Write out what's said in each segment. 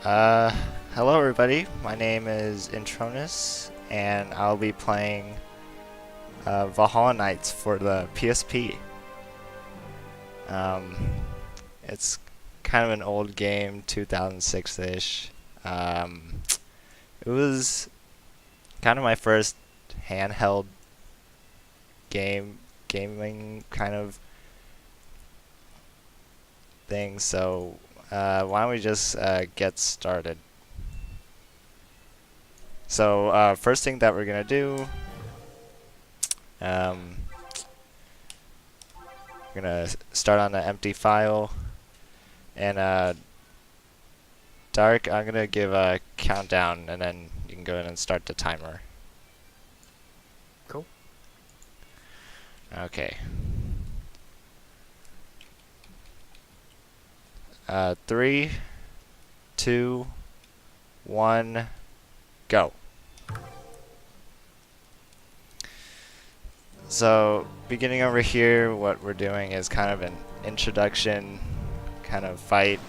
Uh, Hello everybody. My name is Intronus, and I'll be playing Valhalla Knights for the PSP. Um, it's kind of an old game, 2006-ish. It was kind of my first handheld gaming kind of thing. So why don't we just get started? So first thing that we're gonna do, um, we're gonna start on an empty file, and Dark, I'm gonna give a countdown, and then you can go in and start the timer. Cool. Okay. 3, 2, 1, go. So, beginning over here, what we're doing is kind of an introduction kind of fight.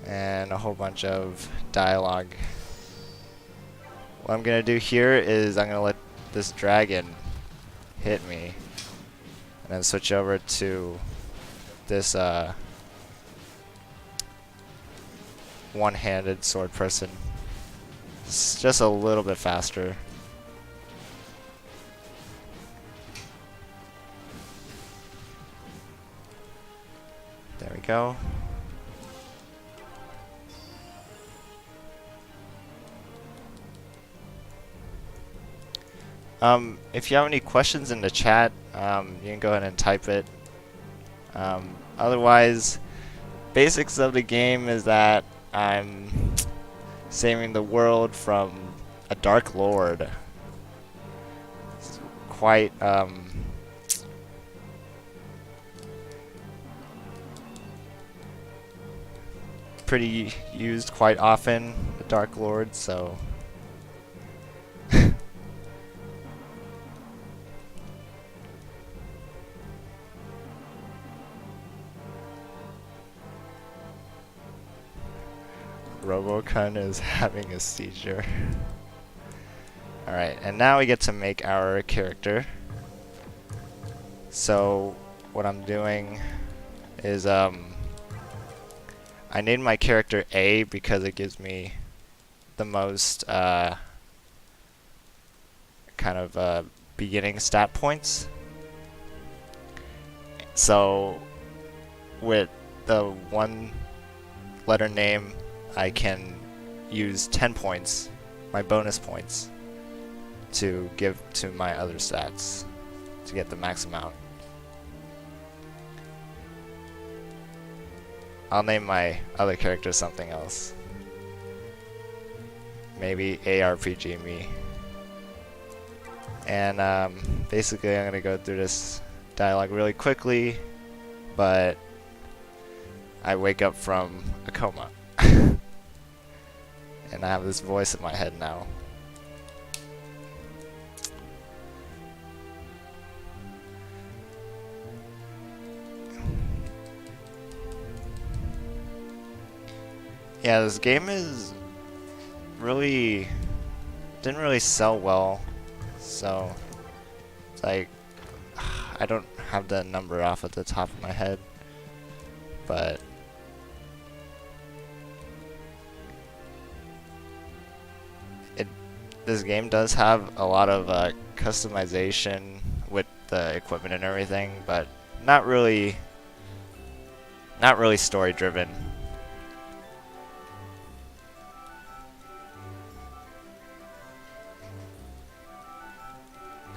And a whole bunch of dialogue. What I'm gonna do here is I'm gonna let this dragon hit me, and then switch over to this one-handed sword person. It's just a little bit faster. There we go. If you have any questions in the chat, you can go ahead and type it. Otherwise, basics of the game is that I'm saving the world from a dark lord. It's quite pretty used quite often, the dark lord, so Robocon is having a seizure. Alright, and now we get to make our character. So, what I'm doing is, I named my character A because it gives me the most, kind of, beginning stat points. So, with the one letter name, I can use 10 points, my bonus points, to give to my other stats to get the max amount. I'll name my other character something else. Maybe ARPGME. And basically I'm gonna go through this dialogue really quickly, but I wake up from a coma. And I have this voice in my head now. Yeah, this game is really didn't really sell well, so it's like I don't have the number off at the top of my head, but this game does have a lot of customization with the equipment and everything, but not really story driven.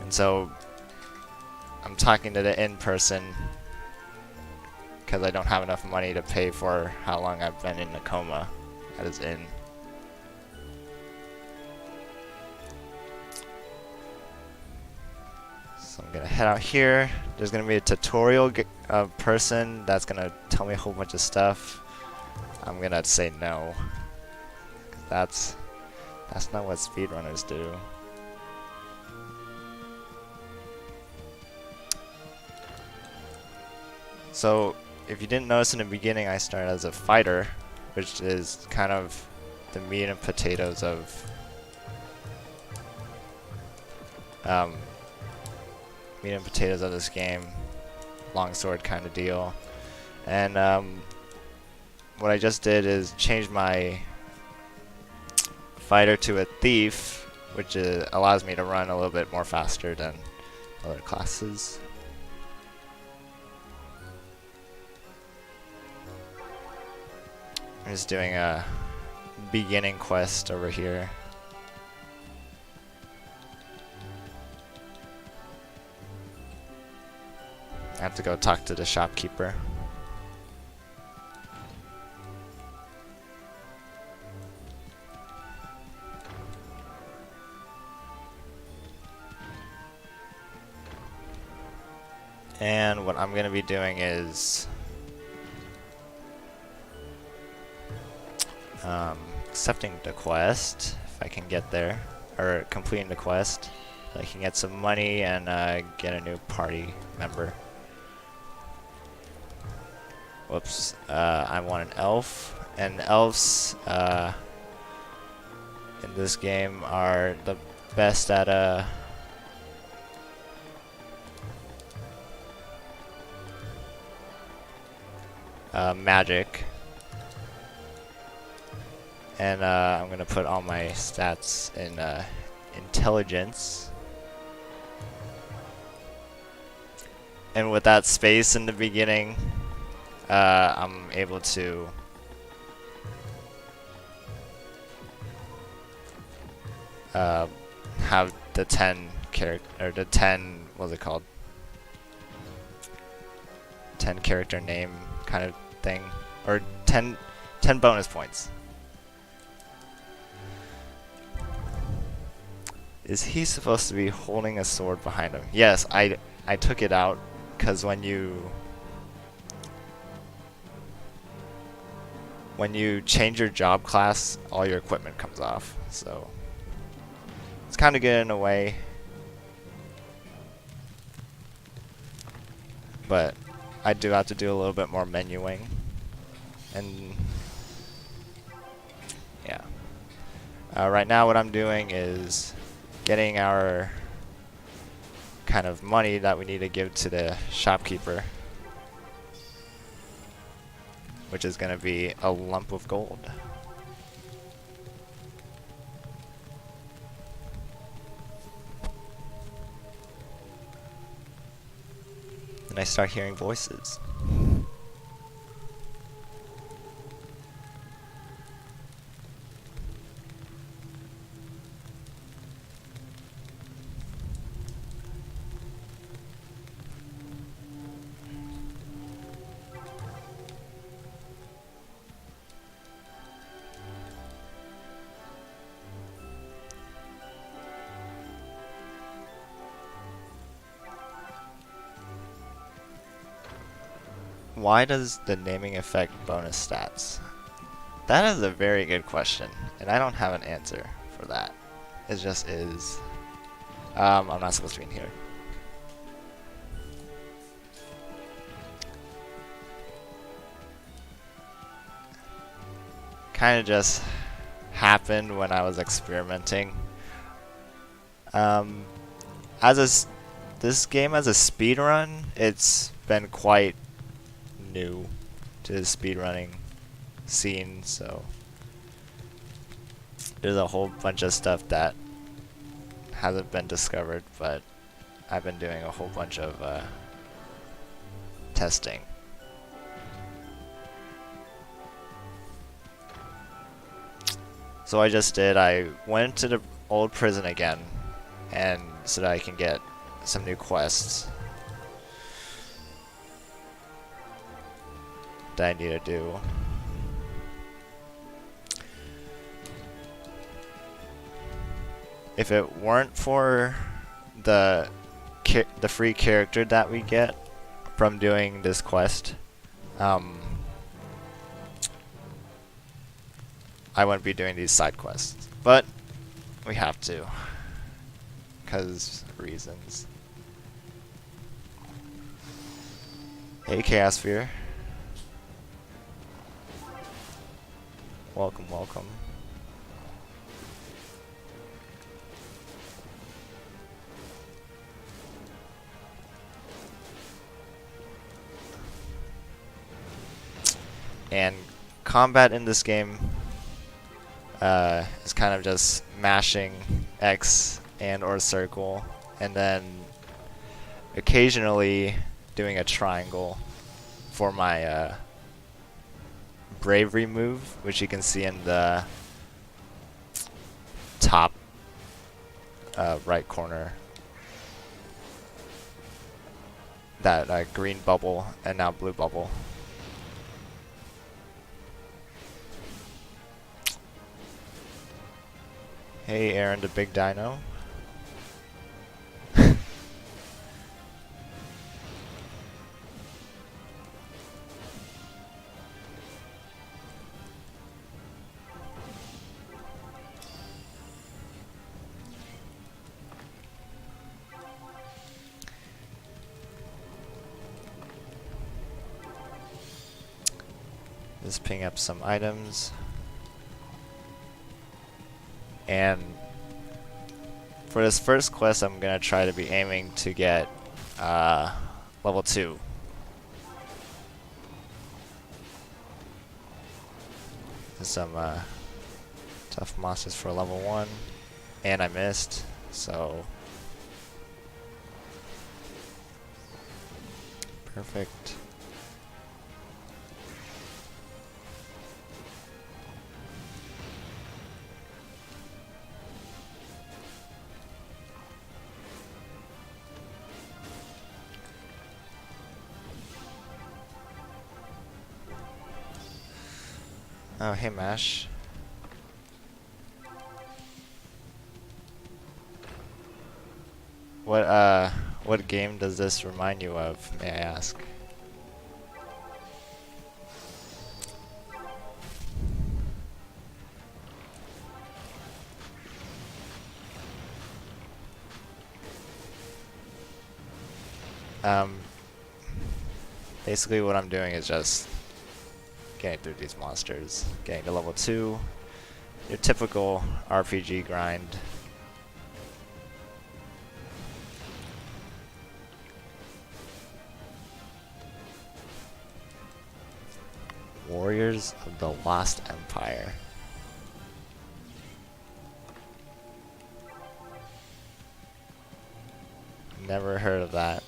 And so I'm talking to the inn person because I don't have enough money to pay for how long I've been in a coma at his inn. So I'm gonna head out here. There's gonna be a tutorial person that's gonna tell me a whole bunch of stuff. I'm gonna say no. That's not what speedrunners do. So, if you didn't notice in the beginning, I started as a fighter, which is kind of the meat and potatoes of this game, longsword kind of deal. And what I just did is change my fighter to a thief, which allows me to run a little bit more faster than other classes. I'm just doing a beginning quest over here. I have to go talk to the shopkeeper. And what I'm going to be doing is accepting the quest, if I can get there, or completing the quest. I can get some money and get a new party member. Whoops, I want an elf, and elves in this game are the best at magic. And I'm gonna put all my stats in intelligence. And with that space in the beginning, I'm able to have the 10 what's it called? 10 character name kind of thing, or 10 bonus points. Is he supposed to be holding a sword behind him? Yes, I took it out because when you change your job class, all your equipment comes off. So it's kind of good in a way, but I do have to do a little bit more menuing, and yeah. Right now what I'm doing is getting our kind of money that we need to give to the shopkeeper, which is going to be a lump of gold. And I start hearing voices. Why does the naming affect bonus stats? That is a very good question, and I don't have an answer for that. It just is. I'm not supposed to be in here. Kind of just happened when I was experimenting. This game as a speedrun, it's been quite new to the speedrunning scene, so there's a whole bunch of stuff that hasn't been discovered, but I've been doing a whole bunch of testing. So I went to the old prison again, and so that I can get some new quests that I need to do. If it weren't for the free character that we get from doing this quest, I wouldn't be doing these side quests. But we have to, because reasons. Hey, Chaos Sphere. Welcome, welcome. And combat in this game is kind of just mashing X and or circle, and then occasionally doing a triangle for my bravery move, which you can see in the top right corner. That green bubble and now blue bubble. Hey Aaron the Big Dino. Just ping up some items. And for this first quest, I'm gonna try to be aiming to get level 2. Some tough monsters for level 1, and I missed, so perfect. Oh, hey Mash. What game does this remind you of, may I ask? Basically what I'm doing is just getting through these monsters, getting to level 2, your typical RPG grind. Warriors of the Lost Empire. Never heard of that.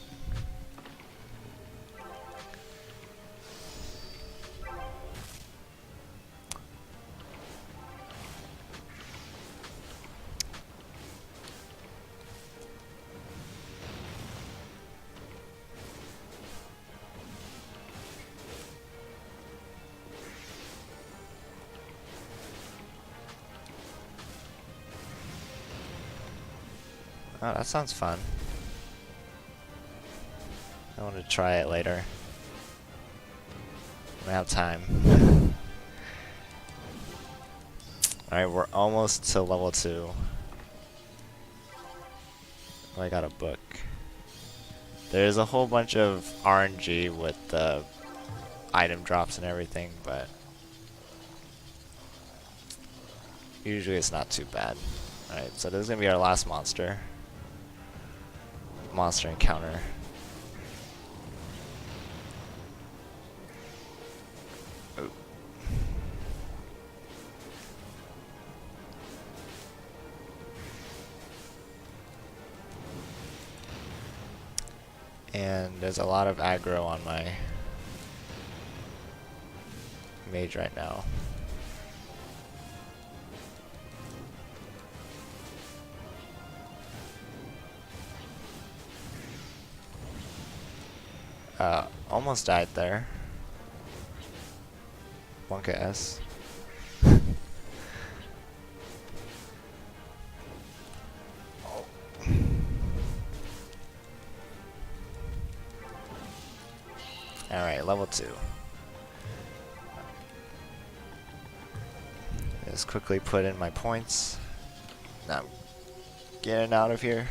Oh, that sounds fun. I want to try it later when I have time. Alright, we're almost to level 2. Oh, I got a book. There's a whole bunch of RNG with the item drops and everything, but usually it's not too bad. Alright, so this is going to be our last monster encounter. Oh. And there's a lot of aggro on my mage right now. Almost died there. Wonka S. Alright, level 2. Just quickly put in my points. Now, getting out of here.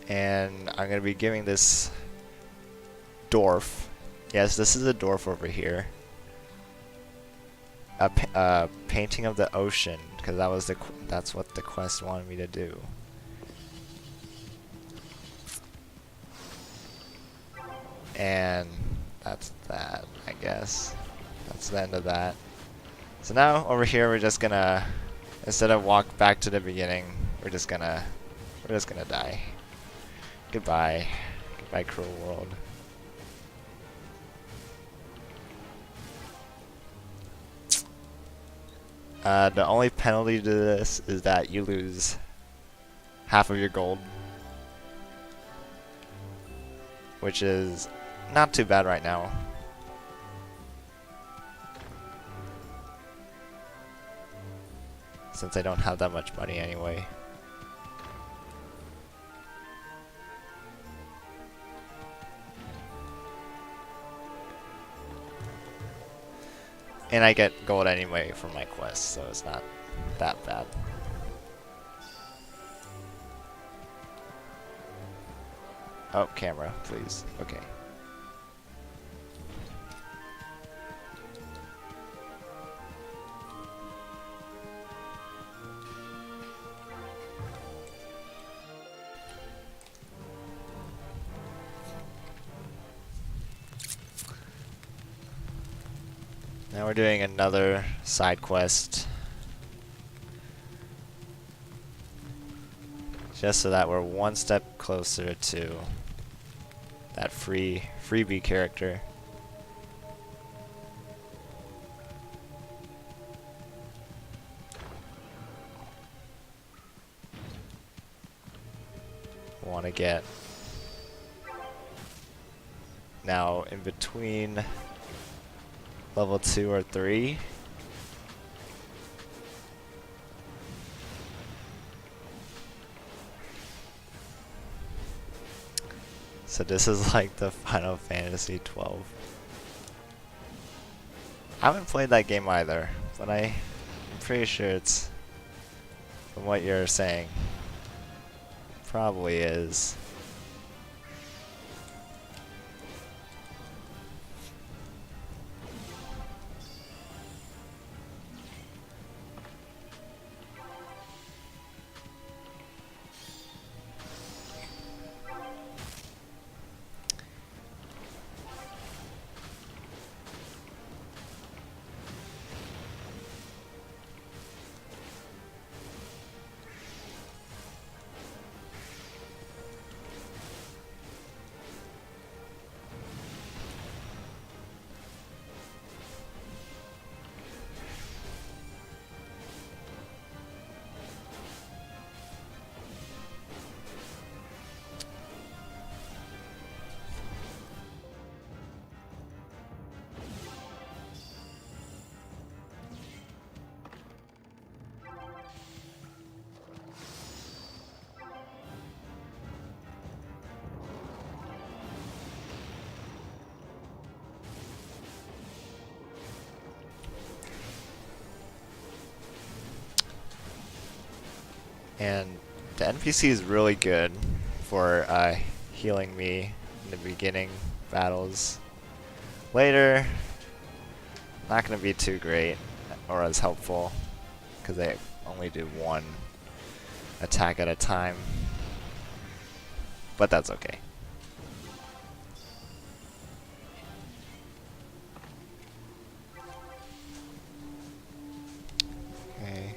And I'm gonna be giving this dwarf. Yes, this is a dwarf over here. A painting of the ocean, because that's what the quest wanted me to do. And that's that, I guess. That's the end of that. So now over here we're just gonna, instead of walk back to the beginning, we're just gonna die. Goodbye. Goodbye, cruel world. The only penalty to this is that you lose half of your gold, which is not too bad right now. Since I don't have that much money anyway. And I get gold anyway from my quest, so it's not that bad. Oh, camera, please. Okay. Now we're doing another side quest. Just so that we're one step closer to that freebie character. Want to get now in between level 2 or 3. So this is like the Final Fantasy 12. I haven't played that game either, but I'm pretty sure it's, from what you're saying, probably is. And the NPC is really good for healing me in the beginning battles. Later, not going to be too great or as helpful because they only do one attack at a time. But that's okay. Okay.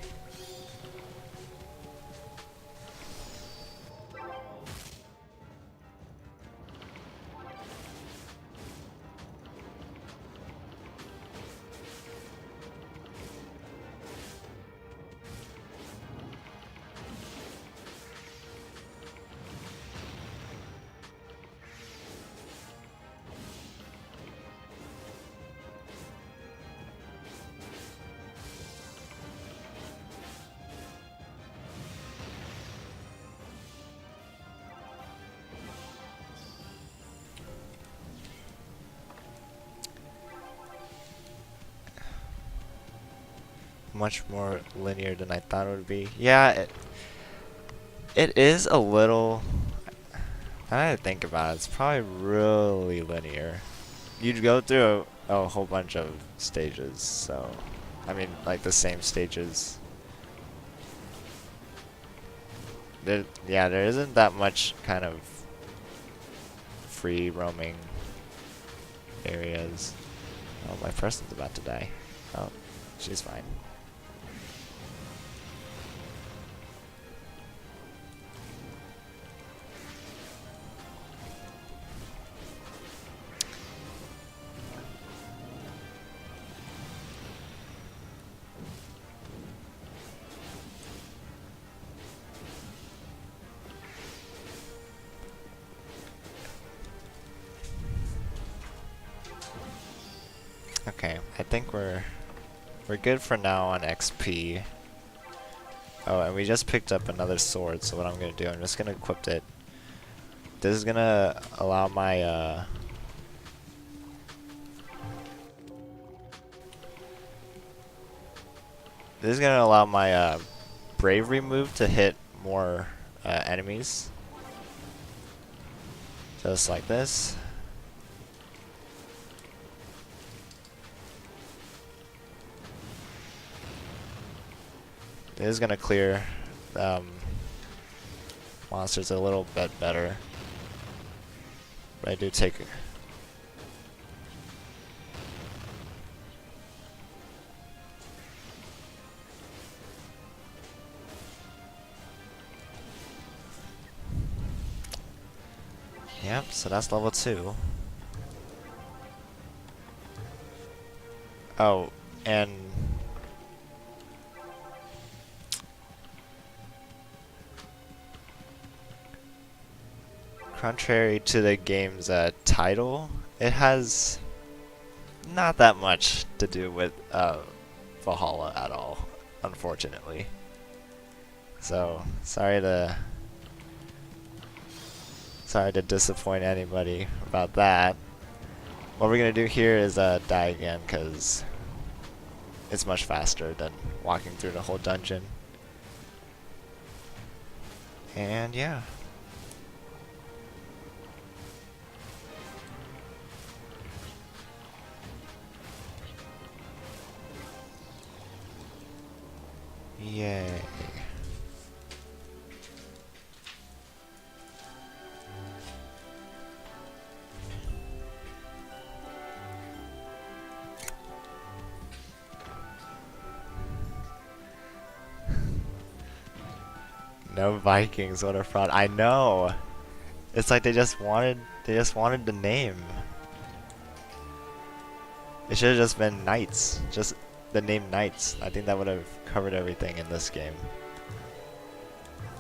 Much more linear than I thought it would be. Yeah, it is a little. I think about it, it's probably really linear. You'd go through a whole bunch of stages, so I mean, like the same stages. Yeah, there isn't that much kind of free roaming areas. Oh, my person's about to die. Oh, she's fine. Okay, I think we're good for now on XP. Oh, and we just picked up another sword, so what I'm gonna do, I'm just gonna equip it. This is gonna allow my bravery move to hit more enemies. Just like this. It is gonna clear monsters a little bit better. But I do take Yep, so that's level 2. Oh, and contrary to the game's title, it has not that much to do with Valhalla at all, unfortunately. So, sorry to disappoint anybody about that. What we're gonna do here is die again, because it's much faster than walking through the whole dungeon. And yeah. Yay. No Vikings, what a fraud. I know. It's like they just wanted the name. It should have just been Knights. Just the name Knights. I think that would have covered everything in this game.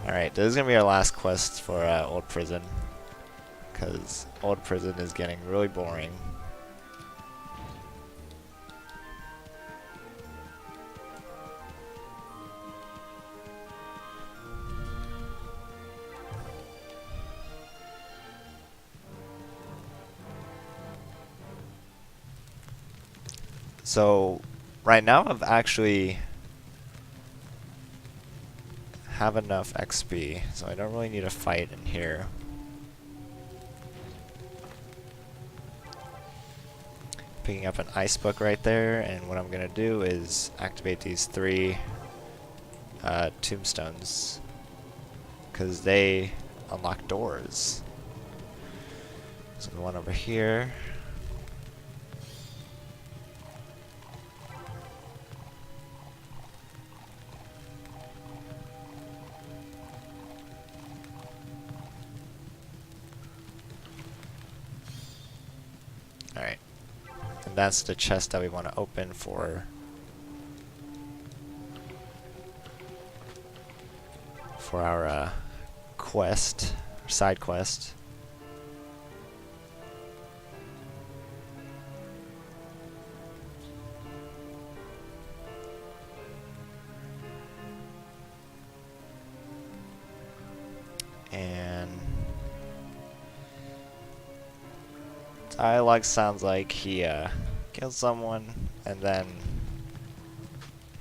Alright, this is gonna be our last quest for Old Prison. Because Old Prison is getting really boring. So, right now I've actually have enough XP, so I don't really need a fight in here. Picking up an ice book right there, and what I'm gonna do is activate these 3 tombstones, because they unlock doors. So the one over here. Alright. And that's the chest that we want to open for our quest, side quest. And dialogue sounds like he killed someone and then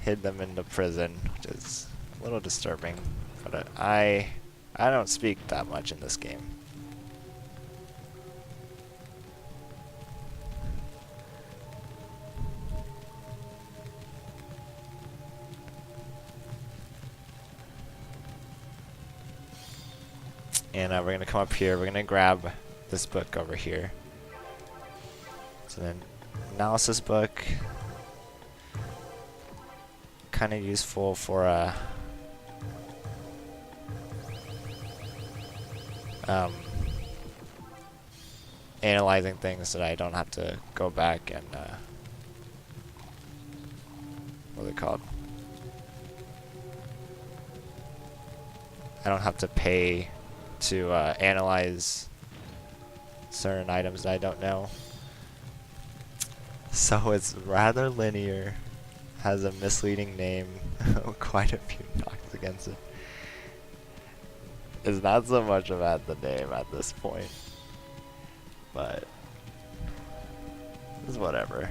hid them in the prison, which is a little disturbing. But I don't speak that much in this game. And we're gonna come up here. We're gonna grab this book over here. So then, analysis book, kind of useful for analyzing things so that I don't have to go back and what are they called? I don't have to pay to analyze certain items that I don't know. So it's rather linear, has a misleading name, quite a few knocks against it. It's not so much about the name at this point, but it's whatever.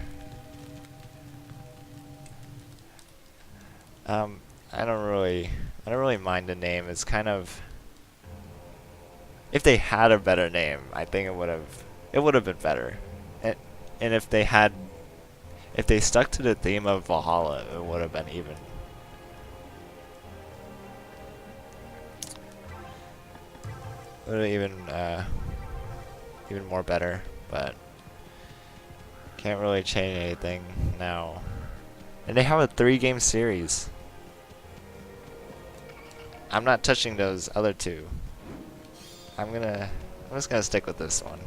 I don't really mind the name. It's kind of, if they had a better name, I think it would have been better. And if they stuck to the theme of Valhalla, it would have been even more better, but can't really change anything now. And they have a 3-game series. I'm not touching those other 2. I'm just gonna stick with this one.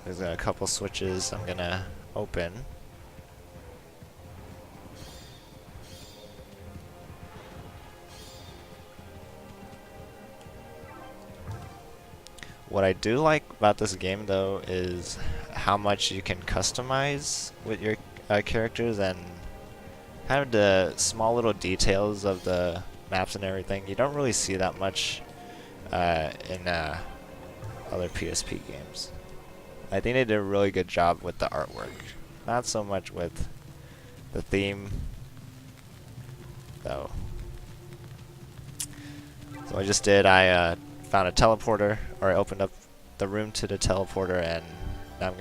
There's a couple switches I'm gonna open. What I do like about this game though is how much you can customize with your characters and kind of the small little details of the maps and everything. You don't really see that much in other PSP games. I think they did a really good job with the artwork. Not so much with the theme, though. So I just did, I found a teleporter, or I opened up the room to the teleporter, and now I'm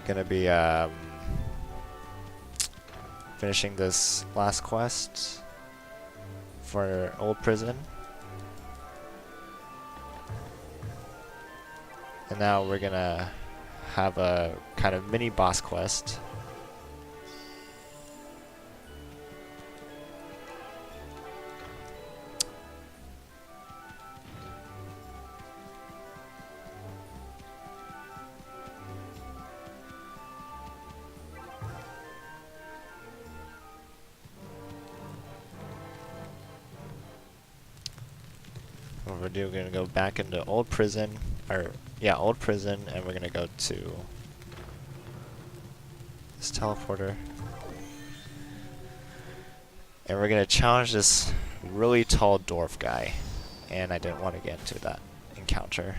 gonna be finishing this last quest for Old Prison. And now we're gonna have a kind of mini boss quest. What we're doing, we're gonna go back into Old Prison, Old Prison, and we're gonna go to this teleporter. And we're gonna challenge this really tall dwarf guy. And I didn't want to get into that encounter.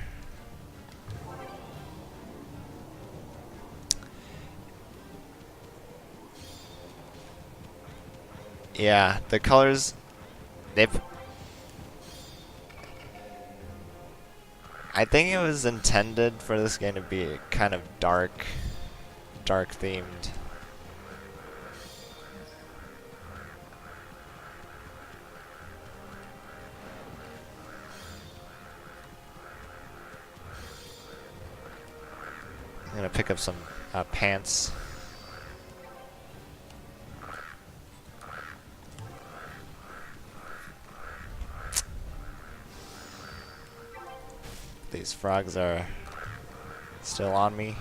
Yeah, the colors, I think it was intended for this game to be kind of dark themed. I'm gonna pick up some pants. These frogs are still on me.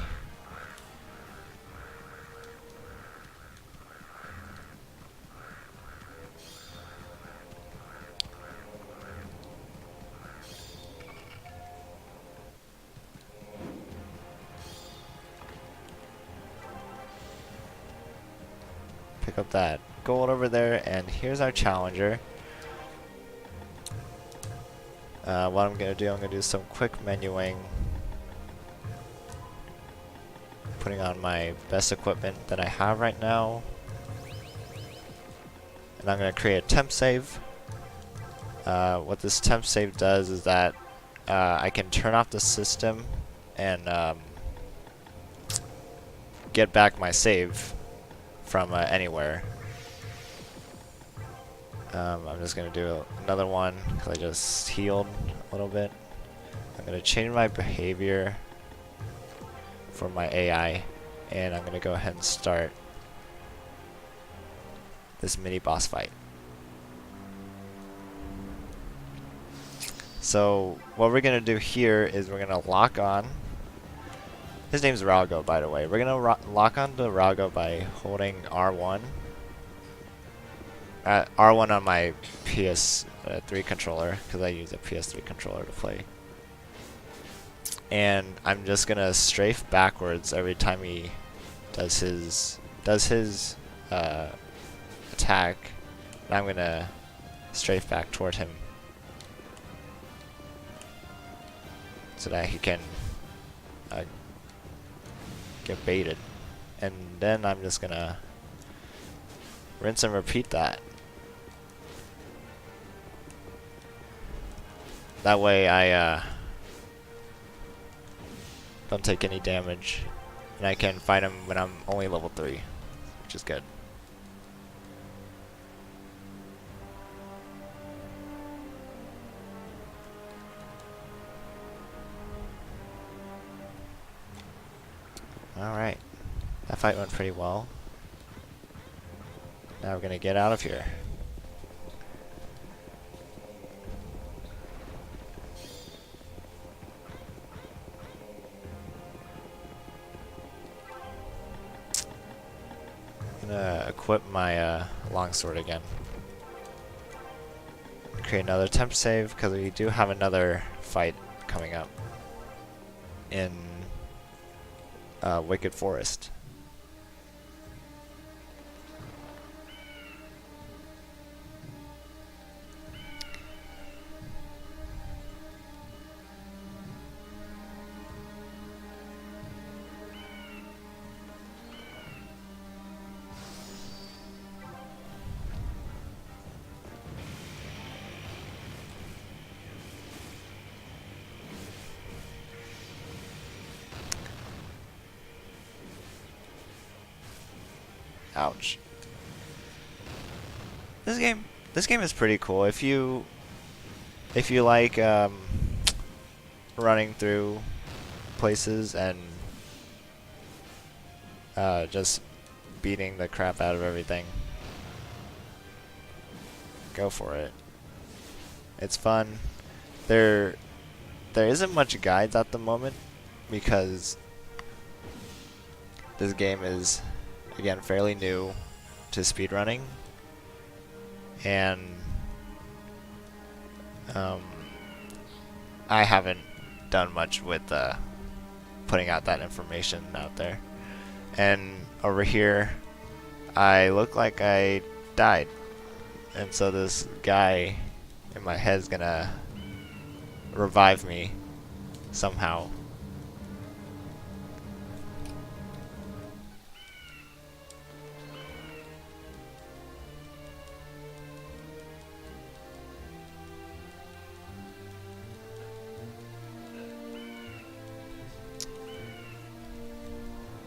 Pick up that gold over there, and here's our challenger. What I'm gonna do some quick menuing, putting on my best equipment that I have right now, and I'm gonna create a temp save. What this temp save does is that I can turn off the system and get back my save from anywhere. I'm just gonna do another one because I just healed a little bit. I'm gonna change my behavior for my AI, and I'm gonna go ahead and start this mini boss fight. So what we're gonna do here is we're gonna lock on. His name's Ralgo, by the way. We're gonna lock on to Ralgo by holding R1. R1 on my PS3 controller, because I use a PS3 controller to play. And I'm just gonna strafe backwards every time he does his attack. And I'm gonna strafe back toward him so that he can get baited. And then I'm just gonna rinse and repeat that. That way I don't take any damage, and I can fight him when I'm only level 3, which is good. Alright, that fight went pretty well. Now we're gonna get out of here. Gonna equip my longsword again. Create another temp save because we do have another fight coming up in Wicked Forest. Ouch. This game is pretty cool. If you like running through places and just beating the crap out of everything, go for it. It's fun. There isn't much guides at the moment because this game is, again, fairly new to speedrunning, and I haven't done much with putting out that information out there. And over here, I look like I died, and so this guy in my head's gonna revive me somehow.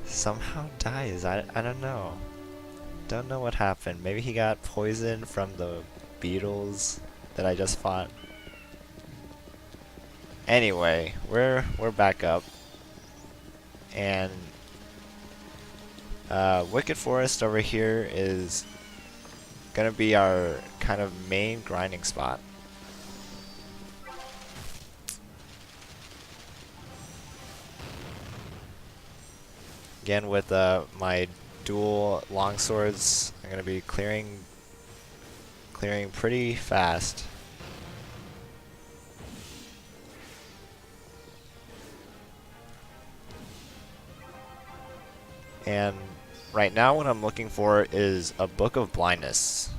Somehow dies. I don't know. Don't know what happened. Maybe he got poisoned from the beetles that I just fought. Anyway, we're back up, and Wicked Forest over here is gonna be our kind of main grinding spot. Again, with my dual longswords, I'm gonna be clearing pretty fast. And right now what I'm looking for is a Book of Blindness.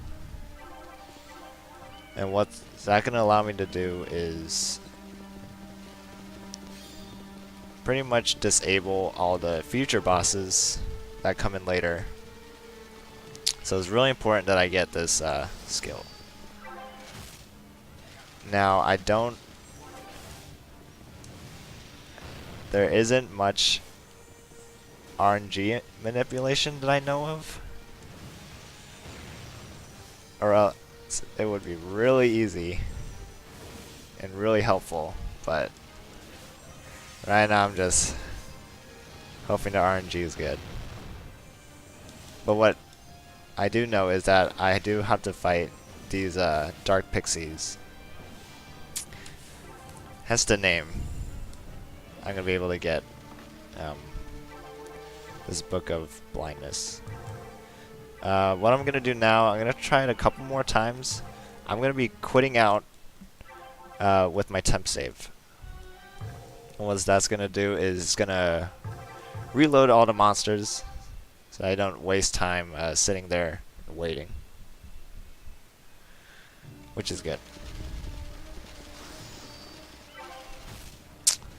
And what's that gonna allow me to do is pretty much disable all the future bosses that come in later. So it's really important that I get this skill. Now there isn't much RNG manipulation that I know of. Or else it would be really easy and really helpful, but right now I'm just hoping the RNG is good. But what I do know is that I do have to fight these dark pixies. Hence the name. I'm gonna be able to get this book of blindness. What I'm gonna do now, I'm gonna try it a couple more times. I'm gonna be quitting out with my temp save. And what that's gonna do is it's gonna reload all the monsters, so I don't waste time sitting there waiting, which is good.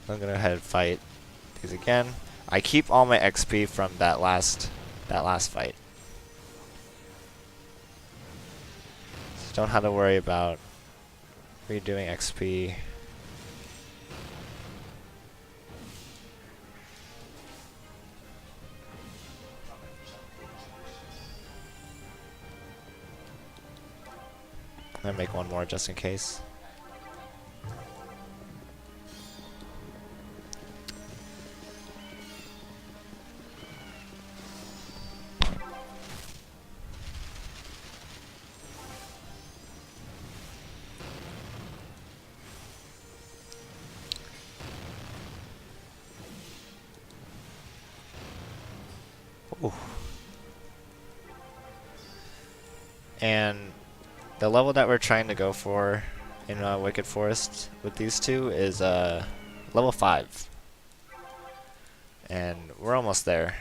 I'm gonna go ahead and fight these again. I keep all my XP from that last fight. So don't have to worry about redoing XP. I'm gonna make one more just in case. Ooh. And the level that we're trying to go for in Wicked Forest with these two is level 5. And we're almost there.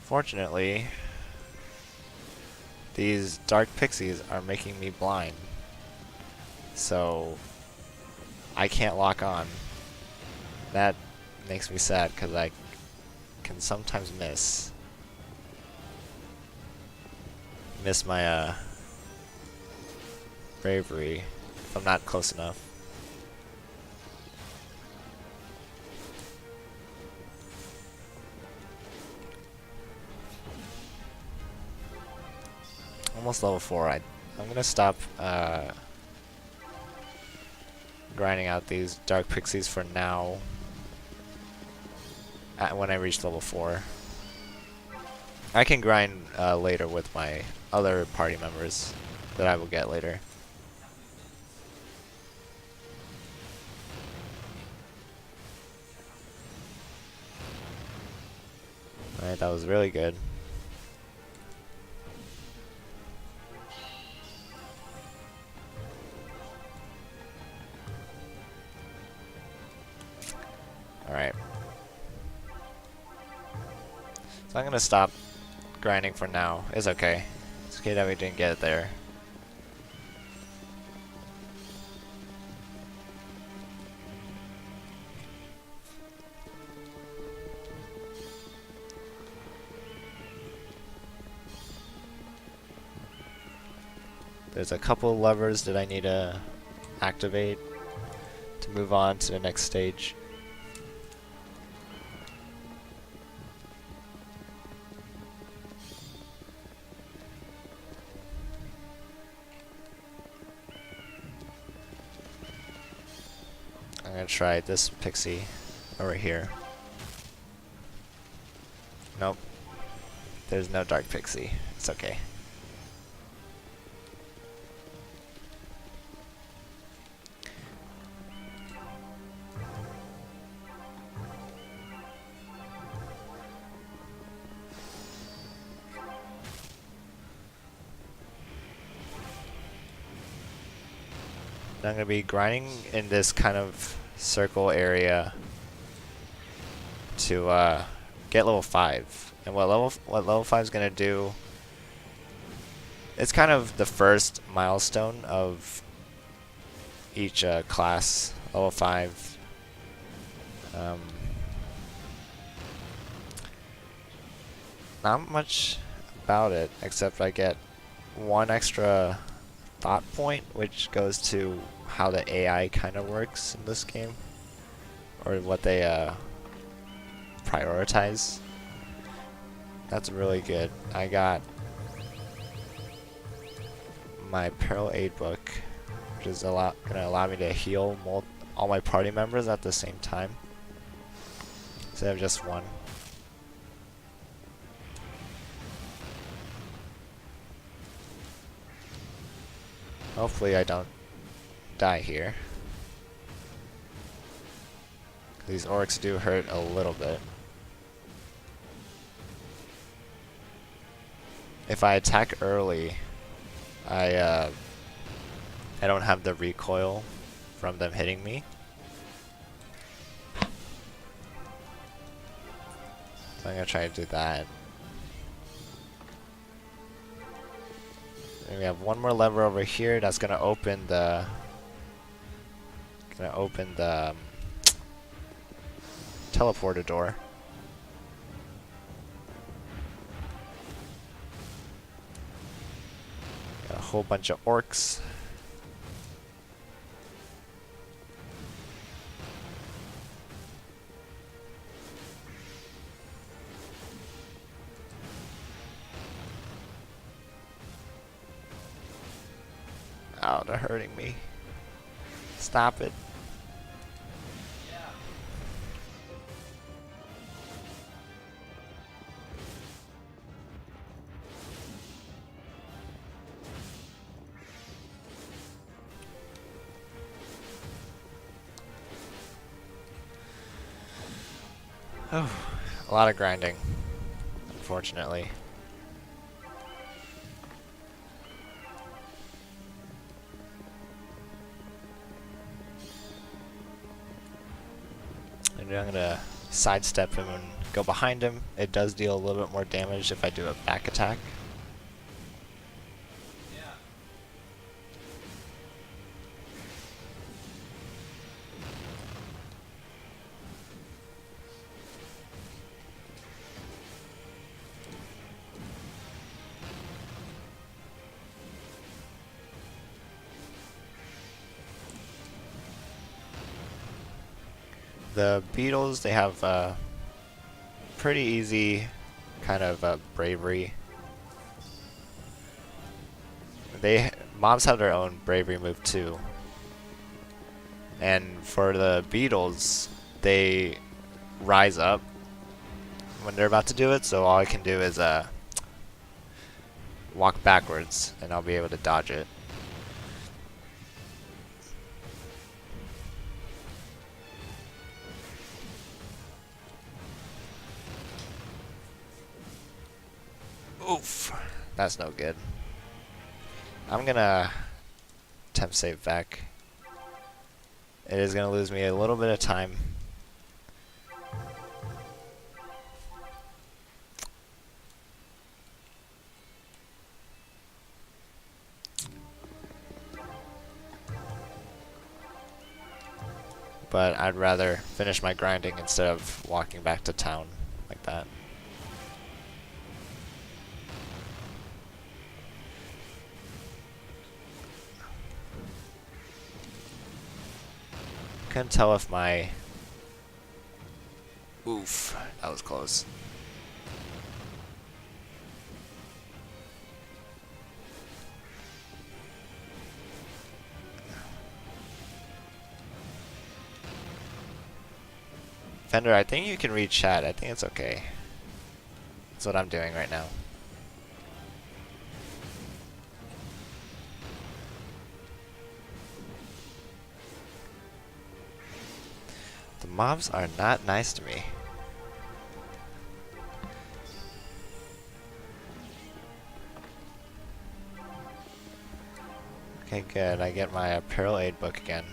Fortunately, these dark pixies are making me blind, so I can't lock on. That makes me sad because I can sometimes miss my bravery if I'm not close enough. Almost level 4. I'm gonna stop grinding out these dark pixies for now. When I reach level 4, I can grind later with my other party members that I will get later. Alright, that was really good. Alright. So I'm gonna stop grinding for now. It's okay. It's okay that we didn't get it there. There's a couple levers that I need to activate to move on to the next stage. I'm gonna try this pixie over here. Nope. There's no dark pixie. It's okay. I'm going to be grinding in this kind of circle area to get level 5. And what level 5 is gonna do? It's kind of the first milestone of each class. Level 5. Not much about it, except I get 1 extra thought point, which goes to how the AI kind of works in this game, or what they prioritize. That's really good. I got my Peril Aid book, which is gonna allow me to heal all my party members at the same time, instead of just one. Hopefully I don't die here. These orcs do hurt a little bit. If I attack early, I don't have the recoil from them hitting me. So I'm gonna try to do that. And we have one more lever over here that's gonna open the teleporter door. Got a whole bunch of orcs. Oh, they're hurting me. Stop it. Oh, a lot of grinding, unfortunately. And I'm gonna sidestep him and go behind him. It does deal a little bit more damage if I do a back attack. The beetles, they have pretty easy kind of bravery. Mobs have their own bravery move too. And for the beetles, they rise up when they're about to do it, so all I can do is walk backwards and I'll be able to dodge it. Oof, that's no good. I'm gonna temp save back. It is gonna lose me a little bit of time. But I'd rather finish my grinding instead of walking back to town like that. Couldn't tell if my... Oof, that was close. Fender, I think you can read chat. I think it's okay. That's what I'm doing right now. The mobs are not nice to me. Okay, good. I get my Peril Aid book again.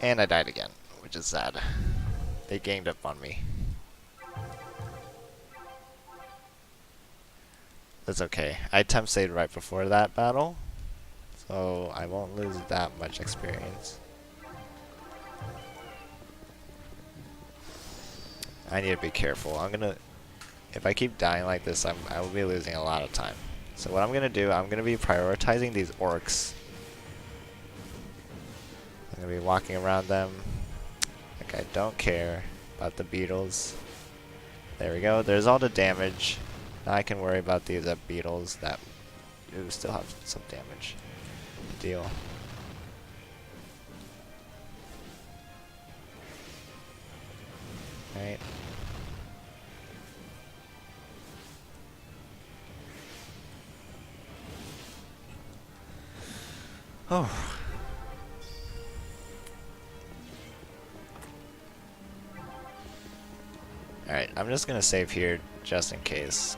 And I died again, which is sad. They ganged up on me. That's okay. I temp saved right before that battle, so I won't lose that much experience. I need to be careful. If I keep dying like this, I will be losing a lot of time. So what I'm gonna do, I'm gonna be prioritizing these orcs. I'm gonna be walking around them like I don't care about the beetles. There we go. There's all the damage. Now I can worry about these beetles that do still have some damage to deal. Right. Oh. Alright, I'm just gonna save here just in case.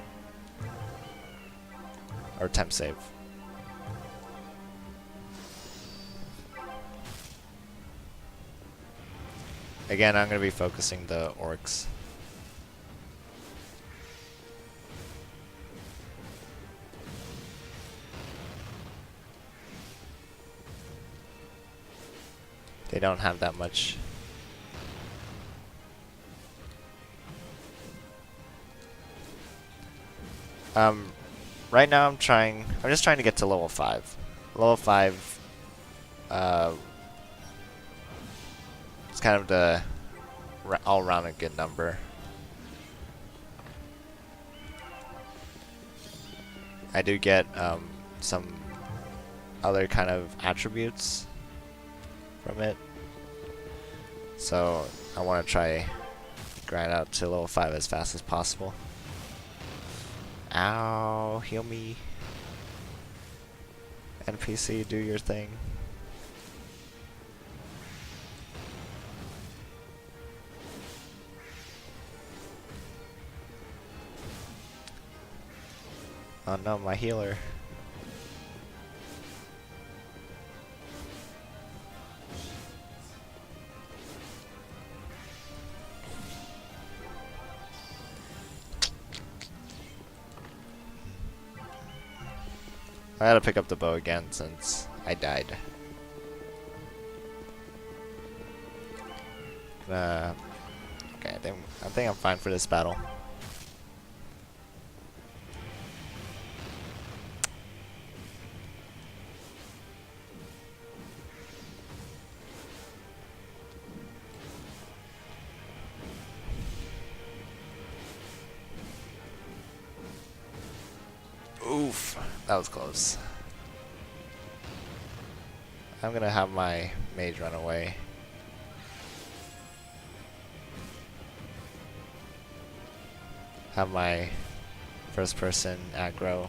Or temp save. Again, I'm gonna be focusing the orcs. They don't have that much. Right now I'm just trying to get to level 5. Level 5, it's kind of the all around a good number. I do get some other kind of attributes from it, so I want to try grind out to level 5 as fast as possible. Ow, heal me. NPC, do your thing. Oh no, my healer. I gotta pick up the bow again since I died. Okay, I think I'm fine for this battle. Oof, that was close. I'm gonna have my mage run away. Have my first person aggro.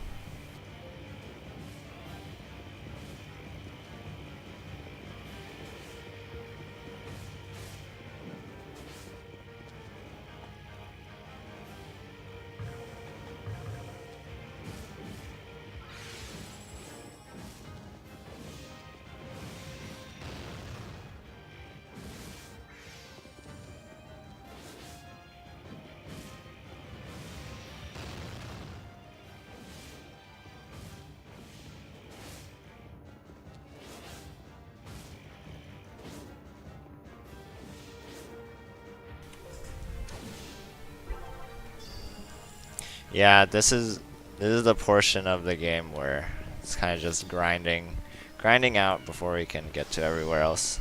Yeah, this is the portion of the game where it's kind of just grinding out before we can get to everywhere else.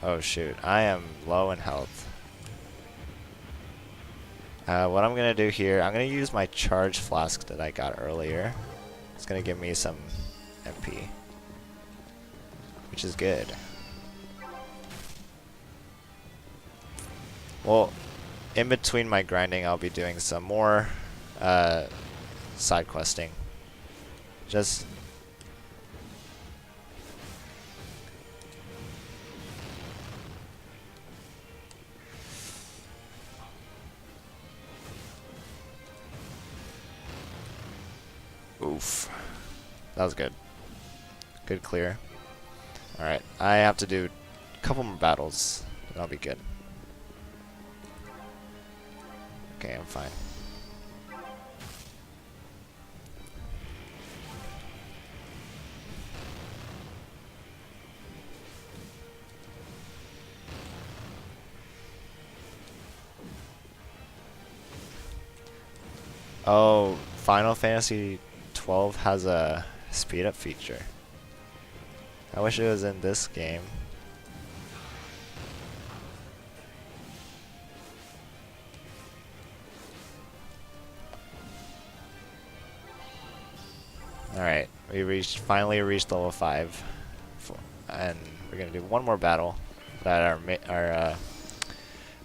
Oh shoot, I am low in health. What I'm gonna do here, I'm gonna use my charge flask that I got earlier. It's gonna give me some MP, which is good. Well, in between my grinding, I'll be doing some more side questing. Just oof, that was good. Good clear. Alright, I have to do a couple more battles. That'll be good. Okay, I'm fine. Oh, Final Fantasy 12 has a speed up feature. I wish it was in this game. Alright, we finally reached level 5. And we're gonna do one more battle that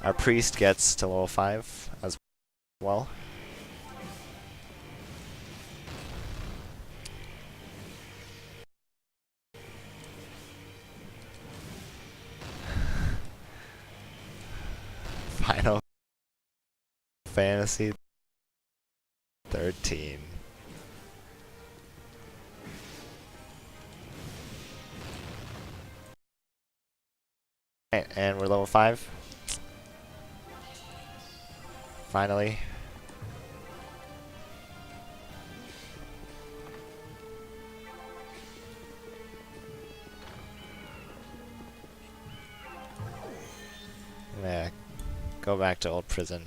our priest gets to level 5 as well. Final Fantasy 13. Alright, and we're level 5. Finally. Yeah, go back to old prison.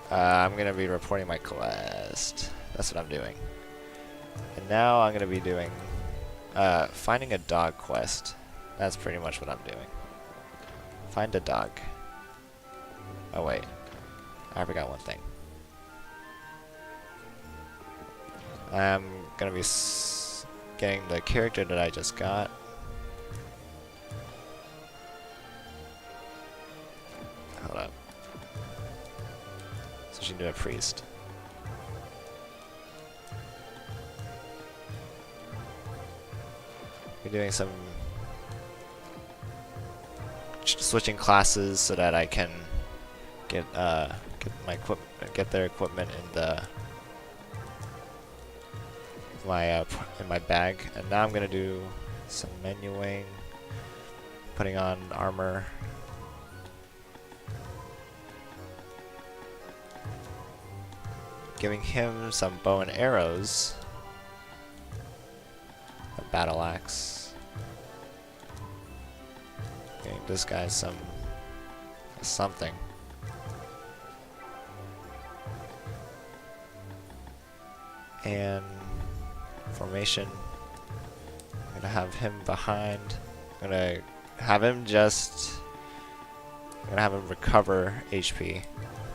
I'm gonna be reporting my quest. That's what I'm doing. And now I'm gonna be doing finding a dog quest. That's pretty much what I'm doing. Find a dog. Oh wait, I forgot one thing. I'm gonna be getting the character that I just got. Hold up. So she can do a priest. We're doing some switching classes so that I can get their equipment in the in my bag. And now I'm gonna do some menuing, putting on armor. Giving him some bow and arrows. A battle axe. Giving this guy something. And formation. I'm gonna have him behind. I'm gonna have him recover HP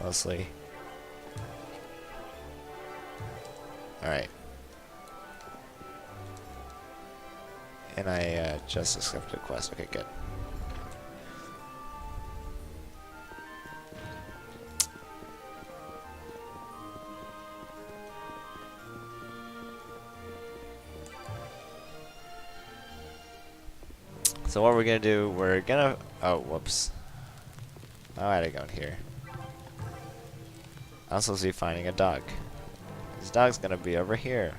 mostly. Alright. And I just accepted a quest. Okay, good. So what we're gonna do, oh, whoops. How had I gone here? I'm supposed to be finding a dog. This dog's gonna be over here.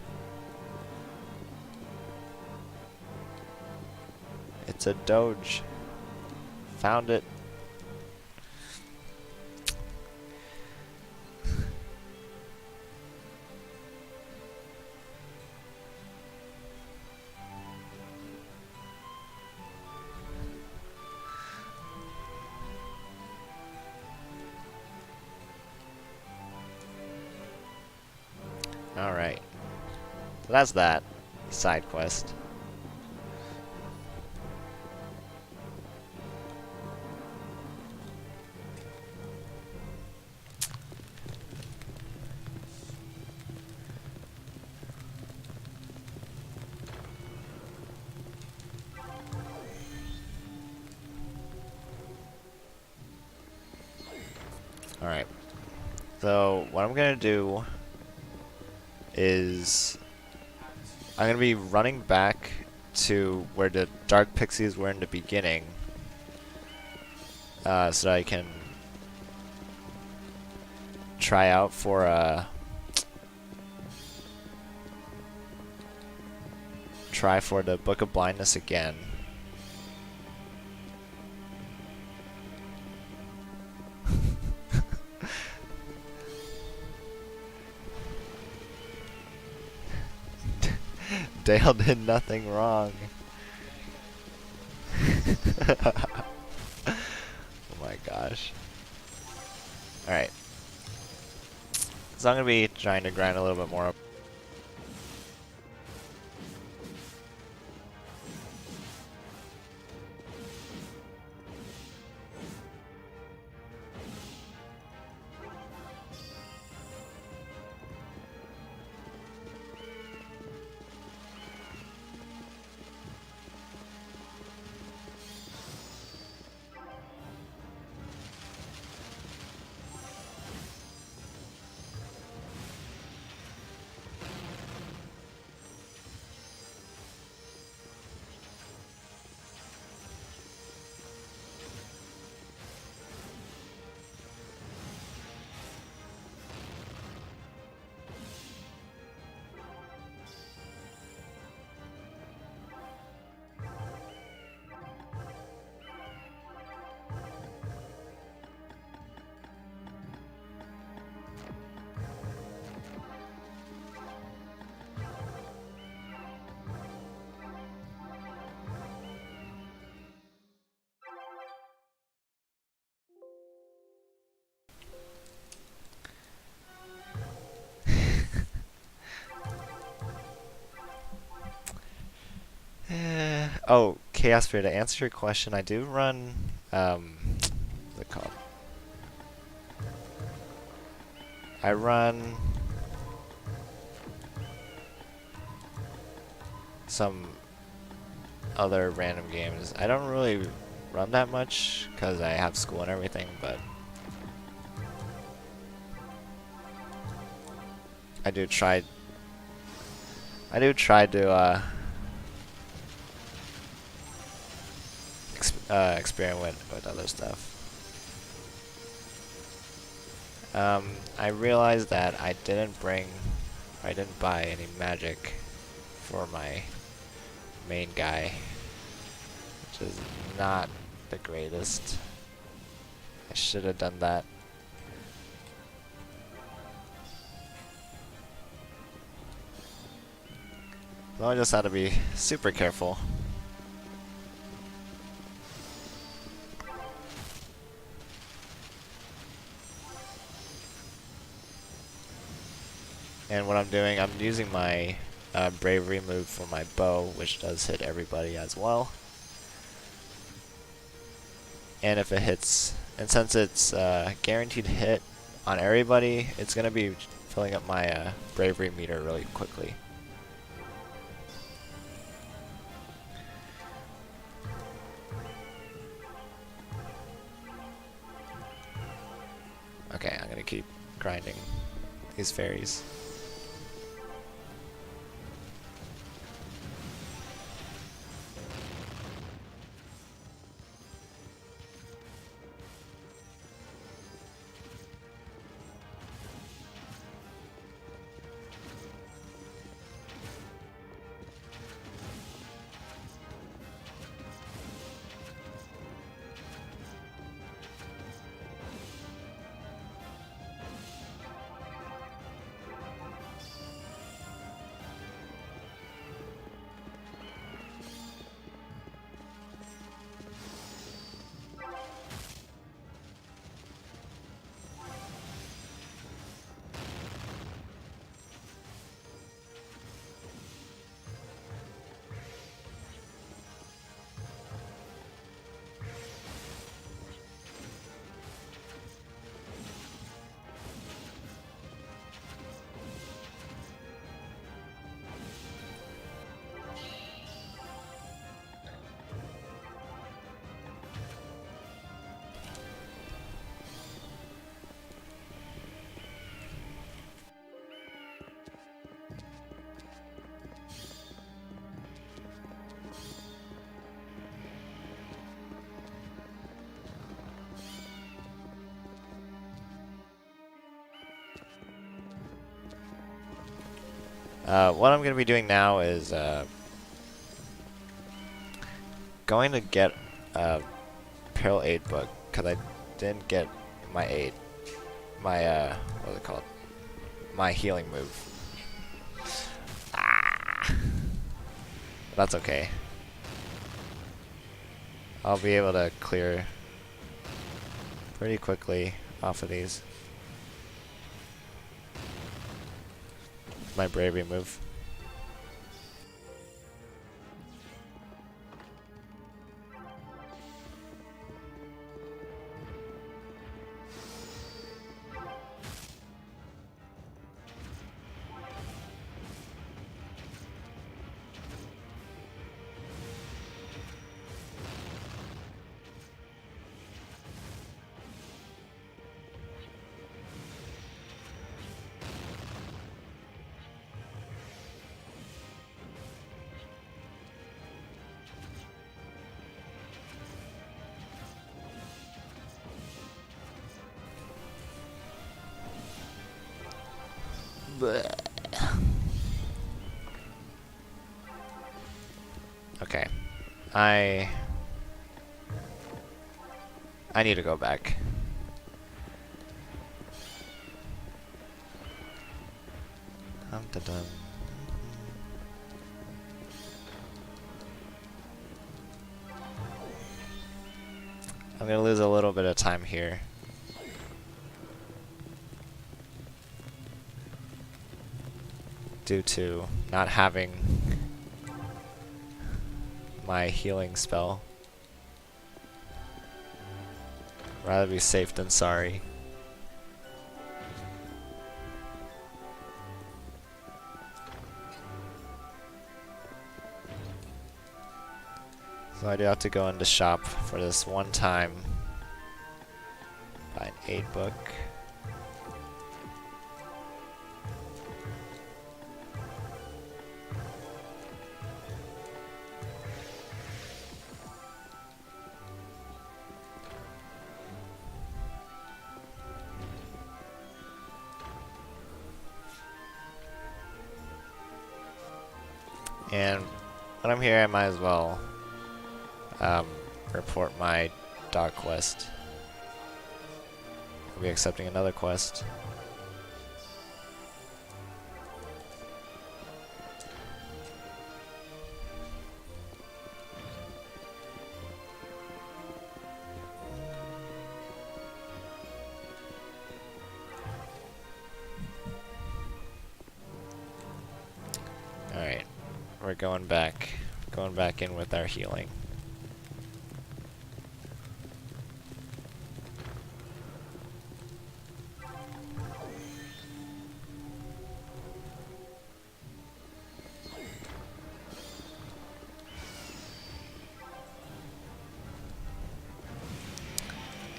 It's a Doge. Found it. Alright. So that's that side quest. Alright. So, what I'm gonna do is I'm gonna be running back to where the dark pixies were in the beginning, so that I can try out for the Book of Blindness again. Dale did nothing wrong. Oh my gosh. Alright. So I'm gonna be trying to grind a little bit more. Oh, Chaos Fear, to answer your question, I do run, what's it called? I run some other random games. I don't really run that much because I have school and everything, but I do try to experiment with other stuff. I realized that I didn't buy any magic for my main guy, which is not the greatest. I should have done that. So I just had to be super careful. And what I'm doing, I'm using my bravery move for my bow, which does hit everybody as well. And if it hits, and since it's guaranteed hit on everybody, it's gonna be filling up my bravery meter really quickly. Okay, I'm gonna keep grinding these fairies. What I'm going to be doing now is going to get a Peril Aid book, because I didn't get my aid. My, what's it called? My healing move. Ah! That's okay. I'll be able to clear pretty quickly off of these. My bravery move. Okay. I need to go back. Dum-da-dum. I'm gonna lose a little bit of time here. Due to not having my healing spell. Rather be safe than sorry. So I do have to go into shop for this one time. Buy an aid book. And when I'm here, I might as well report my dog quest. I'll be accepting another quest. Alright, we're going back in with our healing.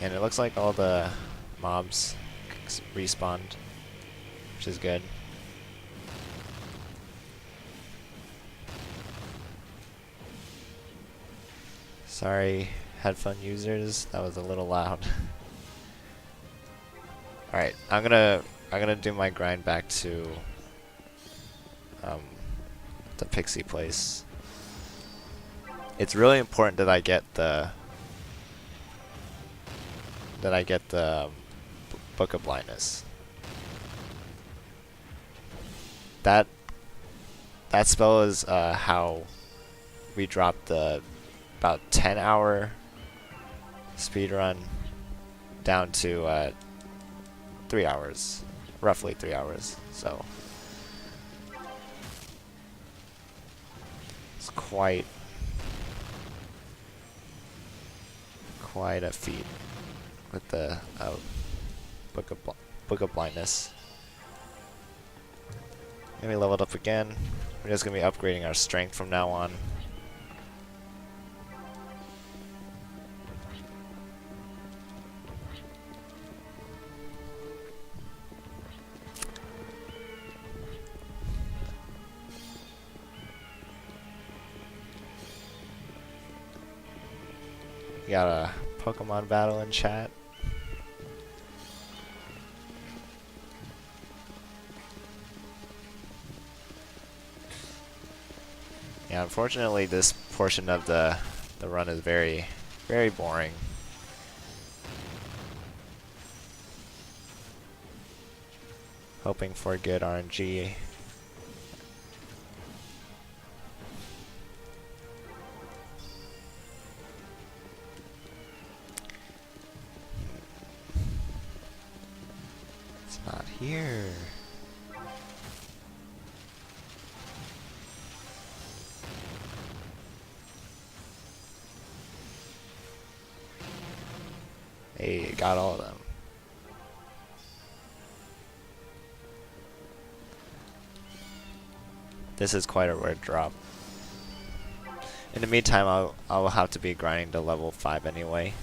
And it looks like all the mobs respawned, which is good. Sorry, headphone users, that was a little loud. Alright, I'm gonna do my grind back to the pixie place. It's really important that I get the Book of Blindness. That spell is how we dropped the about 10-hour speedrun down to 3 hours, roughly 3 hours. So it's quite a feat with the Book of Blindness. And we leveled up again. We're just gonna be upgrading our strength from now on. We got a Pokemon battle in chat. Yeah, unfortunately this portion of the run is very, very boring. Hoping for good RNG. It's not here. Hey, got all of them. This is quite a rare drop. In the meantime, I'll have to be grinding to level 5 anyway.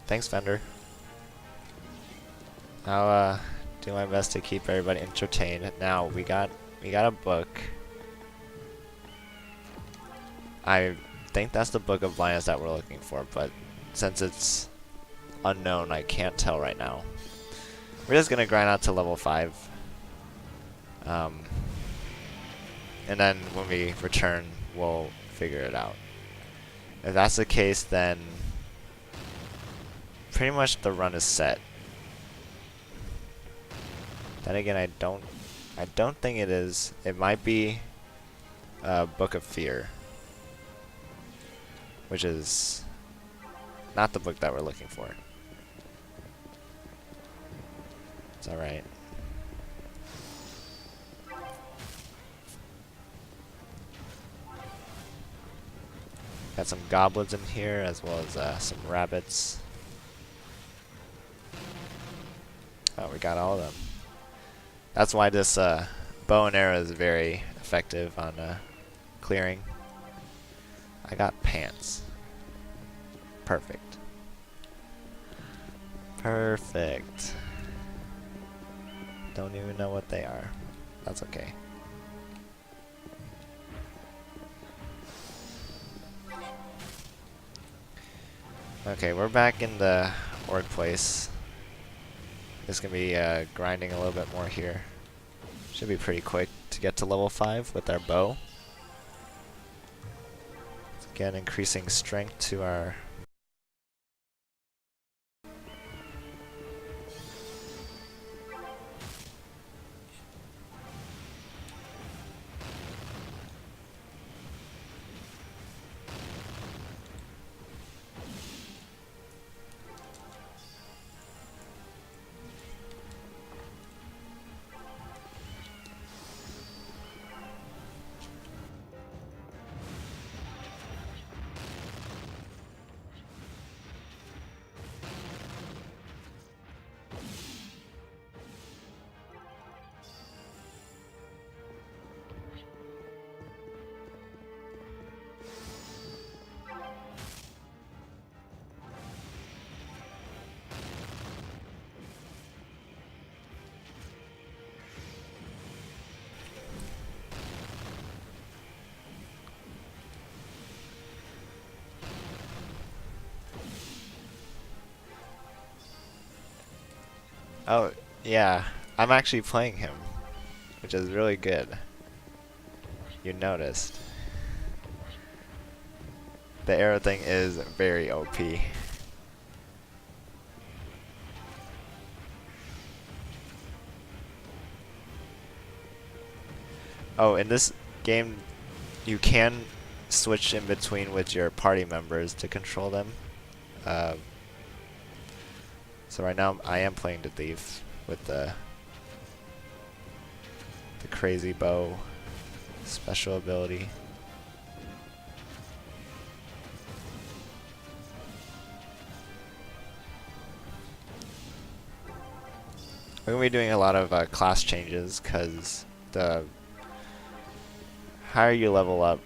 Thanks, vendor. I'll do my best to keep everybody entertained. Now we got a book. I think that's the book of blindness that we're looking for, but since it's unknown, I can't tell right now. We're just gonna grind out to level 5. And then when we return, we'll figure it out. If that's the case, then pretty much the run is set. Then again, I don't think it is. It might be Book of Fear, which is not the book that we're looking for. It's alright. Got some goblins in here, as well as some rabbits. Oh, we got all of them. That's why this bow and arrow is very effective on clearing. I got pants. Perfect. Perfect. Don't even know what they are. That's okay. Okay, we're back in the orc place. It's gonna be grinding a little bit more here. Should be pretty quick to get to level 5 with our bow. Again, increasing strength to our... Oh, yeah. I'm actually playing him, which is really good. You noticed. The arrow thing is very OP. Oh, in this game, you can switch in between with your party members to control them. So right now I am playing the thief with the crazy bow special ability. we're gonna be doing a lot of class changes because the higher you level up,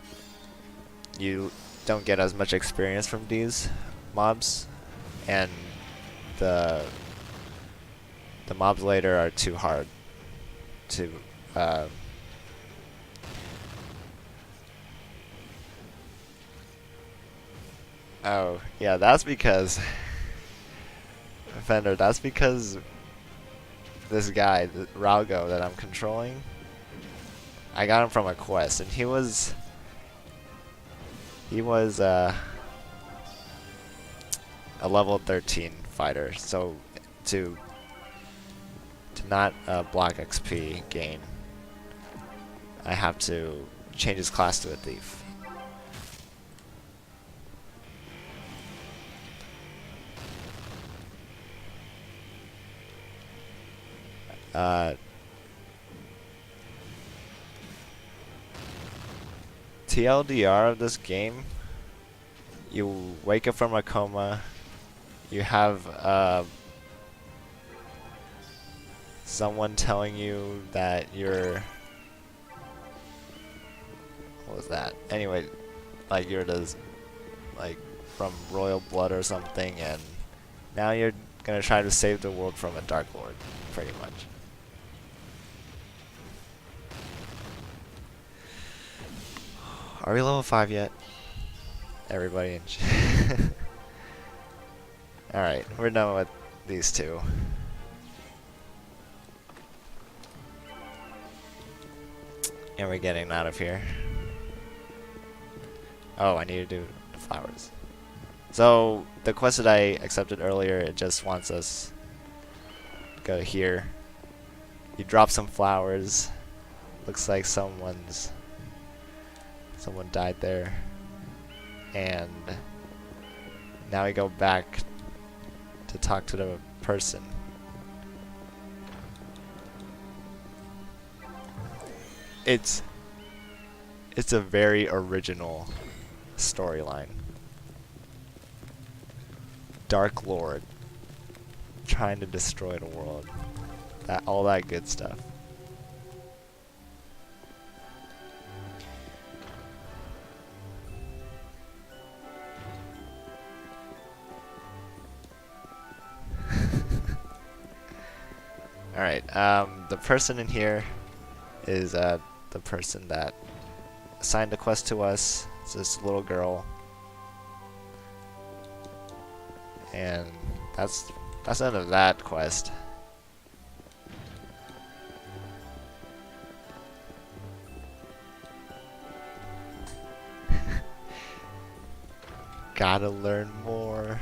you don't get as much experience from these mobs, and the mobs later are too hard to oh yeah, that's because Fender, that's because this guy, Ralgo, that I'm controlling, I got him from a quest, and he was a level 13 fighter, so to not block XP gain, I have to change his class to a thief. TLDR of this game, you wake up from a coma, you have someone telling you that you're, what was that? Anyway, like you're this, like from royal blood or something, and now you're gonna try to save the world from a Dark Lord, pretty much. Are we level 5 yet? Everybody in Alright, we're done with these two. And we're getting out of here. Oh, I need to do the flowers. So, the quest that I accepted earlier, it just wants us to go here. You drop some flowers. Looks like someone died there. And now we go back to talk to the person. It's a very original storyline. Dark Lord trying to destroy the world. All that good stuff. Alright, the person in here is the person that assigned the quest to us. It's this little girl. And that's the end of that quest. Gotta learn more.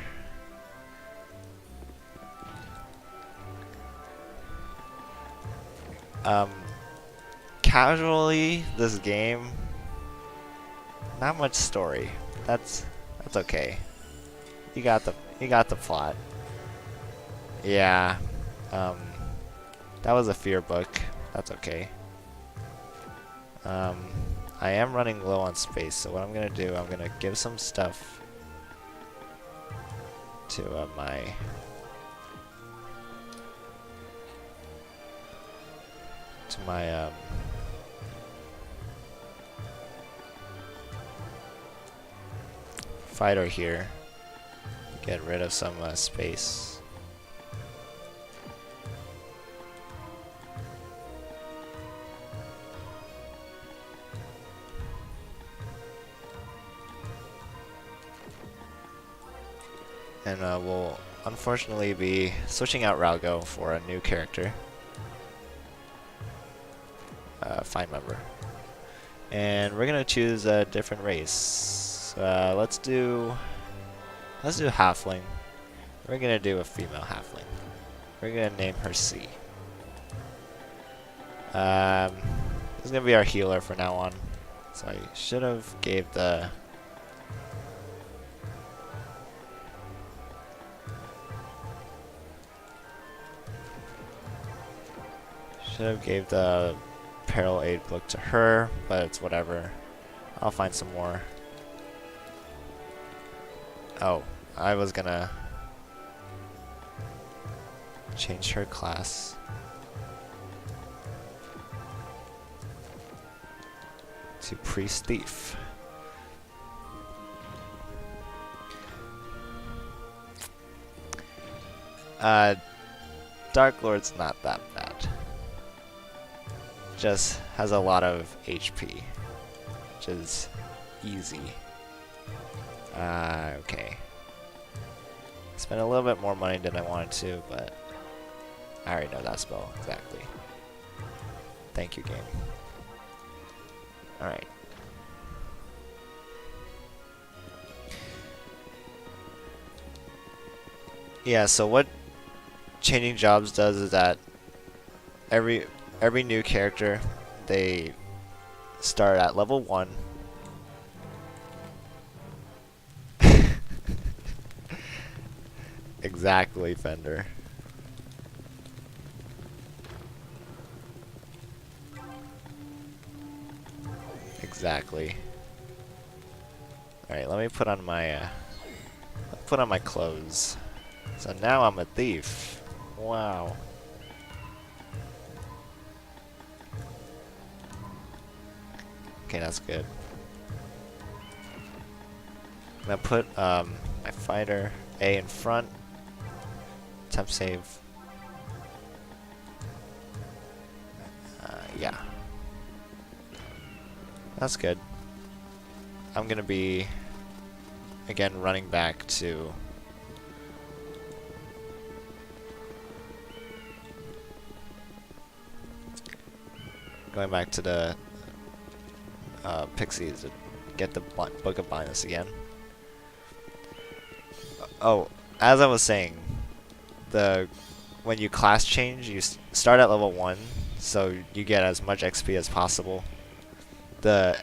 Casually, this game, not much story. That's okay. You got the plot. Yeah. That was a fear book. That's okay. I am running low on space, so what I'm gonna do, I'm gonna give some stuff to my fighter here. Get rid of some space. And we'll unfortunately be switching out Ralgo for a new character. Fine member. And we're gonna choose a different race. Let's do halfling. We're gonna do a female halfling. We're gonna name her C. This is gonna be our healer from now on. So I should have gave the Peril Aid book to her, but it's whatever. I'll find some more. Oh, I was gonna change her class. to Priest Thief. Dark Lord's not that bad. Just has a lot of HP, which is easy. Okay. Spent a little bit more money than I wanted to, but I already know that spell exactly. Thank you, game. Alright. Yeah, so what changing jobs does is that every new character, they start at level 1. Exactly, Fender. Exactly. Alright, let me put on my clothes. So now I'm a thief. Wow. Okay, that's good. I'm gonna put my fighter A in front. Temp save. Yeah. That's good. I'm gonna be again running back to going back to the Pixies to get the Book of Blindness again. Oh, as I was saying, when you class change, you start at level 1, so you get as much XP as possible. The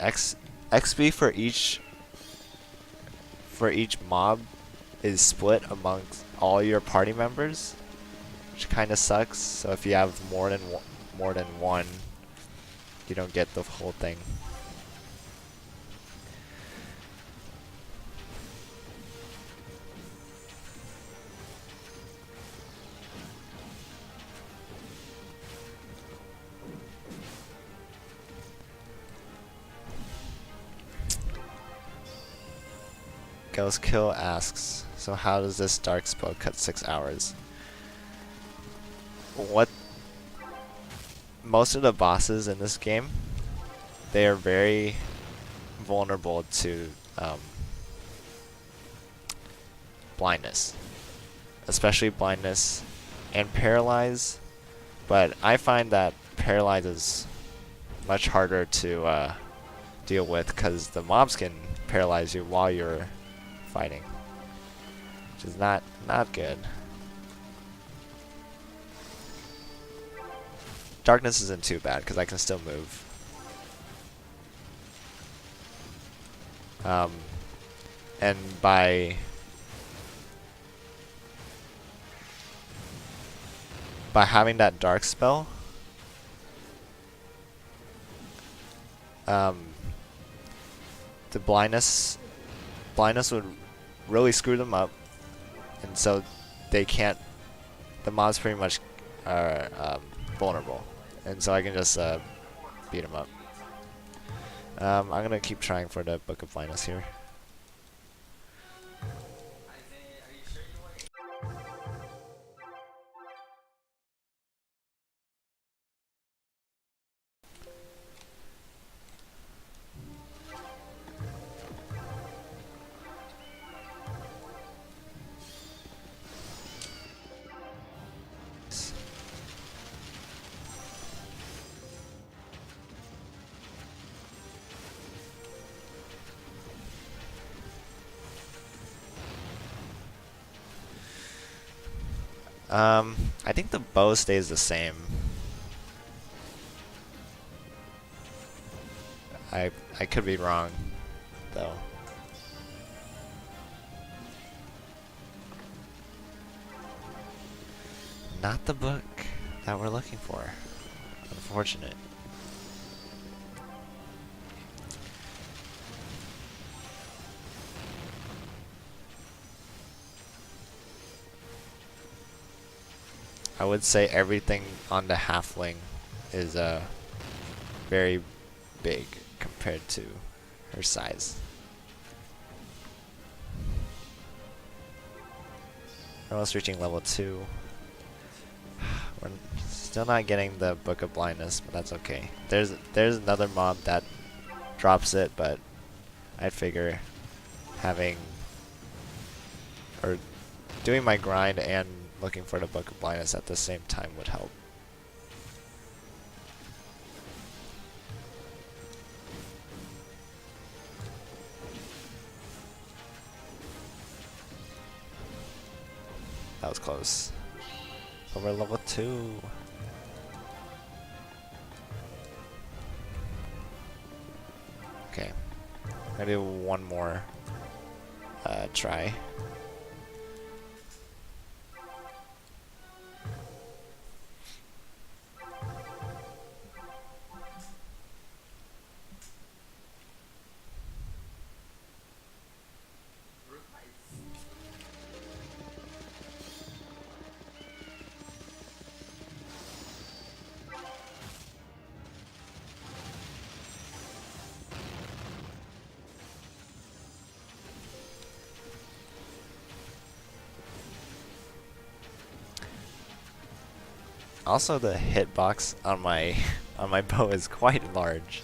XP for each mob is split amongst all your party members, which kind of sucks. So if you have more than one, you don't get the whole thing. Ghost Kill asks, so how does this dark spell cut 6 hours? Most of the bosses in this game, they are very vulnerable to blindness, especially blindness and paralyze. But I find that paralyze is much harder to deal with because the mobs can paralyze you while you're fighting, which is not good. Darkness isn't too bad because I can still move. And by having that dark spell, the blindness would really screw them up, and so they can't. The mobs pretty much are vulnerable, and so I can just beat them up. I'm gonna keep trying for the Book of Blindness here. I think the bow stays the same. I could be wrong, though. Not the book that we're looking for. Unfortunate. I would say everything on the halfling is very big compared to her size. We're almost reaching level 2. We're still not getting the Book of Blindness, but that's okay. There's another mob that drops it, but I'd figure having or doing my grind and looking for the Book of Blindness at the same time would help. That was close. Over level 2. Okay. I'm gonna do one more try. Also, the hitbox on my bow is quite large,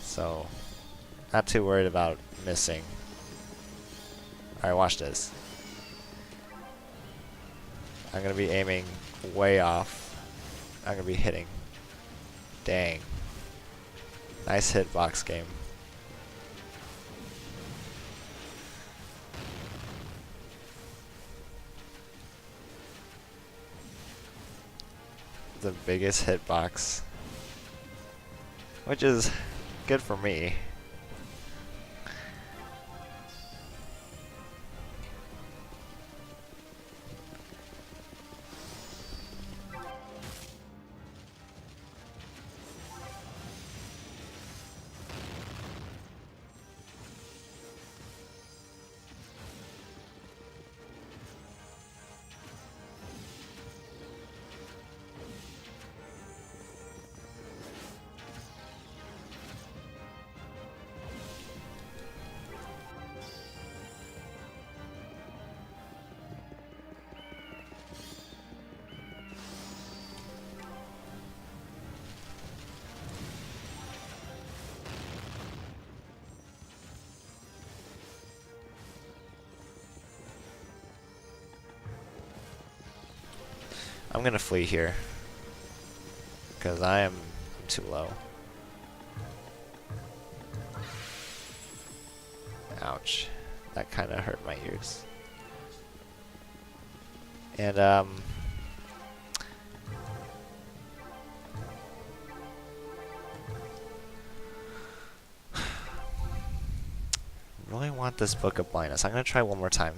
so not too worried about missing. All right, watch this. I'm gonna be aiming way off. I'm gonna be hitting. Dang. Nice hitbox game. The biggest hitbox, which is good for me. I'm gonna flee here because I'm too low. Ouch, that kind of hurt my ears. And really want this Book of Blindness. I'm gonna try one more time.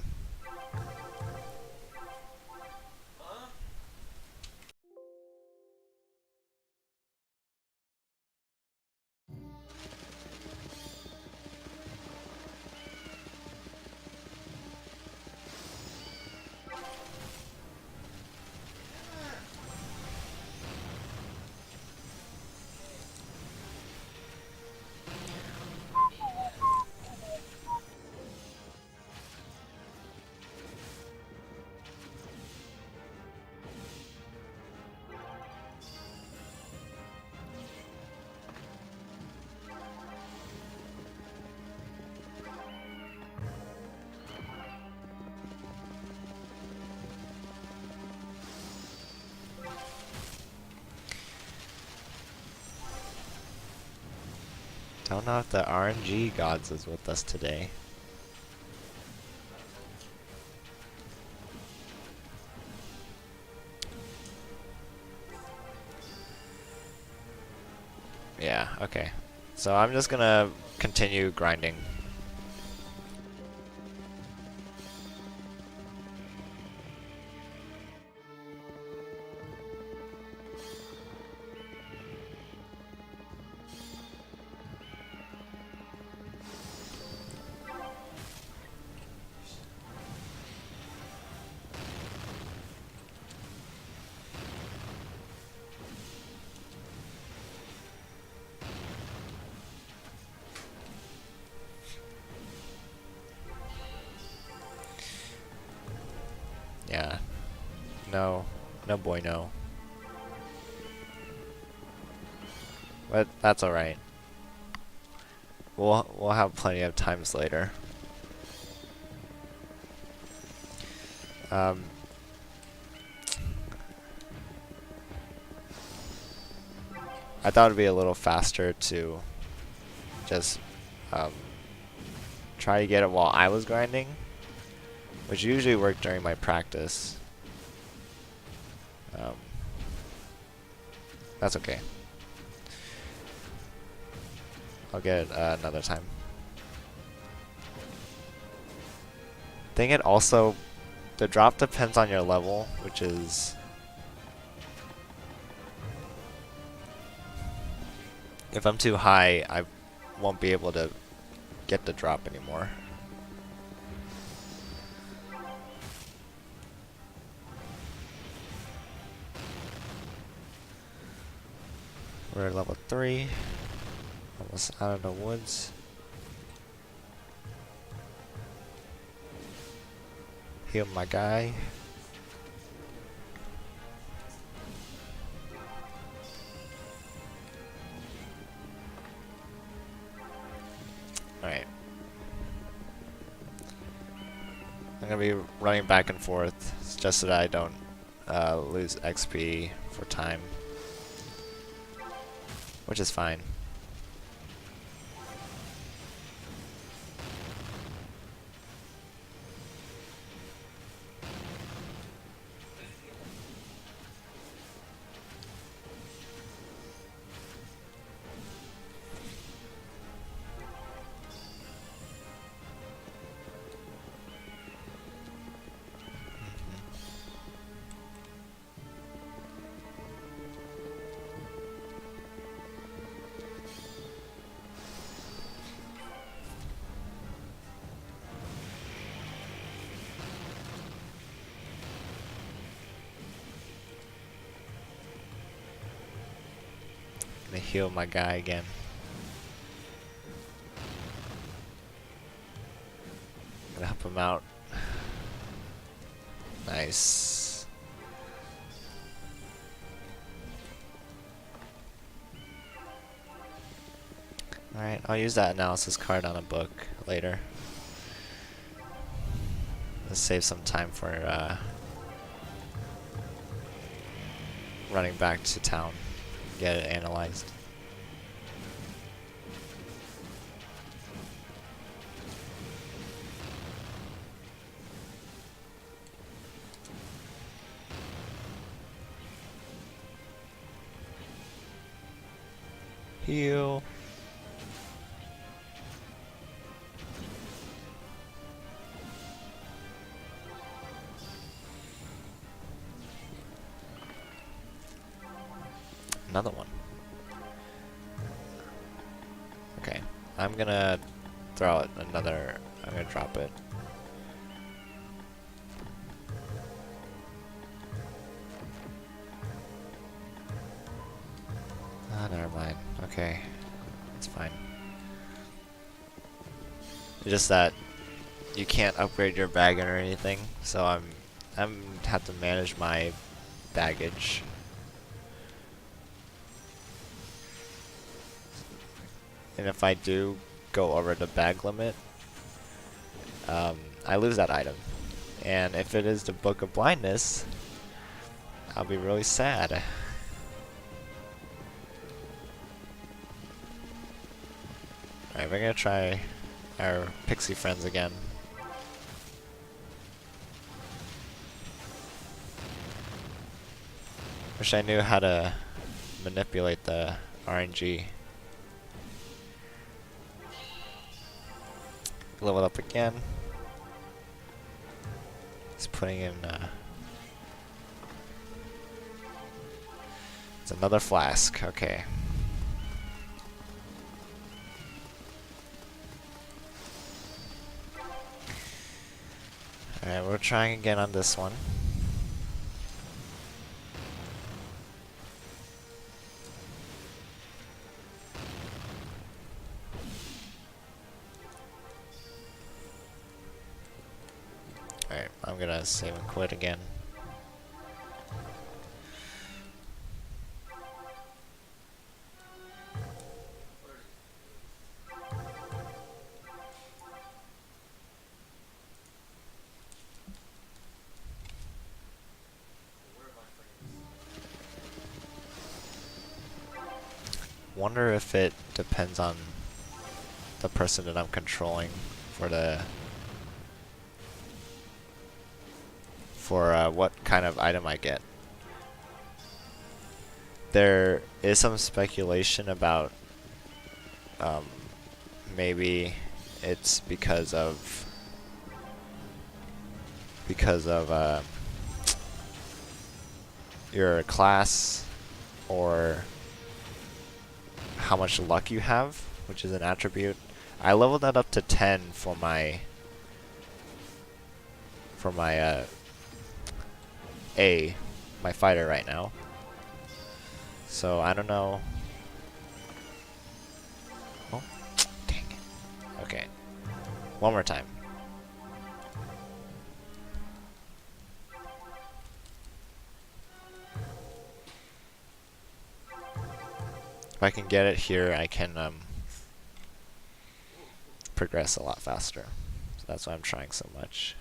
Don't know if the RNG gods is with us today. Yeah, okay. So I'm just gonna continue grinding. No. No boy, no. But that's alright. We'll have plenty of times later. I thought it'd be a little faster to just try to get it while I was grinding, which usually worked during my practice. That's okay. I'll get it another time. Dang it, also, the drop depends on your level, which is... If I'm too high, I won't be able to get the drop anymore. We're at level 3. Almost out of the woods. Heal my guy. Alright. I'm gonna be running back and forth just so that I don't lose XP for time. Which is fine. Gonna heal my guy again. Gonna help him out. Nice. Alright, I'll use that analysis card on a book later. Let's save some time for running back to town. Get it analyzed. Heal. Another one. Okay, I'm gonna throw out another. I'm gonna drop it. Ah, never mind. Okay, it's fine. It's just that you can't upgrade your baggage or anything, so I'm have to manage my baggage. And if I do go over the bag limit, I lose that item. And if it is the Book of Blindness, I'll be really sad. Alright, we're gonna try our pixie friends again. Wish I knew how to manipulate the RNG. Level up again. He's putting in it's another flask, okay. Alright, we're trying again on this one. Alright, I'm gonna save and quit again. wonder if it depends on the person that I'm controlling for the what kind of item I get. There is some speculation about maybe it's because of your class or how much luck you have, which is an attribute. I leveled that up to 10 for my my fighter right now. So I don't know. Oh, dang it. Okay. One more time. If I can get it here, I can progress a lot faster. So that's why I'm trying so much.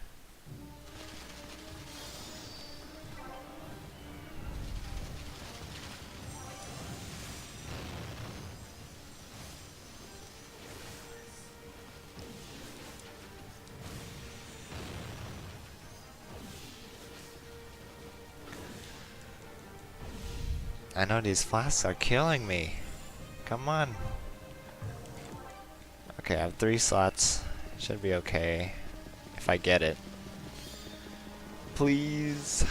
I know these flasks are killing me. Come on. Okay, I have 3 slots. Should be okay if I get it. Please.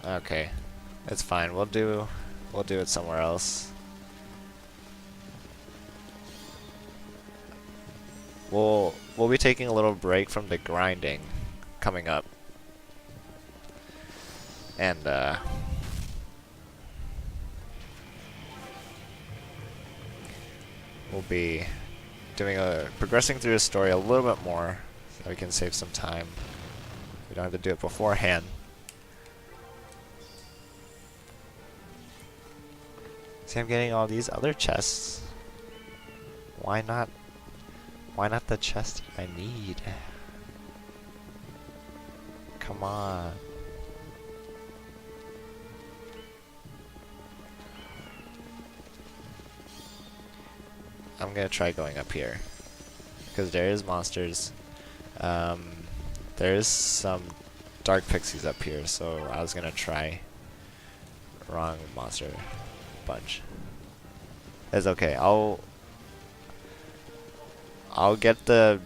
Okay, it's fine. We'll do it somewhere else. We'll be taking a little break from the grinding coming up, and we'll be progressing through the story a little bit more, so we can save some time. We don't have to do it beforehand. See, I'm getting all these other chests. Why not? Why not the chest I need? Come on. I'm gonna try going up here, because there is monsters. There is some dark pixies up here, so I was gonna try. Wrong monster bunch. It's okay. I'll get the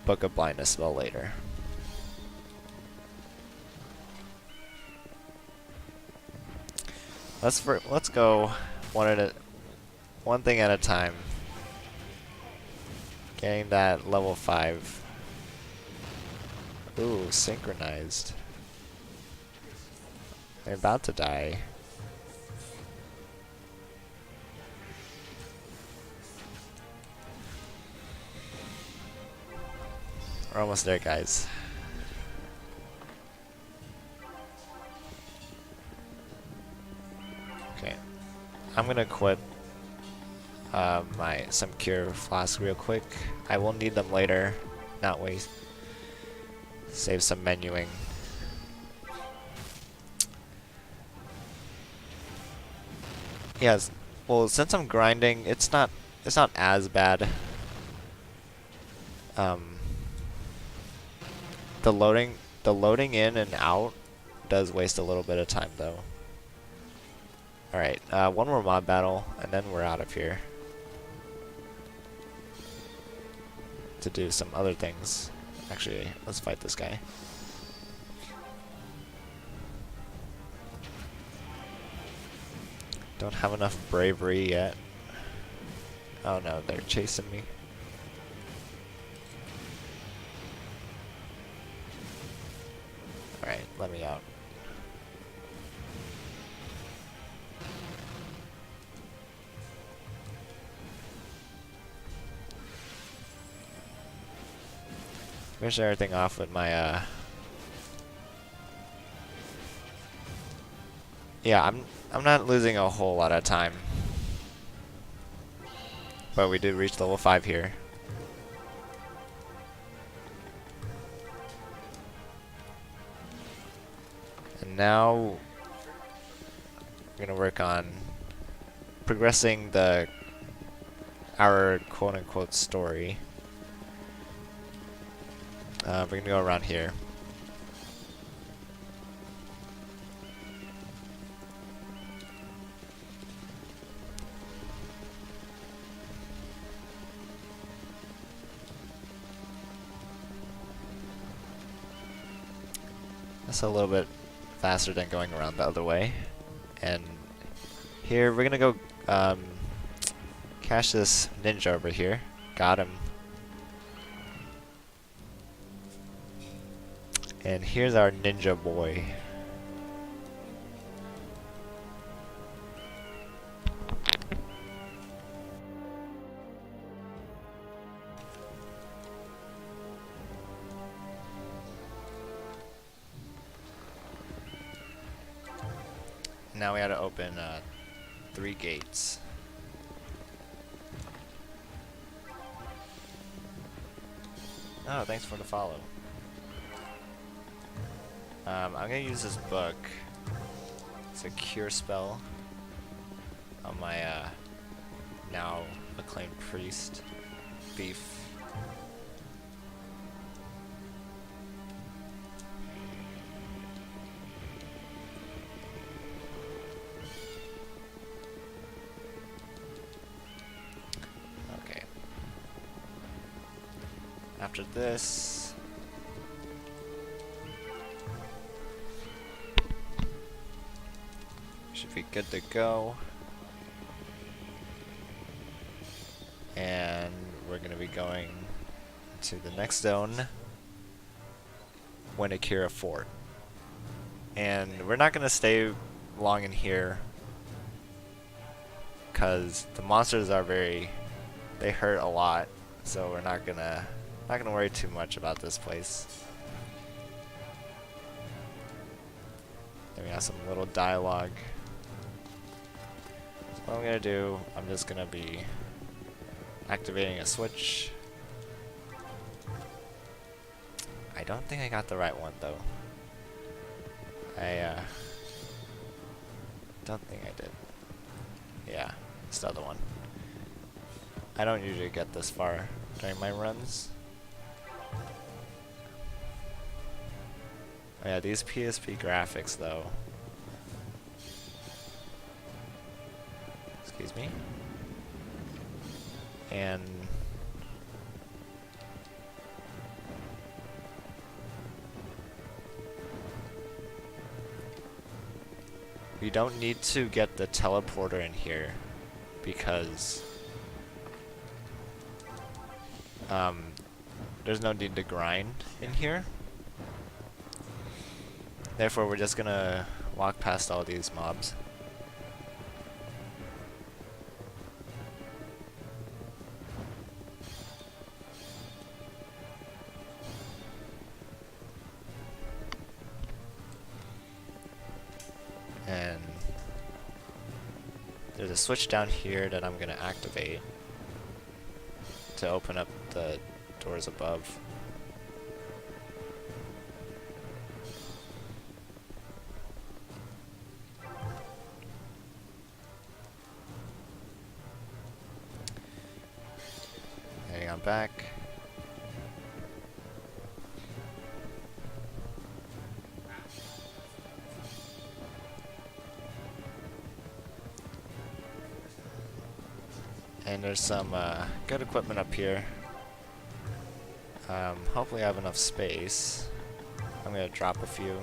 Book of Blindness spell later. Let's go one thing at a time. Getting that level 5. Ooh, synchronized. They're about to die. We're almost there, guys. Okay, I'm gonna equip some cure flasks real quick. I will need them later, not waste. Save some menuing. Yes. Well, since I'm grinding, it's not as bad. The loading in and out does waste a little bit of time though. Alright, one more mob battle and then we're out of here. To do some other things. Actually, let's fight this guy. Don't have enough bravery yet. Oh no, they're chasing me. Alright, let me out. Finish everything off with my Yeah, I'm not losing a whole lot of time. But we did reach level 5 here. And now we're gonna work on progressing our quote-unquote story. We're gonna go around here. That's a little bit faster than going around the other way. And here we're gonna go catch this ninja over here. Got him. And here's our ninja boy. Now we had to open 3 gates. Oh, thanks for the follow. I'm gonna use this book. It's a cure spell on my now acclaimed priest, Beef. Okay. After this, should be good to go. And we're gonna be going to the next zone, Winakira Fort. And we're not gonna stay long in here because the monsters are they hurt a lot, so we're not gonna worry too much about this place. Then we have some little dialogue. So what I'm gonna do, I'm just gonna be activating a switch. I don't think I got the right one though. I don't think I did. Yeah, it's the other one. I don't usually get this far during my runs. Oh yeah, these PSP graphics though. Excuse me. And we don't need to get the teleporter in here because there's no need to grind in here. Therefore, we're just gonna walk past all these mobs. And there's a switch down here that I'm gonna activate to open up the doors above. Heading on back. And there's some good equipment up here. Hopefully I have enough space. I'm gonna drop a few.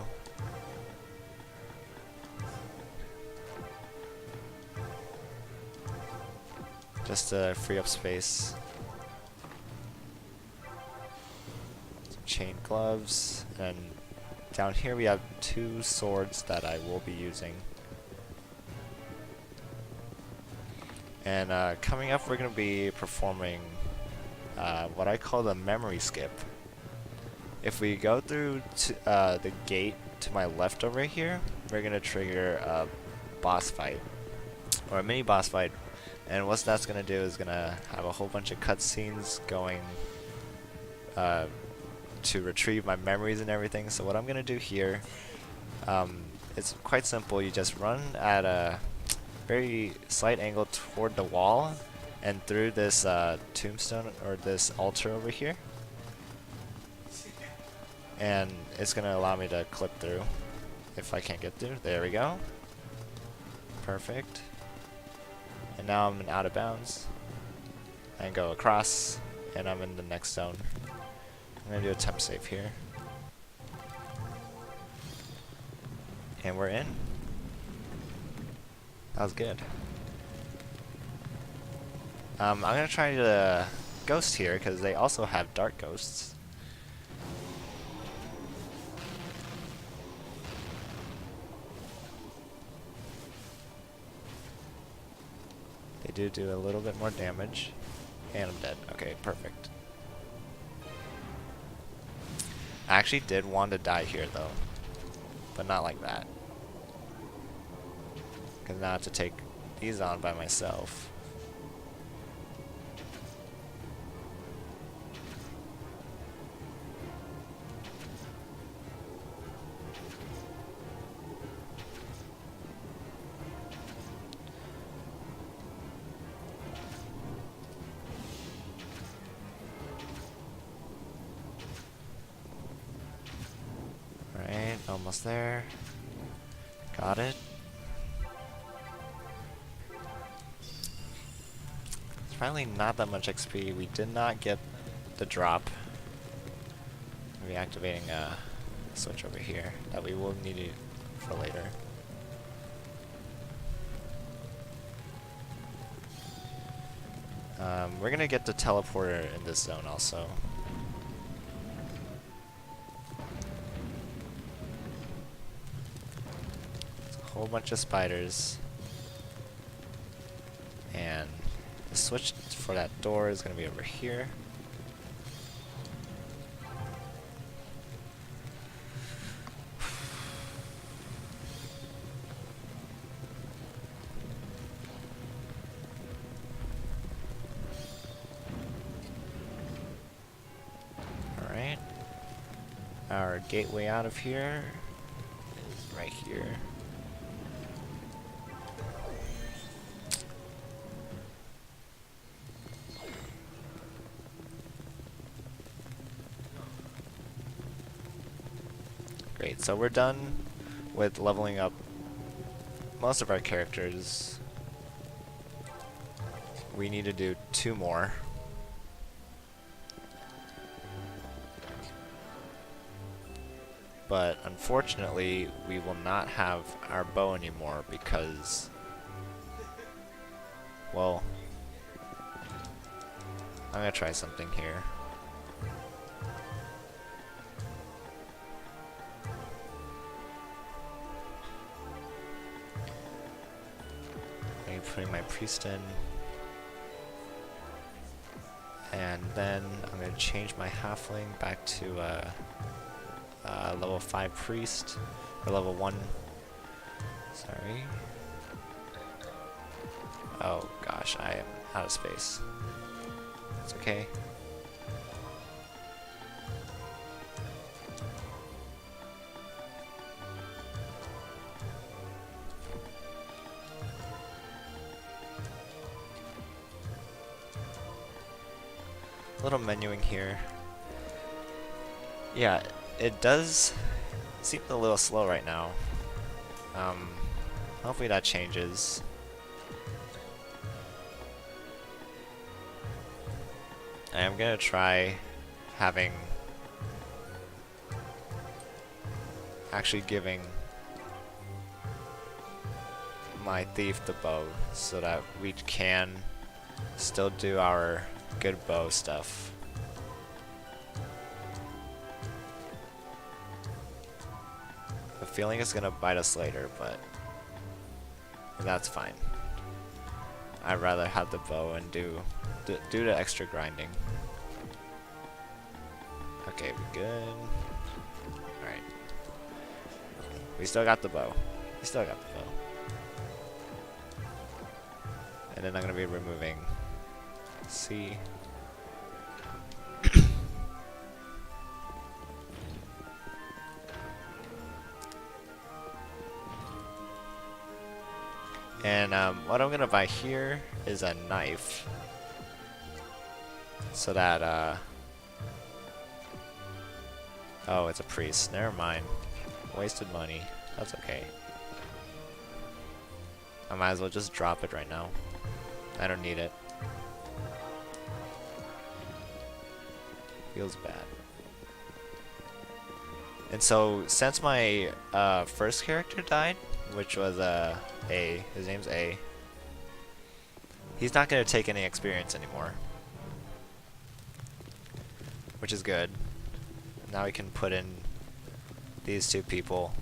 Just to free up space. Some chain gloves. And down here we have 2 swords that I will be using. And coming up, we're going to be performing what I call the memory skip. If we go through the gate to my left over here, we're going to trigger boss fight, or a mini boss fight, and what that's gonna do is gonna have a whole bunch of cutscenes going to retrieve my memories and everything. So what I'm gonna do here, it's quite simple. You just run at a very slight angle toward the wall and through this tombstone or this altar over here, and it's gonna allow me to clip through if I can't get through. There we go. Perfect. And now I'm out of bounds and go across, and I'm in the next zone. I'm gonna do a temp save here, and we're in. That was good. I'm gonna try the ghost here because they also have dark ghosts. They do a little bit more damage, and I'm dead. Okay, perfect. I actually did want to die here though, but not like that, because now I have to take these on by myself. Alright, almost there. Got it. It's finally not that much XP. We did not get the drop. Reactivating a switch over here that we will need it for later. We're gonna get the teleporter in this zone also. Whole bunch of spiders, and the switch for that door is going to be over here. Alright, our gateway out of here is right here. Great, so we're done with leveling up most of our characters. We need to do 2 more. But unfortunately, we will not have our bow anymore because, well, I'm gonna try something here. Putting my priest in, and then I'm going to change my halfling back to level 5 priest, or level 1, sorry. Oh gosh, I am out of space. It's okay. Little menuing here. Yeah, it does seem a little slow right now. Hopefully that changes. I am gonna try actually giving my thief the bow so that we can still do our good bow stuff. The feeling is gonna bite us later, but that's fine. I'd rather have the bow and do the extra grinding. Okay, we good. Alright. We still got the bow. We still got the bow. And then I'm gonna be removing C. And what I'm gonna buy here is a knife, so that oh, it's a priest. Never mind. Wasted money. That's okay. I might as well just drop it right now. I don't need it. Feels bad. And so, since my first character died, which was A, his name's A, he's not going to take any experience anymore. Which is good. Now we can put in these two people.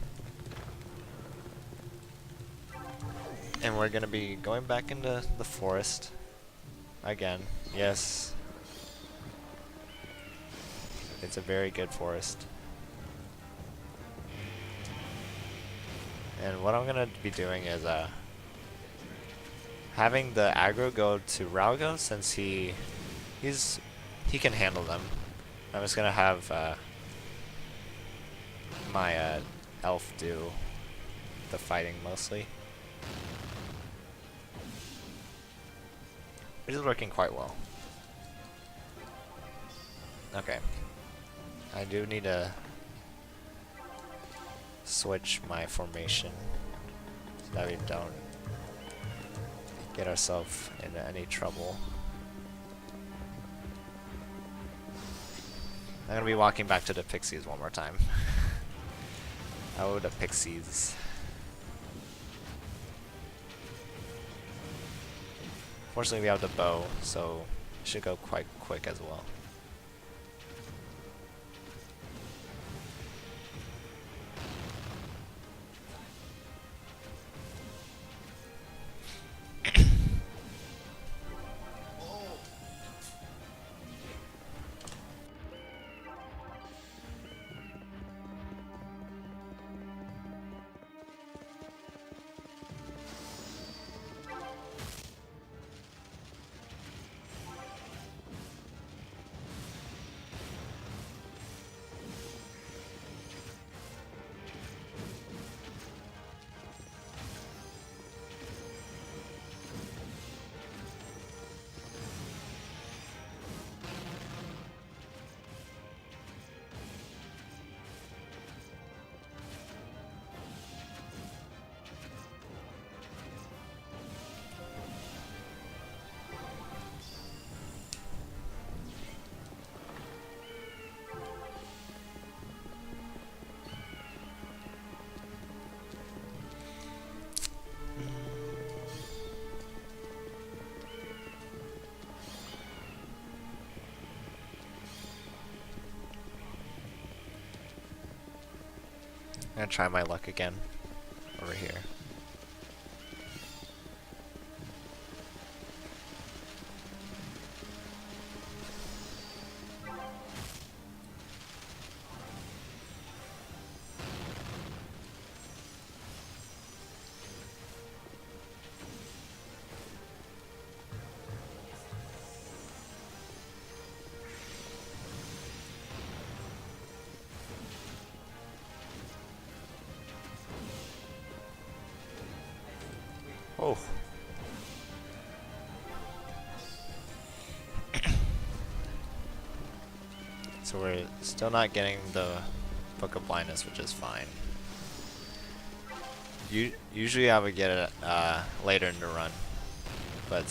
And we're going to be going back into the forest again. Yes. It's a very good forest. And what I'm gonna be doing is having the aggro go to Ralgo, since he can handle them. I'm just gonna have my elf do the fighting mostly, which is working quite well. Okay, I do need to switch my formation so that we don't get ourselves into any trouble. I'm gonna be walking back to the pixies one more time. Oh, the pixies. Fortunately, we have the bow, so it should go quite quick as well. I'm gonna try my luck again over here. Oh. So we're still not getting the Book of Blindness, which is fine. Usually I would get it later in the run, but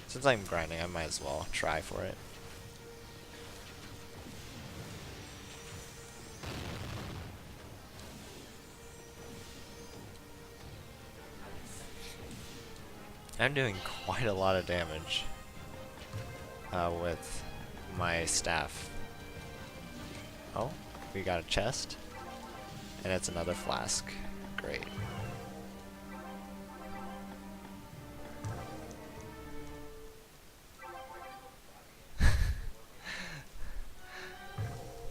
since I'm grinding, I might as well try for it. I'm doing quite a lot of damage with my staff. Oh, we got a chest, and it's another flask. Great.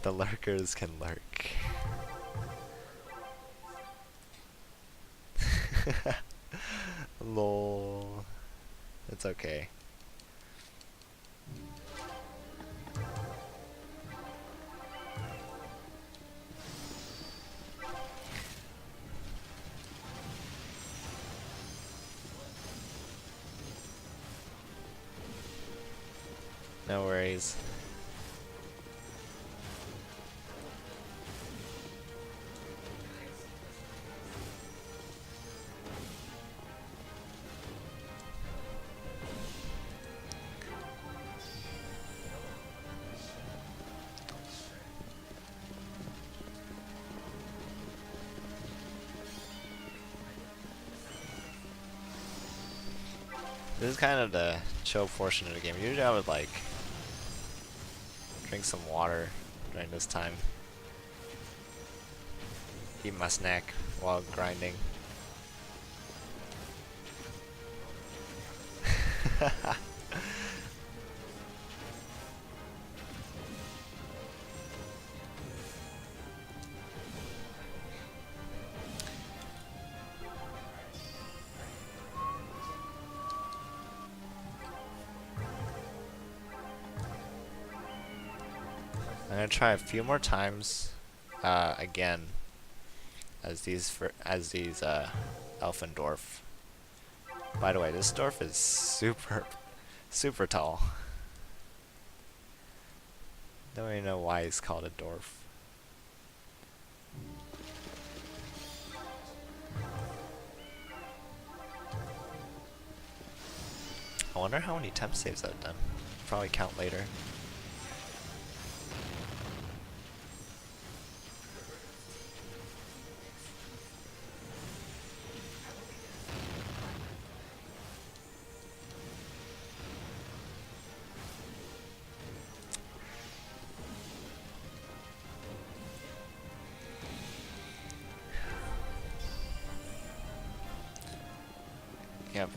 The lurkers can lurk. Lol. It's It's okay. No worries. This is kind of the chill portion of the game. Usually I would like drink some water during this time. Eat my snack while grinding. I'm gonna try a few more times again as these elfin dwarf. By the way, this dwarf is super tall. Don't even know why he's called a dwarf. I wonder how many temp saves I've done. Probably count later. Yep,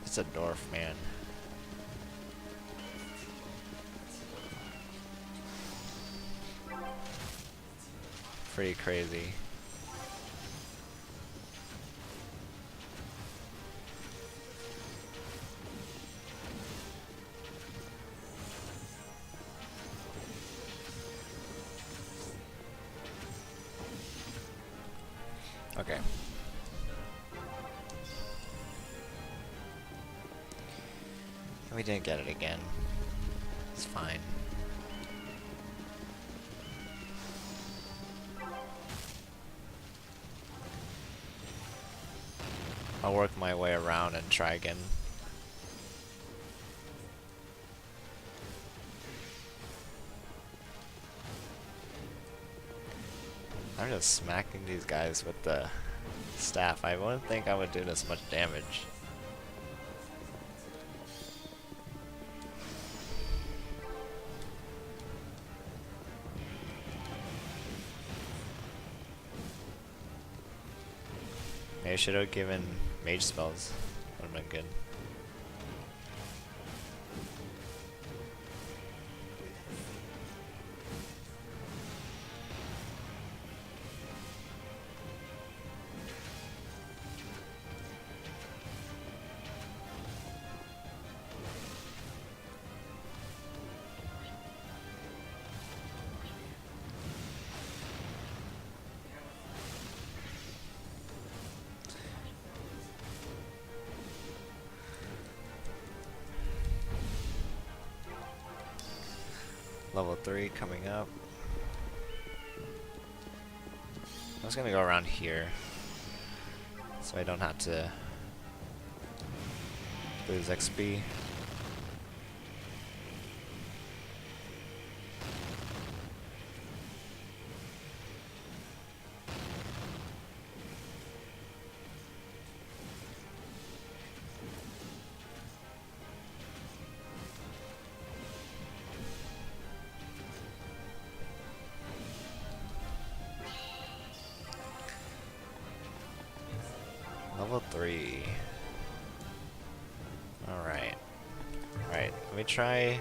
it's a dwarf, man. Pretty crazy. Okay. We didn't get it again. It's fine. I'll work my way around and try again. I'm just smacking these guys with the staff. I wouldn't think I would do this much damage. Maybe I should have given mage spells. Would have been good. Level 3 coming up. I was gonna go around here, so I don't have to lose XP. Level 3. Alright. Alright, let me try.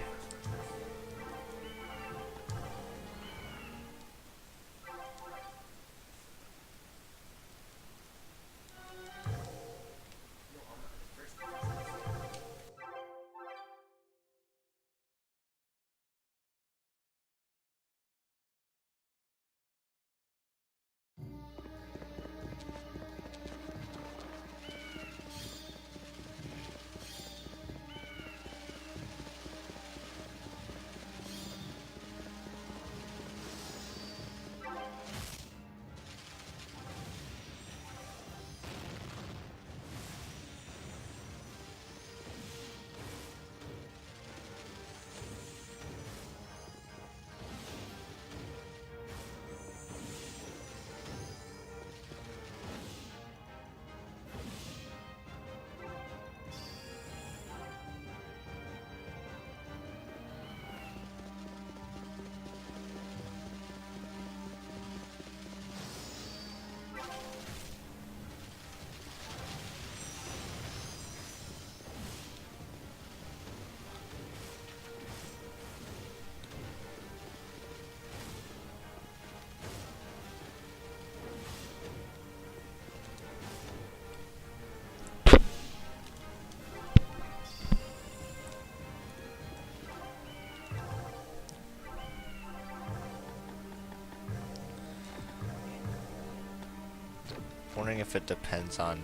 wondering if it depends on...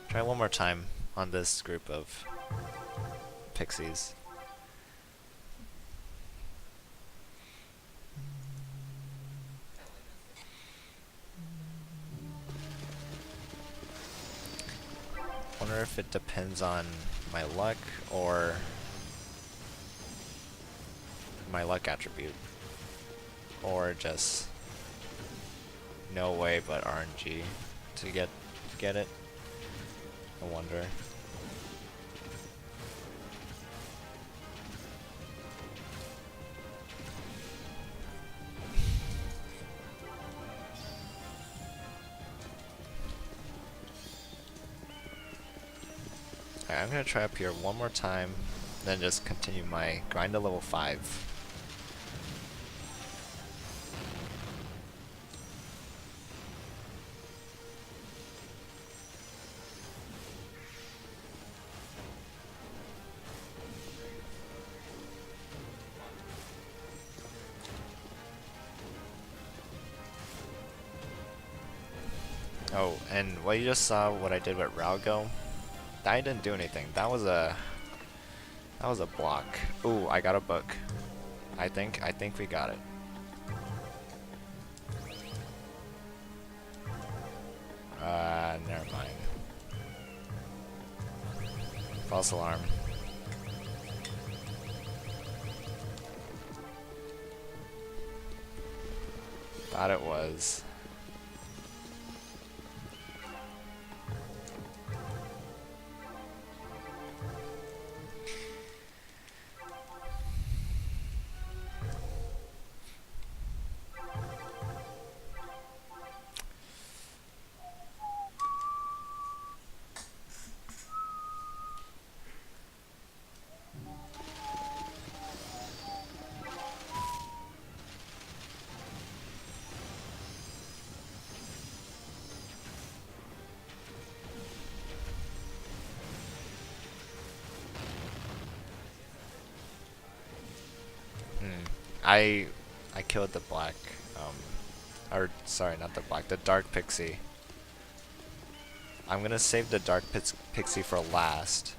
Try one more time on this group of pixies. Wonder if it depends on my luck or my luck attribute, or just no way but RNG to get it. I wonder. Alright, I'm gonna try up here one more time, then just continue my grind to level 5. Oh, and what you just saw, what I did with Ralgo, I didn't do anything. That was a block. Ooh, I got a book. I think we got it. Never mind. False alarm. Thought it was. I killed the black, or sorry, not the black, the dark pixie. I'm gonna save the dark pixie for last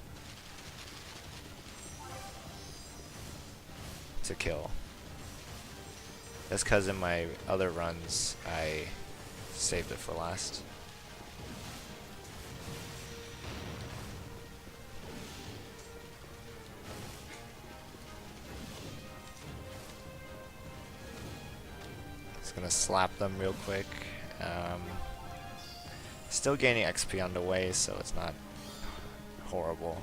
to kill. That's because in my other runs I saved it for last. Gonna slap them real quick. Still gaining XP on the way, so it's not horrible.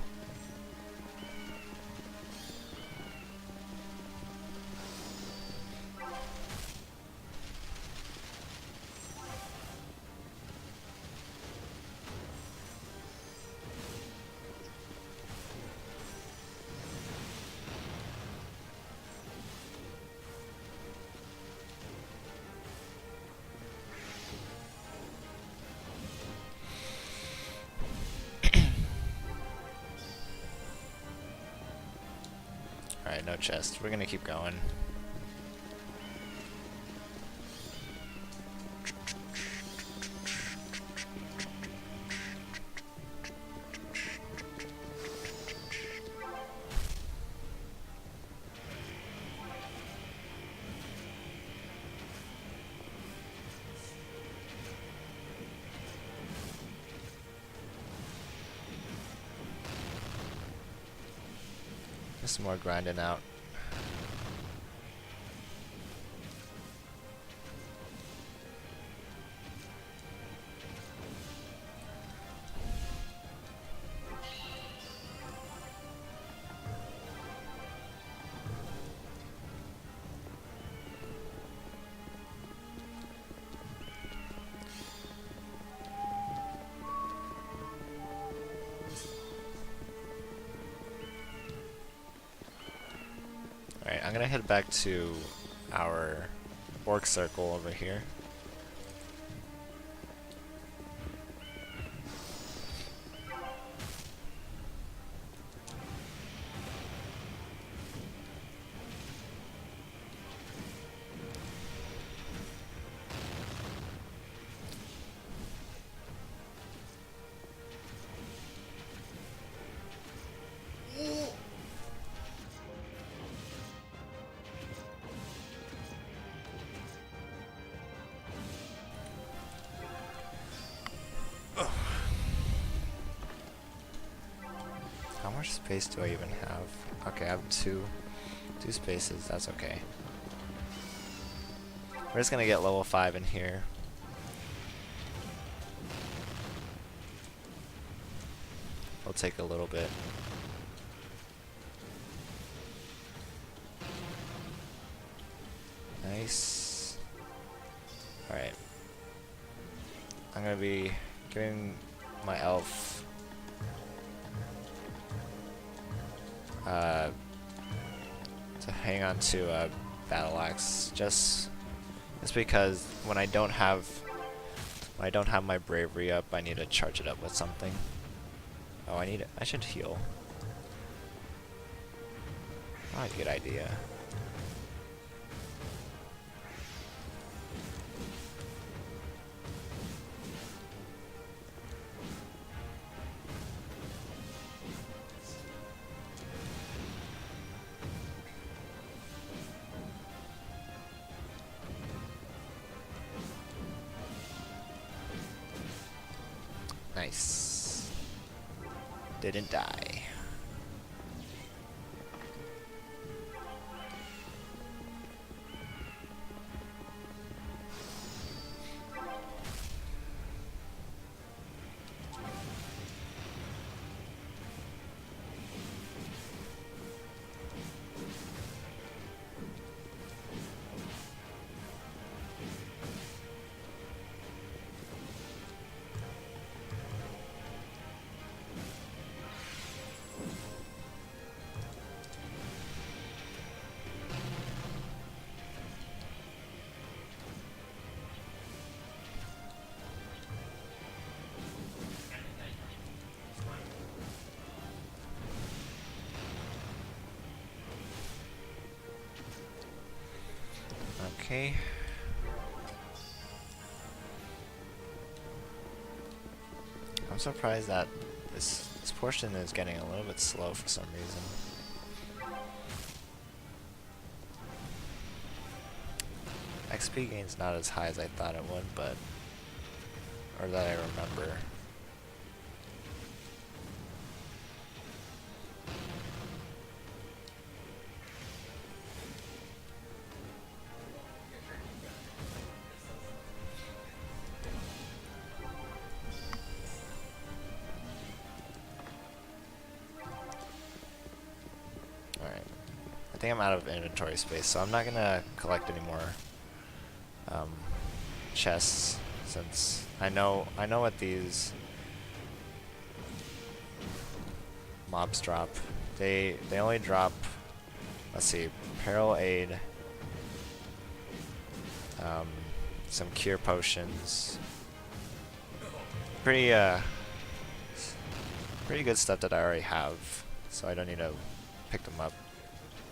Alright, no chest. We're gonna keep going. Just more grinding out. Alright, I'm gonna head back to our orc circle over here. much space do I even have? Okay, I have two spaces. That's okay. We're just gonna get level 5 in here. It'll take a little bit. Nice. Alright. I'm gonna be giving my elf to hang on to a battle axe just because when I don't have my bravery up, I need to charge it up with something. Oh, I should heal. Not a good idea. Nice. Didn't die. Okay. I'm surprised that this portion is getting a little bit slow for some reason. XP gain's not as high as I thought it would, but or that I remember. I think I'm out of inventory space, so I'm not gonna collect any more chests since I know what these mobs drop. They only drop, let's see, peril aid, some cure potions, pretty good stuff that I already have, so I don't need to pick them up.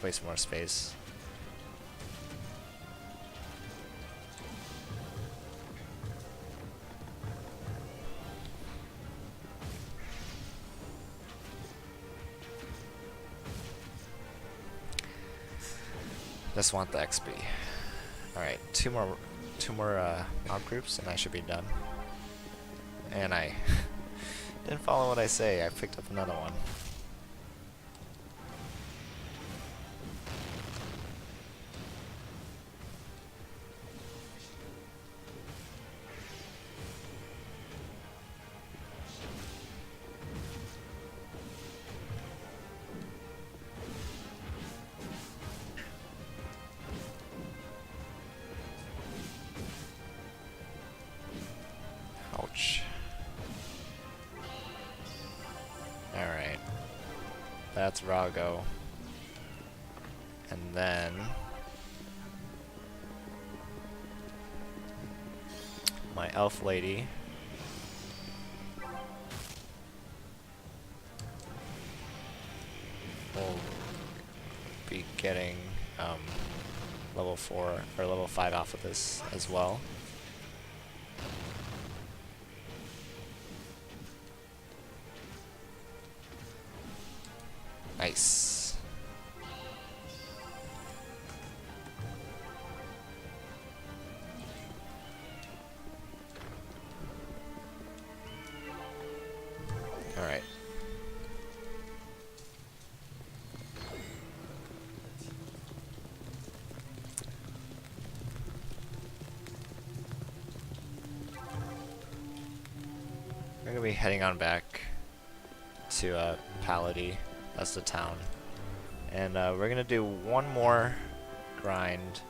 Waste more space. Just want the XP. Alright, two more mob groups and I should be done. And I didn't follow what I say, I picked up another one. Ouch. Alright. That's Rago. And then my elf lady. Will be getting level 4 or level 5 off of this as well. Nice. All right. be heading on back to Palady. That's the town. And we're gonna do one more grind.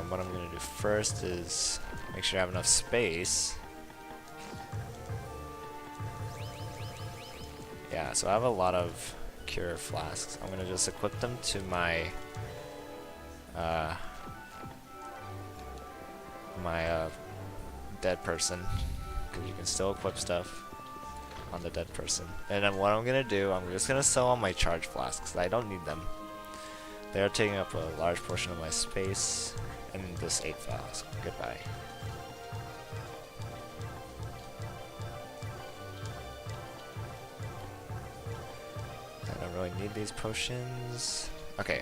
What I'm gonna do first is make sure I have enough space. Yeah, so I have a lot of cure flasks. I'm gonna just equip them to my dead person, because you can still equip stuff on the dead person. And then what I'm gonna do, I'm just gonna sell all my charge flasks. I don't need them. They are taking up a large portion of my space. And this 8 flask. Goodbye. I don't really need these potions. Okay,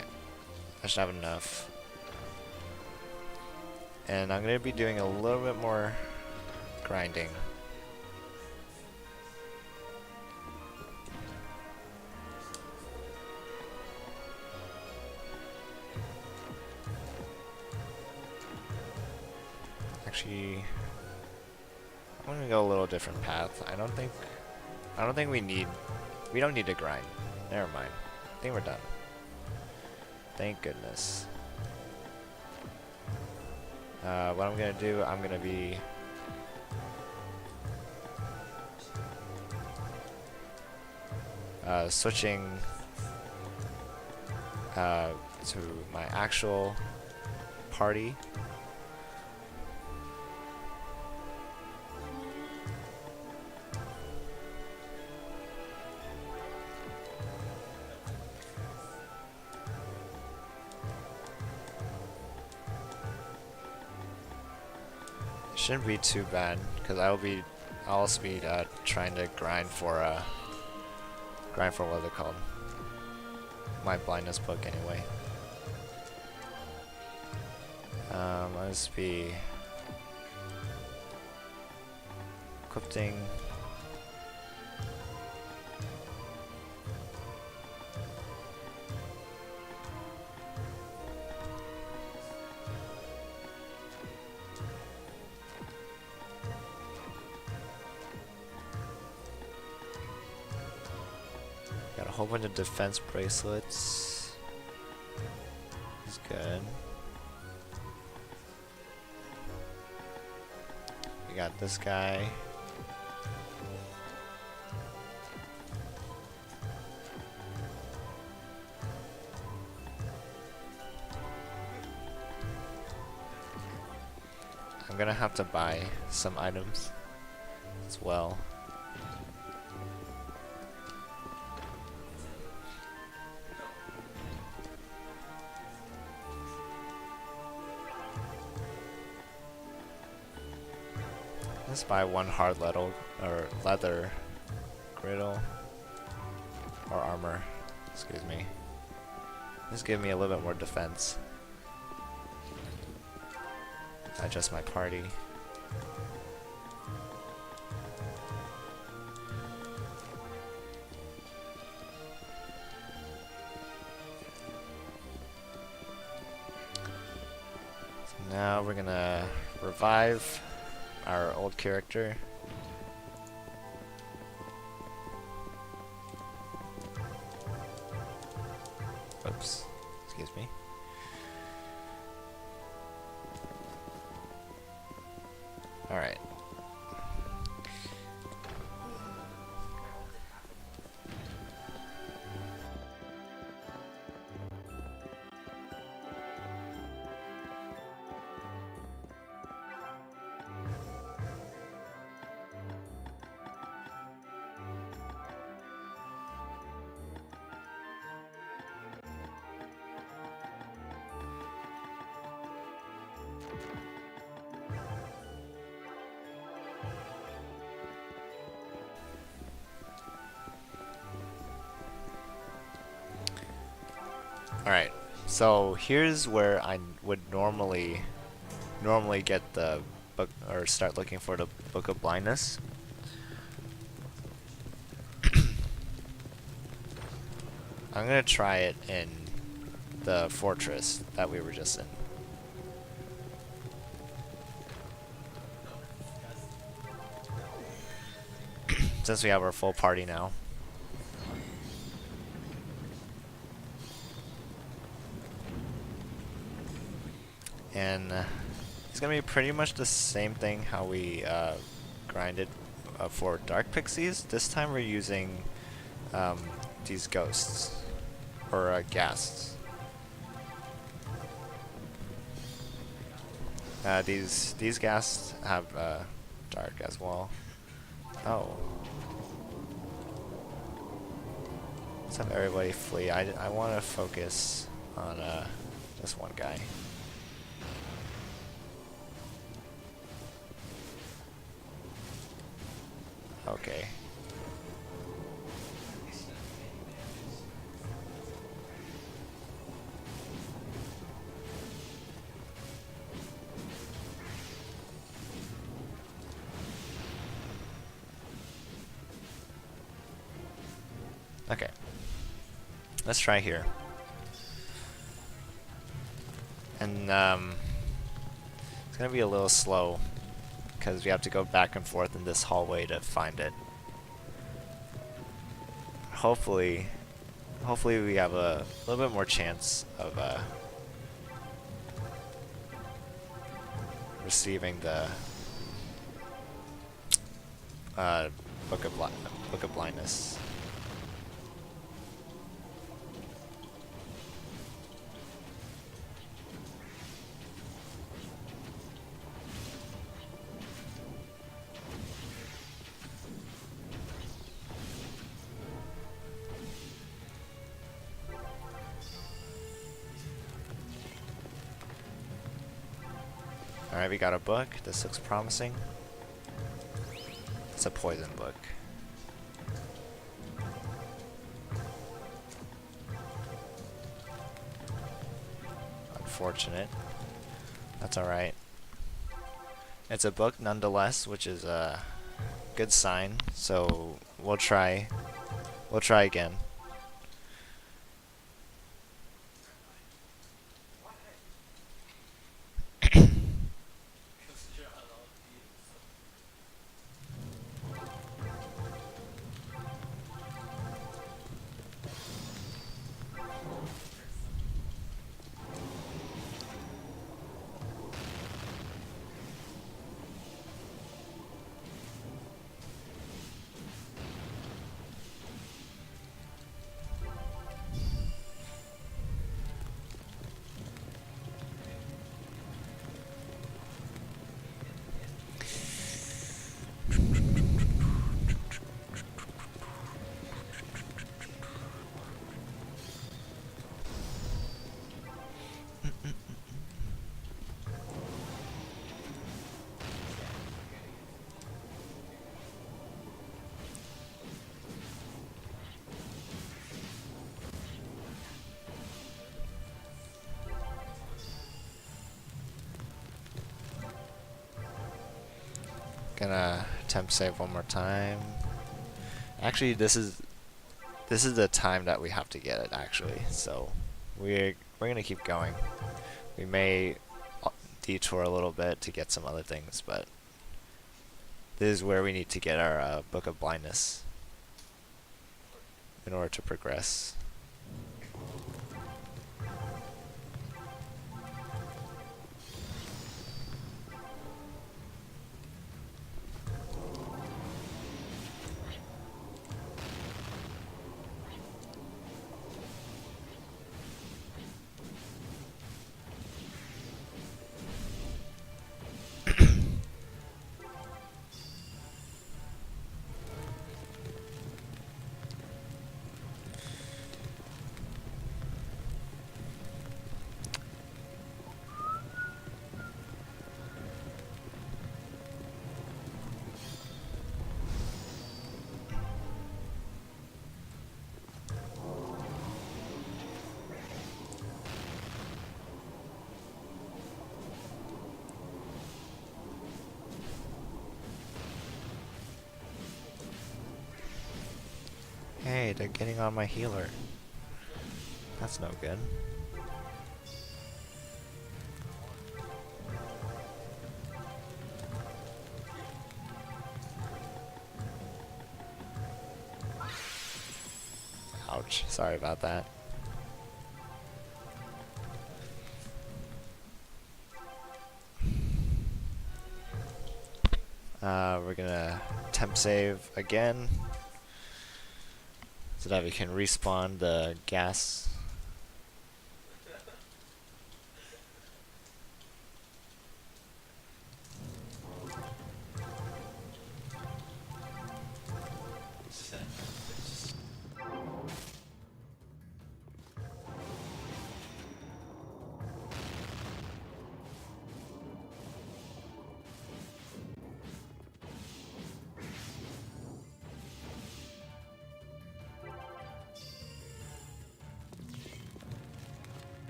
I should have enough. And I'm gonna be doing a little bit more grinding. Actually, I'm gonna go a little different path. I don't think we don't need to grind. Never mind. I think we're done. Thank goodness. What I'm gonna do, I'm gonna be switching to my actual party. Shouldn't be too bad, because I'll also be trying to grind for what they're called, my blindness book anyway. I'll just be equipping. Got a whole bunch of defense bracelets. That's good. We got this guy. I'm gonna have to buy some items as well. Let's buy one hard leather griddle or armor. Excuse me. Just give me a little bit more defense. Adjust my party. So now we're gonna revive our old character. Oops, excuse me. Alright. Alright, so here's where I would normally get the book, or start looking for the Book of Blindness. I'm gonna try it in the fortress that we were just in. Since we have our full party now. And it's gonna be pretty much the same thing how we grinded for Dark Pixies. This time we're using these ghosts, or ghasts. These ghasts have dark as well. Oh. Let's have everybody flee. I want to focus on this one guy. Okay. Okay. Let's try here. And it's gonna be a little slow because we have to go back and forth in this hallway to find it. Hopefully we have a little bit more chance of receiving the Book of Blindness. Alright, we got a book. This looks promising. It's a poison book. Unfortunate. That's alright. It's a book nonetheless, which is a good sign. So we'll try again. Gonna attempt save one more time. Actually, this is the time that we have to get it. Actually, so we're gonna keep going. We may detour a little bit to get some other things, but this is where we need to get our Book of Blindness in order to progress. Hey, they're getting on my healer. That's no good. Ouch, sorry about that. We're gonna temp save again so that we can respawn the gas.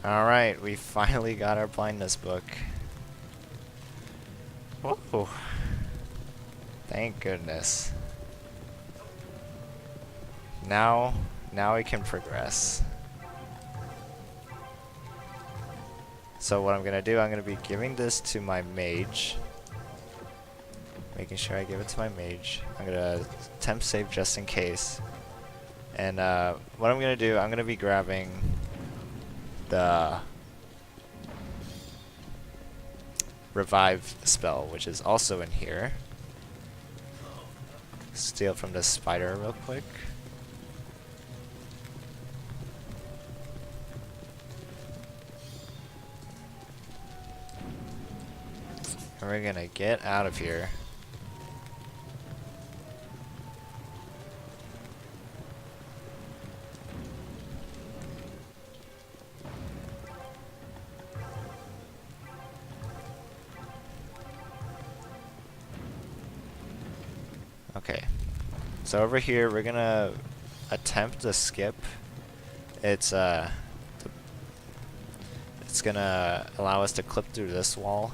Alright, we finally got our blindness book. Whoa. Thank goodness. Now we can progress. So what I'm gonna do, I'm gonna be giving this to my mage. Making sure I give it to my mage. I'm gonna temp save just in case. And what I'm gonna do, I'm gonna be grabbing the revive spell, which is also in here. Steal from this spider real quick. And we're gonna get out of here. Okay, so over here we're gonna attempt to skip. It's gonna allow us to clip through this wall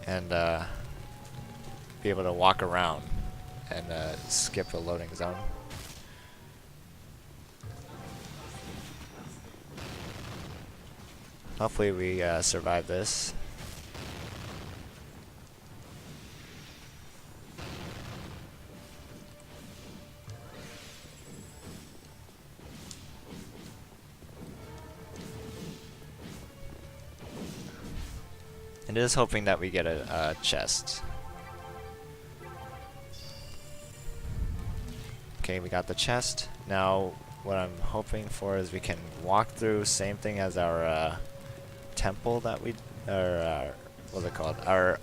and be able to walk around and skip a loading zone. Hopefully we survive this. And it is hoping that we get a chest. Okay, we got the chest. Now, what I'm hoping for is we can walk through, same thing as our temple that we, or what's it called? Our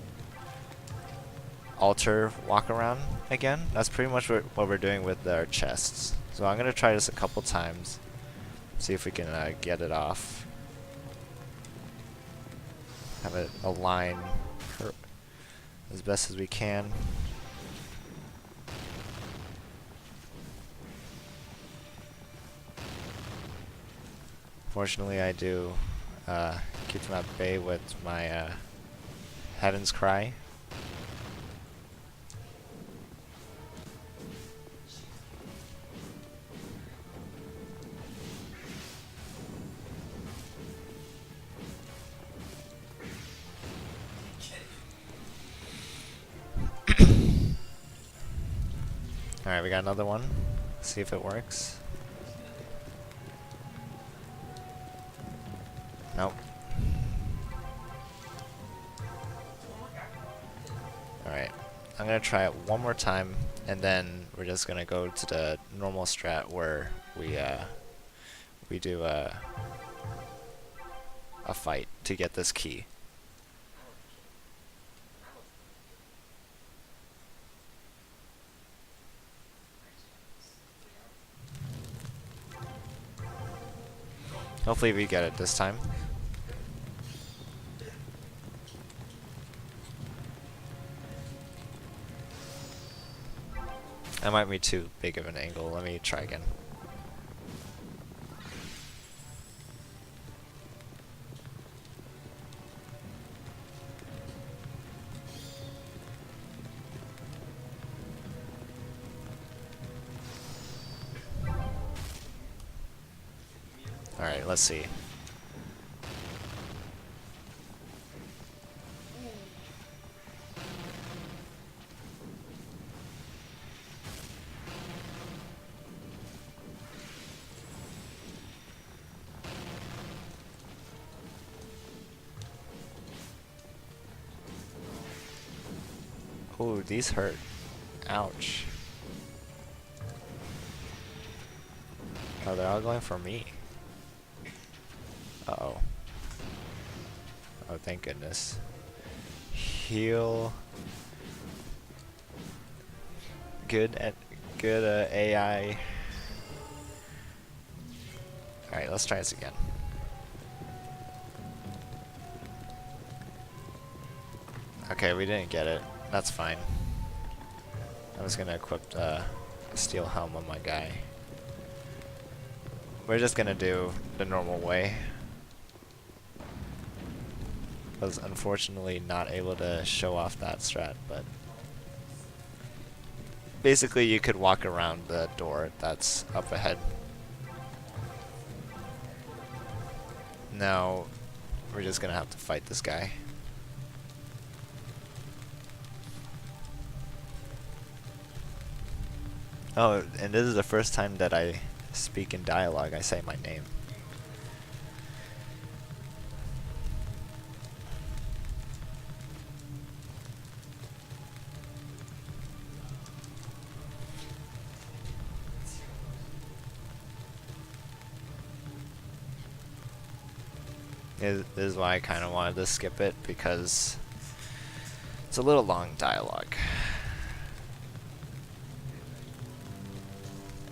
altar walk around again. That's pretty much what we're doing with our chests. So I'm gonna try this a couple times, see if we can get it off. Have it align as best as we can. Fortunately, I do keep them at bay with my Heaven's Cry. Alright, we got another one. See if it works. Nope. Alright, I'm gonna try it one more time, and then we're just gonna go to the normal strat where we do a fight to get this key. Hopefully we get it this time. That might be too big of an angle. Let me try again. Alright, let's see. Ooh, these hurt. Ouch. Oh, they're all going for me. Uh-oh. Oh, thank goodness. Heal. Good AI. Alright, let's try this again. Okay, we didn't get it. That's fine. I was gonna equip a steel helm on my guy. We're just gonna do the normal way. Was unfortunately not able to show off that strat, but basically you could walk around the door that's up ahead. Now we're just gonna have to fight this guy. Oh, and this is the first time that I speak in dialogue. I say my name. This is why I kind of wanted to skip it, because it's a little long dialogue.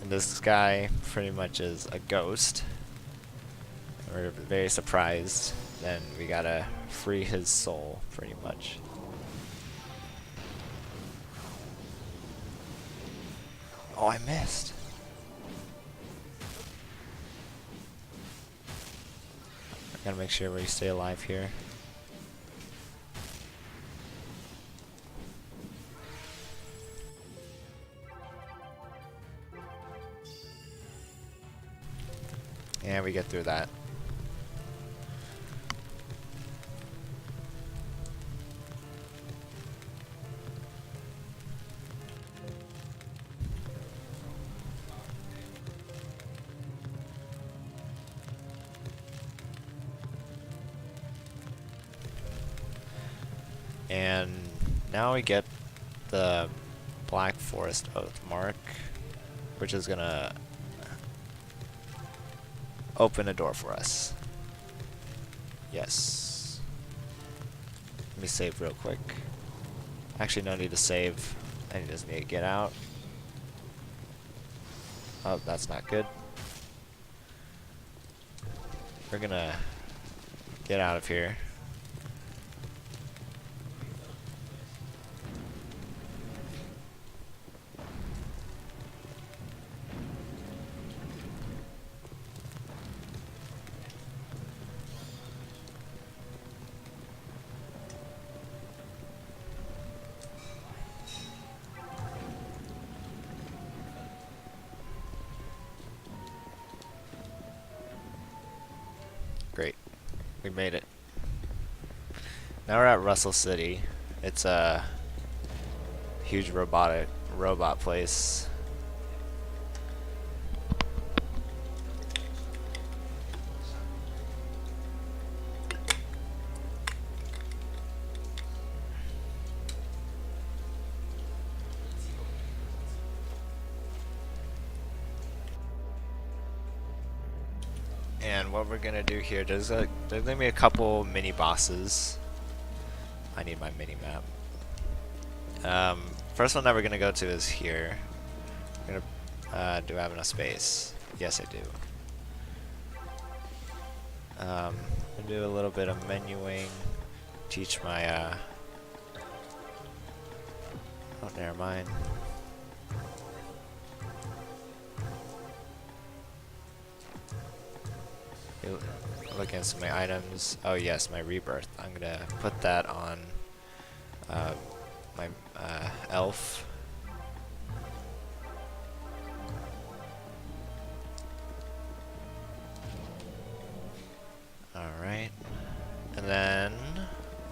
And this guy pretty much is a ghost. We're very surprised. Then we gotta free his soul, pretty much. Oh, I missed. I gotta make sure we stay alive here. Yeah, we get through that. And now we get the Black Forest Oath Mark, which is gonna open a door for us. Yes. Let me save real quick. Actually, no need to save. I just need to get out. Oh, that's not good. We're gonna get out of here. Great. We made it. Now we're at Russell City. It's a huge robot place. And what we're gonna do here, there's gonna be a couple mini bosses. I need my mini map. First one that we're gonna go to is here. I'm gonna do I have enough space? Yes, I do. I'm gonna do a little bit of menuing. Teach my oh, never mind. Look at some of my items. Oh yes, my rebirth. I'm gonna put that on my elf. Alright. And then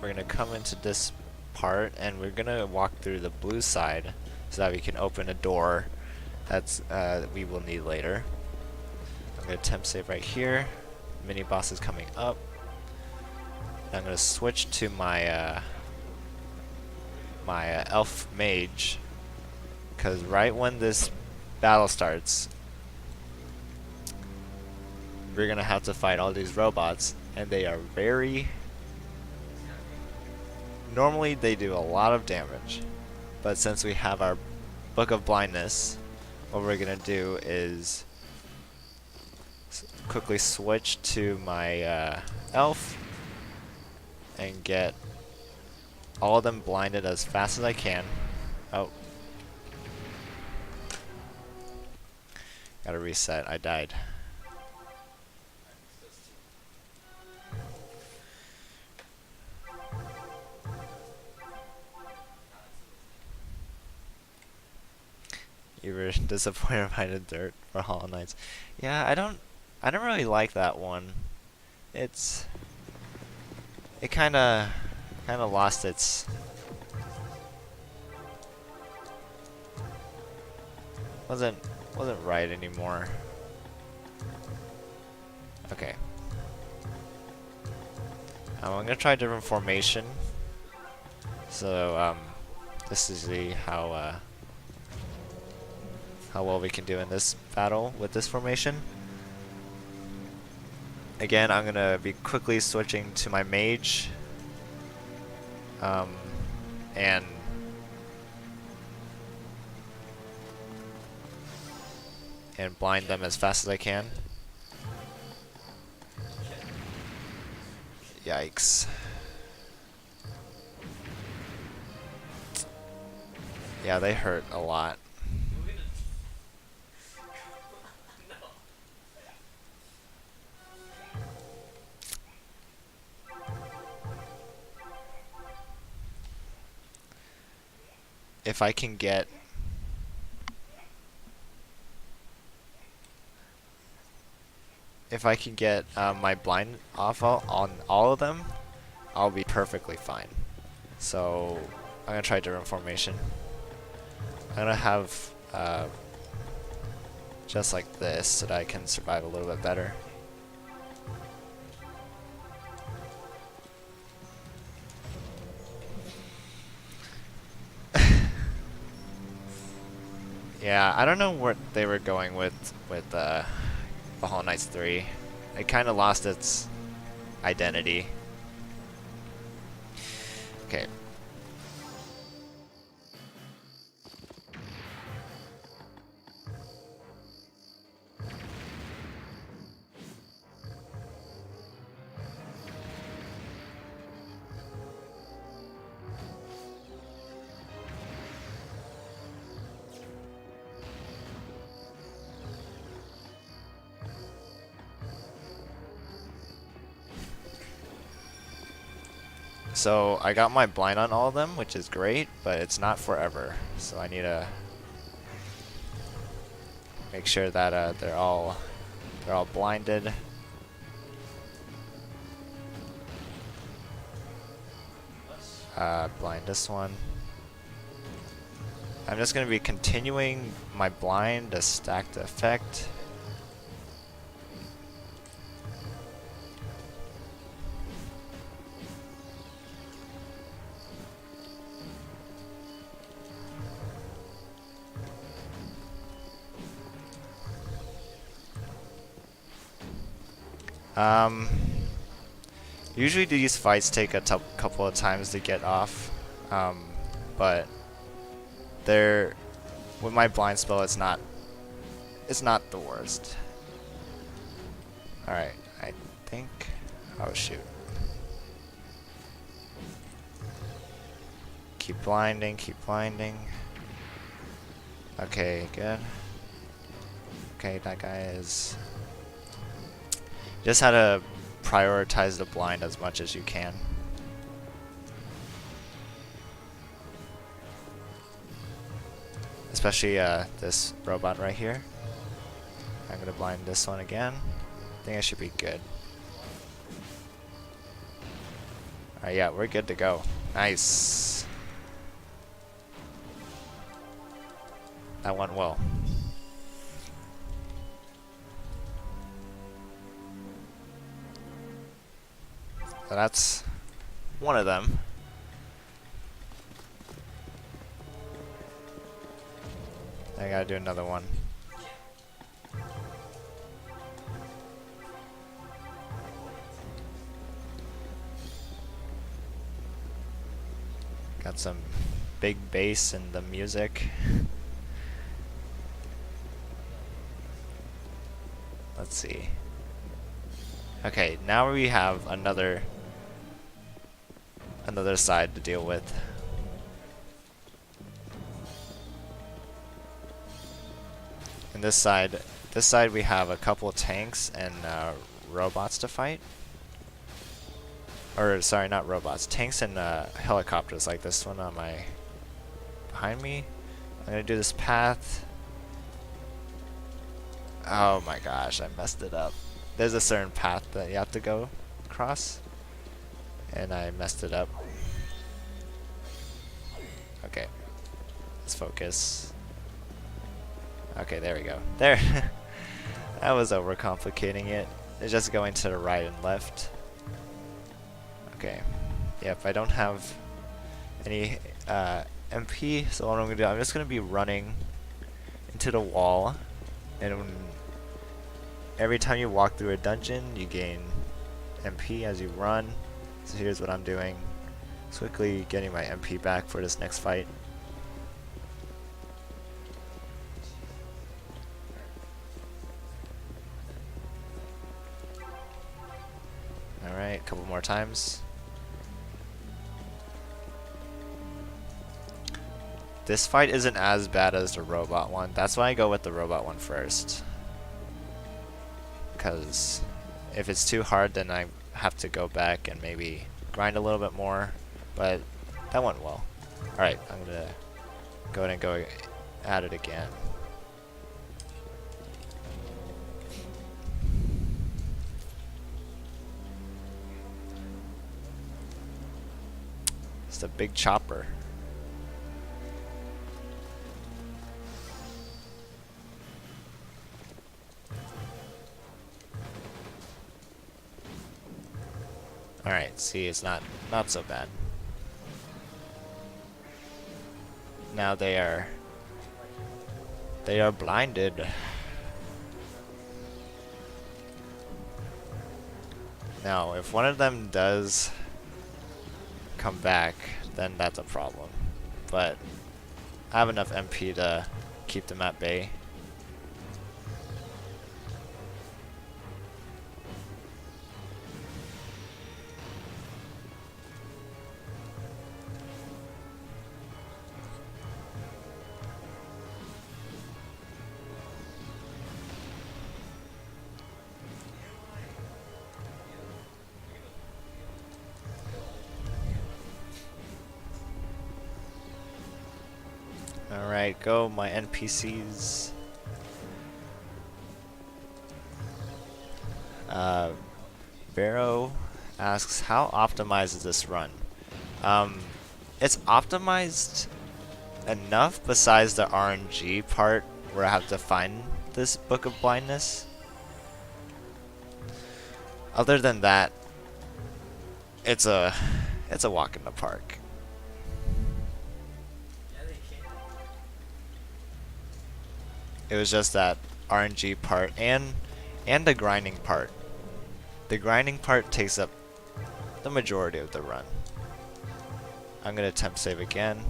we're gonna come into this part and we're gonna walk through the blue side so that we can open a door that we will need later. I'm gonna temp save right here. Mini boss is coming up. I'm gonna switch to my my elf mage, because right when this battle starts, we're gonna have to fight all these robots, and they are very... Normally they do a lot of damage, but since we have our Book of Blindness, what we're gonna do is quickly switch to my elf and get all of them blinded as fast as I can. Oh. Gotta reset, I died. You were disappointed by the dirt for Valhalla Knights. Yeah, I don't really like that one. It kinda lost its... wasn't right anymore. Okay. I'm gonna try a different formation. So this is how well we can do in this battle with this formation. Again, I'm gonna be quickly switching to my mage, and blind them as fast as I can. Yikes. Yeah, they hurt a lot. If I can get my blind off on all of them, I'll be perfectly fine. So I'm gonna try a different formation. I'm gonna have just like this so that I can survive a little bit better. Yeah, I don't know what they were going with Valhalla Knights 3. It kind of lost its identity. Okay. So I got my blind on all of them, which is great, but it's not forever. So I need to make sure that they're all blinded. Blind this one. I'm just gonna be continuing my blind to stack the effect. Usually these fights take a couple of times to get off, but with my blind spell, it's not the worst. All right, I think. Oh shoot! Keep blinding, keep blinding. Okay, good. Okay, that guy is. Just how to prioritize the blind as much as you can. Especially this robot right here. I'm gonna blind this one again. I think I should be good. Alright, yeah, we're good to go. Nice. That went well. So that's one of them. I gotta do another one. Got some big bass in the music. Let's see. Okay, now we have another side to deal with. And this side we have a couple of tanks and robots to fight. Or sorry, not robots, tanks and helicopters like this one on my behind me. I'm gonna do this path. Oh my gosh, I messed it up. There's a certain path that you have to go across, and I messed it up. Okay, let's focus. Okay, there we go. There. That was overcomplicating it. It's just going to the right and left. Okay. Yep, I don't have any MP, so what I'm gonna do, I'm just gonna be running into the wall, and every time you walk through a dungeon, you gain MP as you run. So here's what I'm doing. Just quickly getting my MP back for this next fight. Alright, a couple more times. This fight isn't as bad as the robot one. That's why I go with the robot one first. Because if it's too hard, then I have to go back and maybe grind a little bit more. But that went well. Alright, I'm gonna go ahead and go at it again. It's a big chopper. Alright, see, it's not so bad. Now they are blinded. Now, if one of them does come back, then that's a problem. But I have enough MP to keep them at bay. Alright, go my NPCs. Barrow asks, how optimized is this run? It's optimized enough besides the RNG part where I have to find this Book of Blindness. Other than that, it's a walk in the park. It was just that RNG part and the grinding part. The grinding part takes up the majority of the run. I'm gonna attempt save again.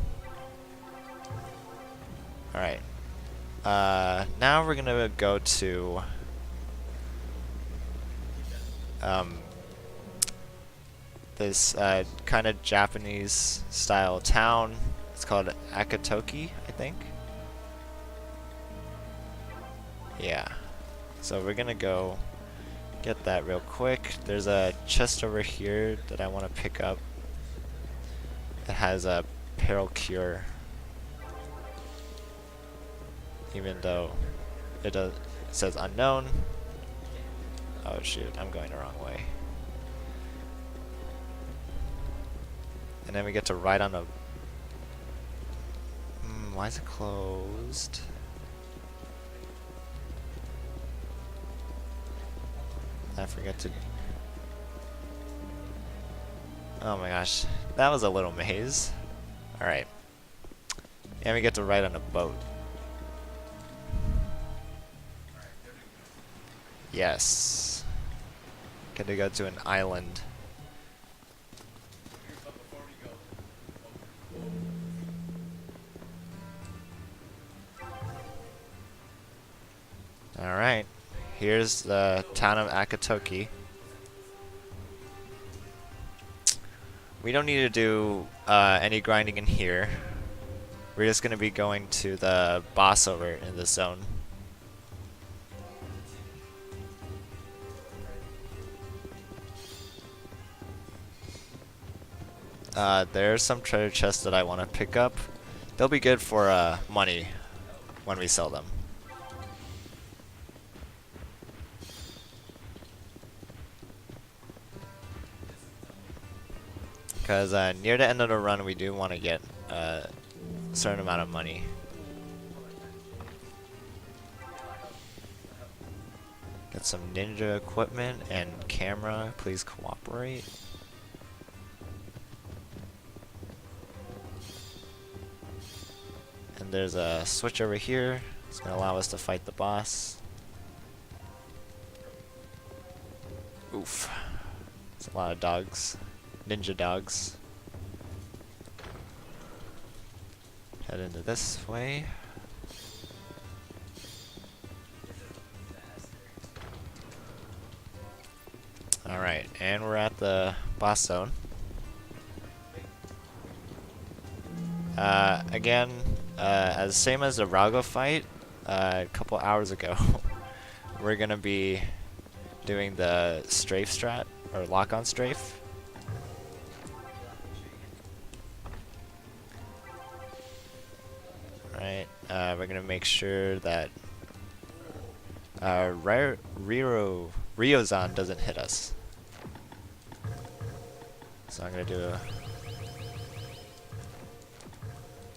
Alright. Now we're gonna go to this kind of Japanese style town. It's called Akatoki, I think. Yeah, so we're gonna go get that real quick. There's a chest over here that I want to pick up. It has a peril cure, even though it says unknown. Oh shoot, I'm going the wrong way. And then we get to ride on a... why is it closed? I forgot to... Oh my gosh, that was a little maze. Alright. And we get to ride on a boat. Yes. Get to go to an island. Alright. Here's the town of Akatoki. We don't need to do any grinding in here. We're just going to be going to the boss over in this zone. There's some treasure chests that I want to pick up. They'll be good for money when we sell them. Because near the end of the run, we do want to get a certain amount of money. Get some ninja equipment and camera. Please cooperate. And there's a switch over here. It's going to allow us to fight the boss. Oof. There's a lot of dogs. Ninja dogs. Head into this way. Alright, and we're at the boss zone. Again, as same as the Rago fight a couple hours ago, we're gonna be doing the strafe strat, or lock-on strafe. Alright, we're gonna make sure that Ryozan doesn't hit us. So I'm gonna do a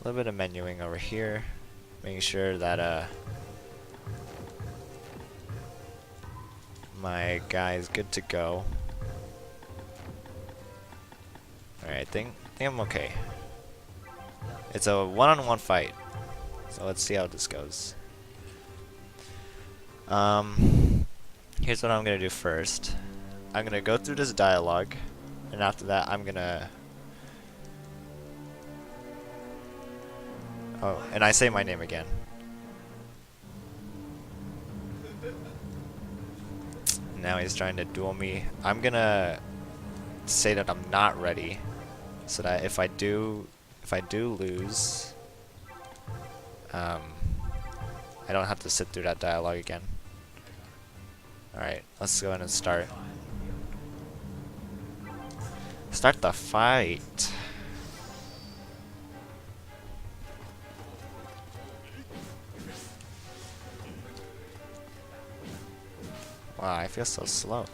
little bit of menuing over here, making sure that my guy is good to go. Alright, I think I'm okay. It's a one-on-one fight, so let's see how this goes. Here's what I'm gonna do first. I'm gonna go through this dialogue, and after that I'm gonna... Oh, and I say my name again. Now he's trying to duel me. I'm gonna say that I'm not ready, so that if I do lose, I don't have to sit through that dialogue again. Alright, let's go ahead and start. Start the fight. Wow, I feel so slow.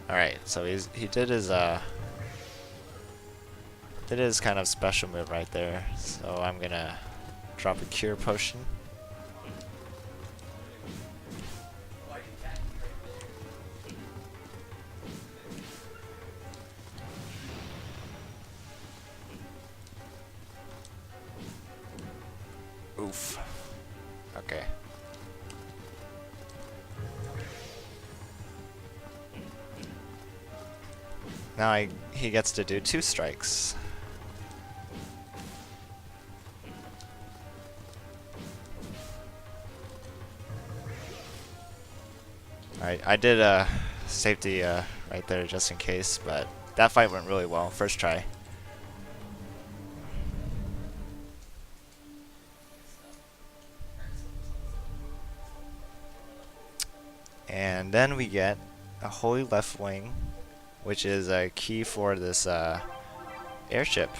Alright, so he did his kind of special move right there. So I'm gonna drop a cure potion. Oof. Okay. Now he gets to do 2 strikes. Alright, I did safety right there just in case, but that fight went really well. First try. And then we get a holy left wing, which is a key for this airship.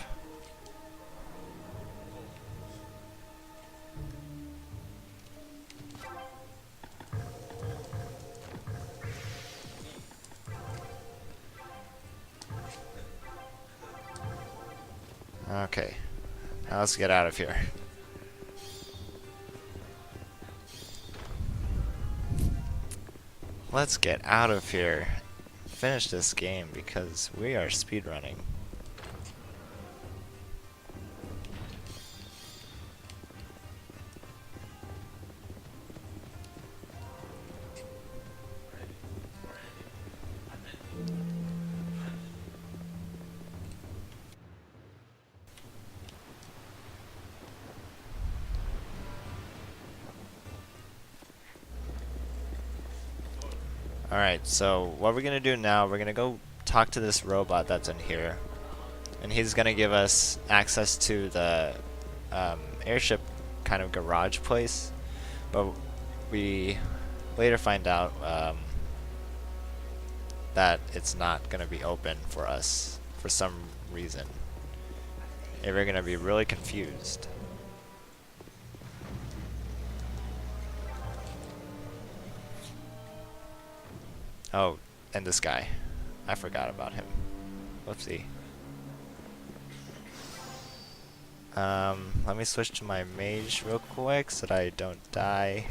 Okay, now let's get out of here. Let's get out of here. Finish this game because we are speedrunning. Alright, so what we're gonna do now, we're gonna go talk to this robot that's in here. And he's gonna give us access to the airship kind of garage place. But we later find out that it's not gonna be open for us for some reason. And we're gonna be really confused. Oh, and this guy. I forgot about him. Whoopsie. Let me switch to my mage real quick so that I don't die.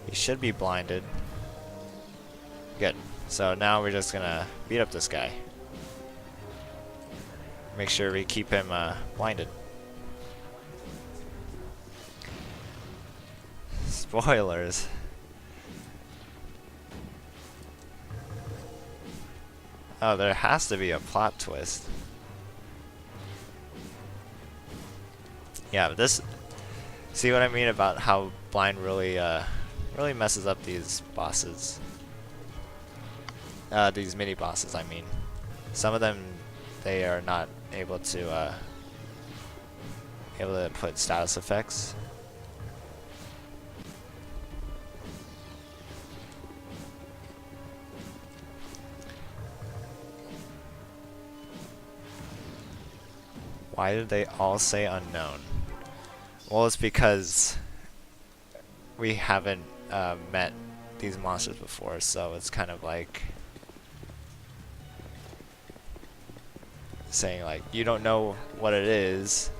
He should be blinded. Good. So now we're just gonna beat up this guy. Make sure we keep him blinded. Spoilers. Oh, there has to be a plot twist. Yeah, but this... See what I mean about how blind really messes up these bosses. These mini bosses, I mean. Some of them, they are not able to put status effects. Why did they all say unknown? Well, it's because we haven't met these monsters before, so it's kind of like saying like, you don't know what it is.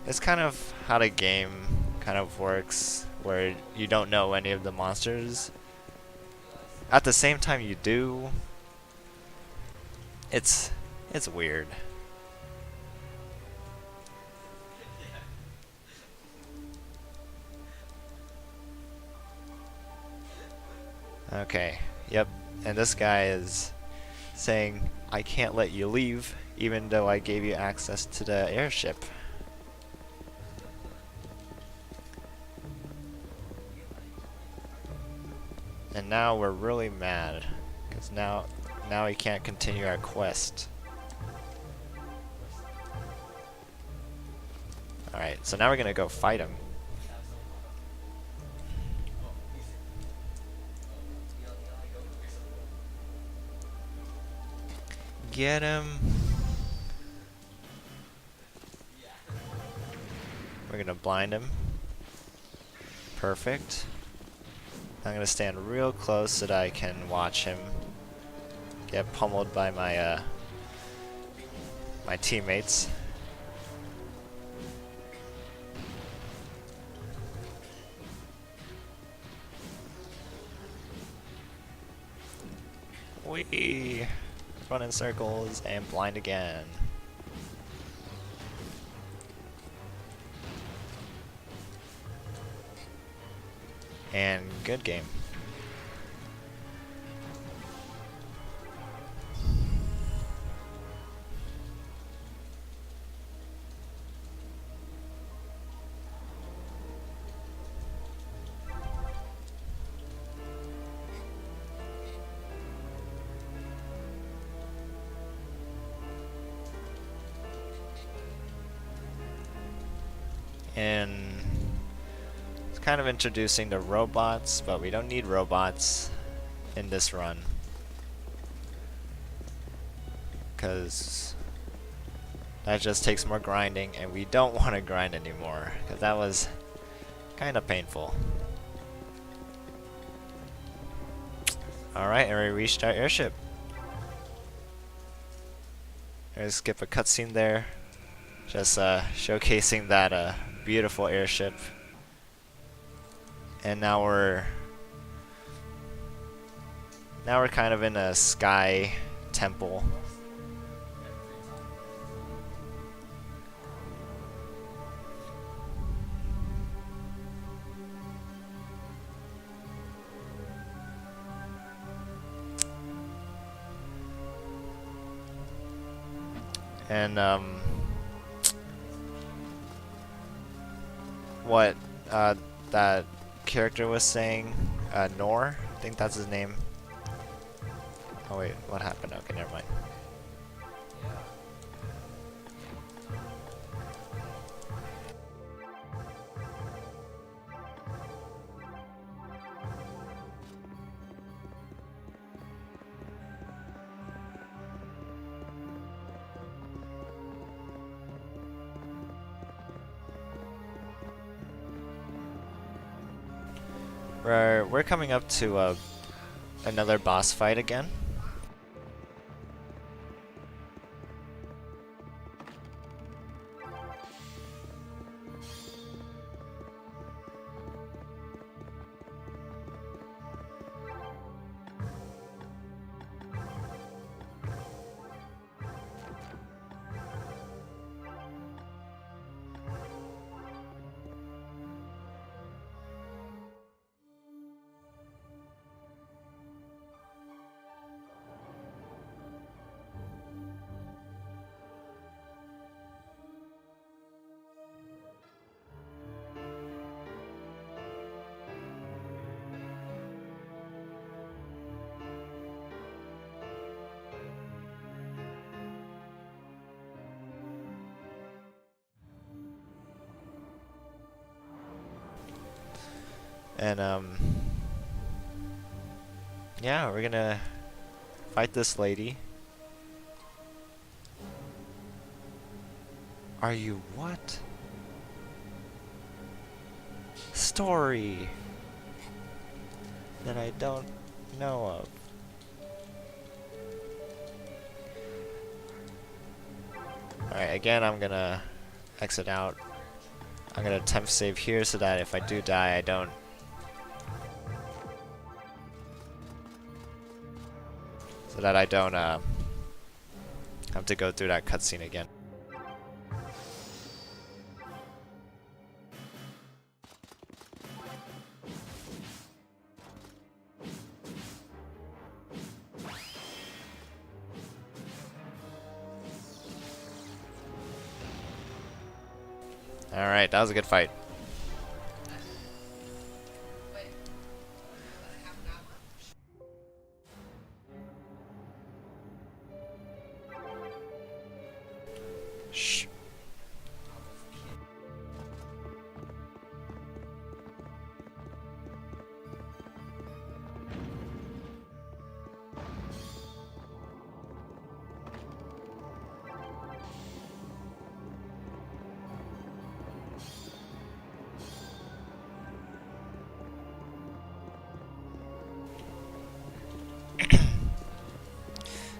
It's kind of how the game kind of works, where you don't know any of the monsters. At the same time you do. It's weird. Okay, yep, and this guy is saying, I can't let you leave, even though I gave you access to the airship. And now we're really mad, because now we can't continue our quest. Alright, so now we're gonna go fight him. Get him. We're gonna blind him. Perfect. I'm gonna stand real close so that I can watch him get pummeled by my my teammates. Wee! Run in circles and blind again. And good game. And it's kind of introducing the robots, but we don't need robots in this run, because that just takes more grinding, and we don't want to grind anymore, because that was kind of painful. Alright, and we reached our airship. Let's skip a cutscene there, just showcasing that beautiful airship. And now we're kind of in a sky temple. And what that character was saying. Nor, I think that's his name. Oh wait, what happened? Okay, never mind. We're coming up to another boss fight again. And yeah, we're gonna fight this lady. Are you what? Story that I don't know of. Alright, again I'm gonna exit out. I'm gonna attempt save here so that if I do die I don't have to go through that cutscene again. Alright, that was a good fight. Shh.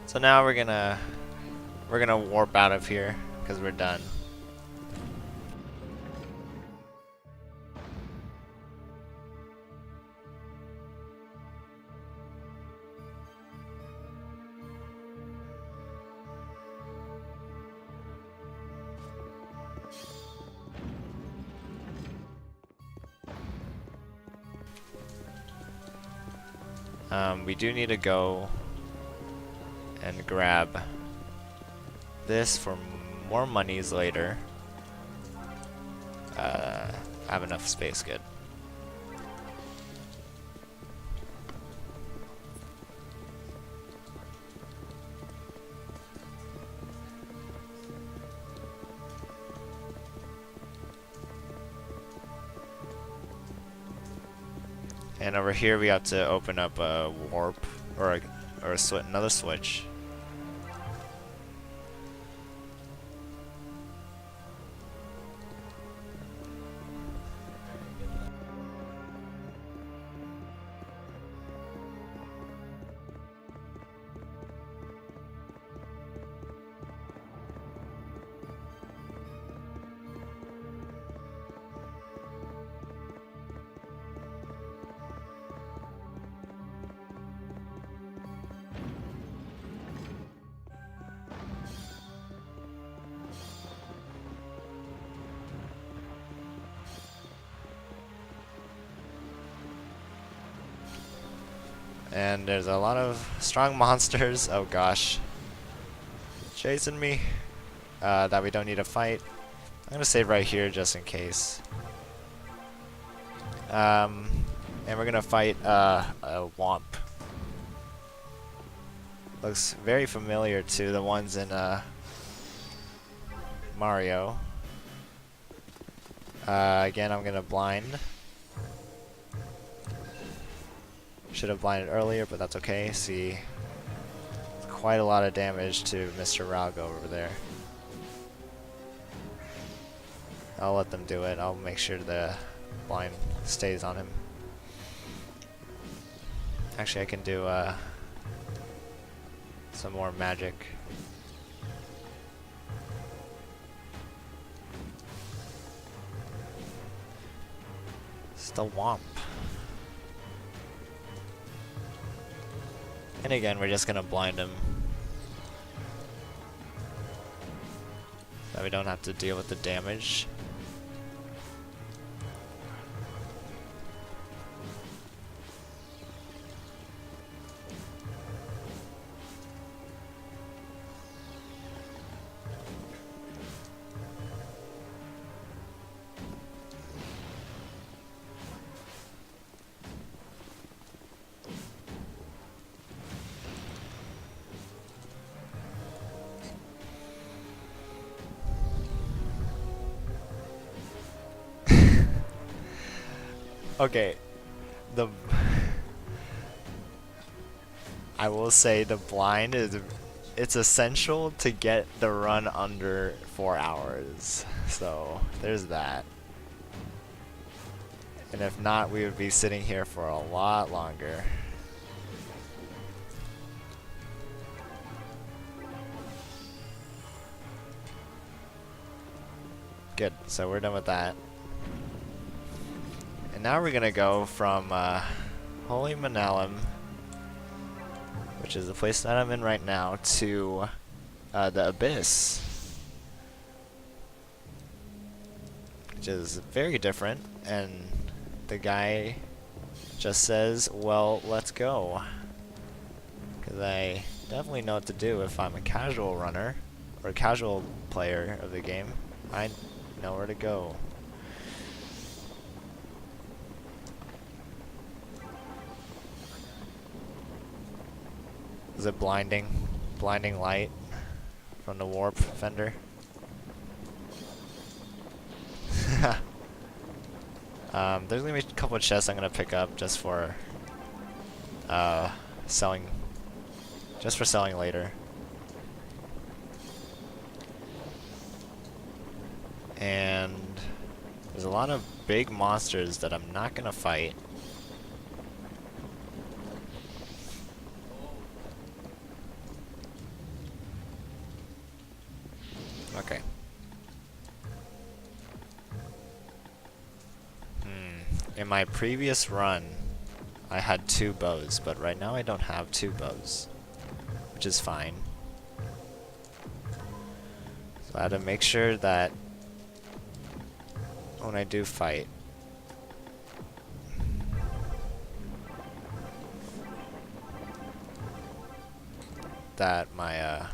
So now we're gonna warp out of here because we're done. We do need to go and grab this for more monies later. I have enough space, good. And over here we have to open up a warp or another switch. And there's a lot of strong monsters, oh gosh, chasing me, that we don't need to fight. I'm gonna save right here just in case. And we're gonna fight a Womp. Looks very familiar to the ones in Mario. Again, I'm gonna blind. Should have blinded earlier, but that's okay. See, quite a lot of damage to Mr. Rago over there. I'll let them do it. I'll make sure the blind stays on him. Actually, I can do some more magic. It's the Womp. And again, we're just gonna blind him. So we don't have to deal with the damage. Okay, I will say the blind it's essential to get the run under 4 hours. So there's that. And if not, we would be sitting here for a lot longer. Good, so we're done with that. And now we're gonna go from Holy Manalem, which is the place that I'm in right now, to the Abyss, which is very different. And the guy just says, "Well, let's go," because I definitely know what to do if I'm a casual runner or a casual player of the game. I know where to go. Is it blinding? Blinding light from the warp fender? There's gonna be a couple of chests I'm gonna pick up just for selling. Just for selling later. And there's a lot of big monsters that I'm not gonna fight. Okay. In my previous run, I had 2 bows, but right now I don't have 2 bows, which is fine. So I had to make sure that when I do fight, that my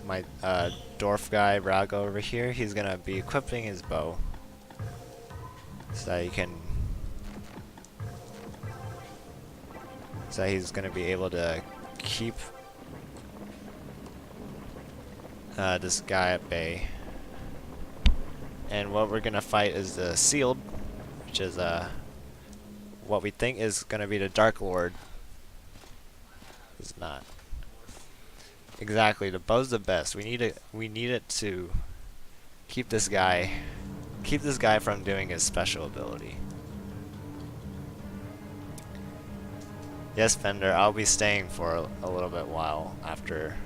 my dwarf guy Rago over here, he's gonna be equipping his bow so that he can, so that he's gonna be able to keep this guy at bay. And what we're gonna fight is the Sealed, which is what we think is gonna be the Dark Lord. It's not. Exactly, the bow's the best. We need it to keep this guy from doing his special ability. Yes, Fender, I'll be staying for a little bit while after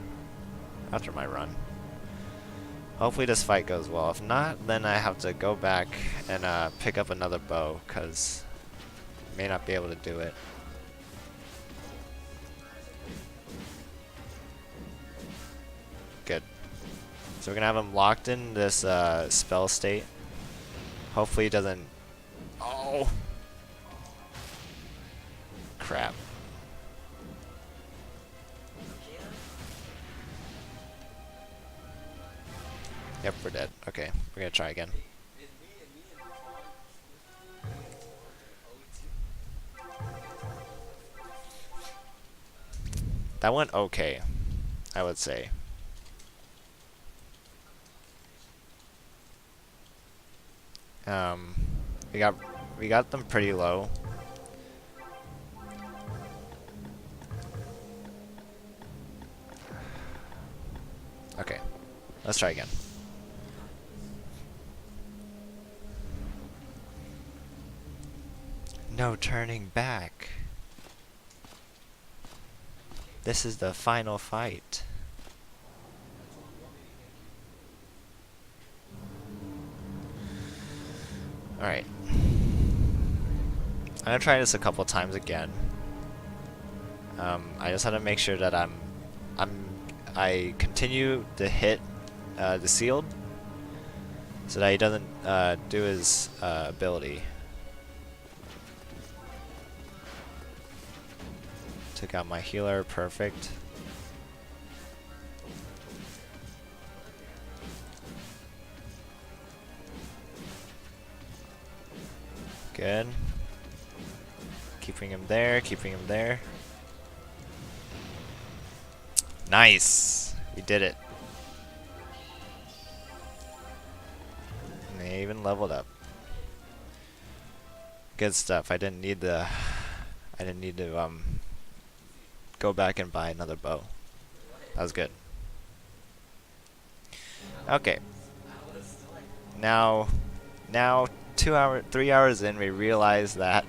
my run. Hopefully this fight goes well. If not, then I have to go back and pick up another bow, because I may not be able to do it. Good. So we're gonna have him locked in this spell state. Hopefully he doesn't... Oh! Crap. Yep, we're dead. Okay, we're gonna try again. That went okay, I would say. Um, we got them pretty low. Okay, let's try again. No turning back. This is the final fight. Alright. I'm gonna try this a couple times again. I just had to make sure that I continue to hit the sealed so that he doesn't do his ability. Took out my healer, perfect. Good. Keeping him there, keeping him there. Nice! We did it. And they even leveled up. Good stuff. I didn't need to go back and buy another bow. That was good. Okay. Now 3 hours in, we realize that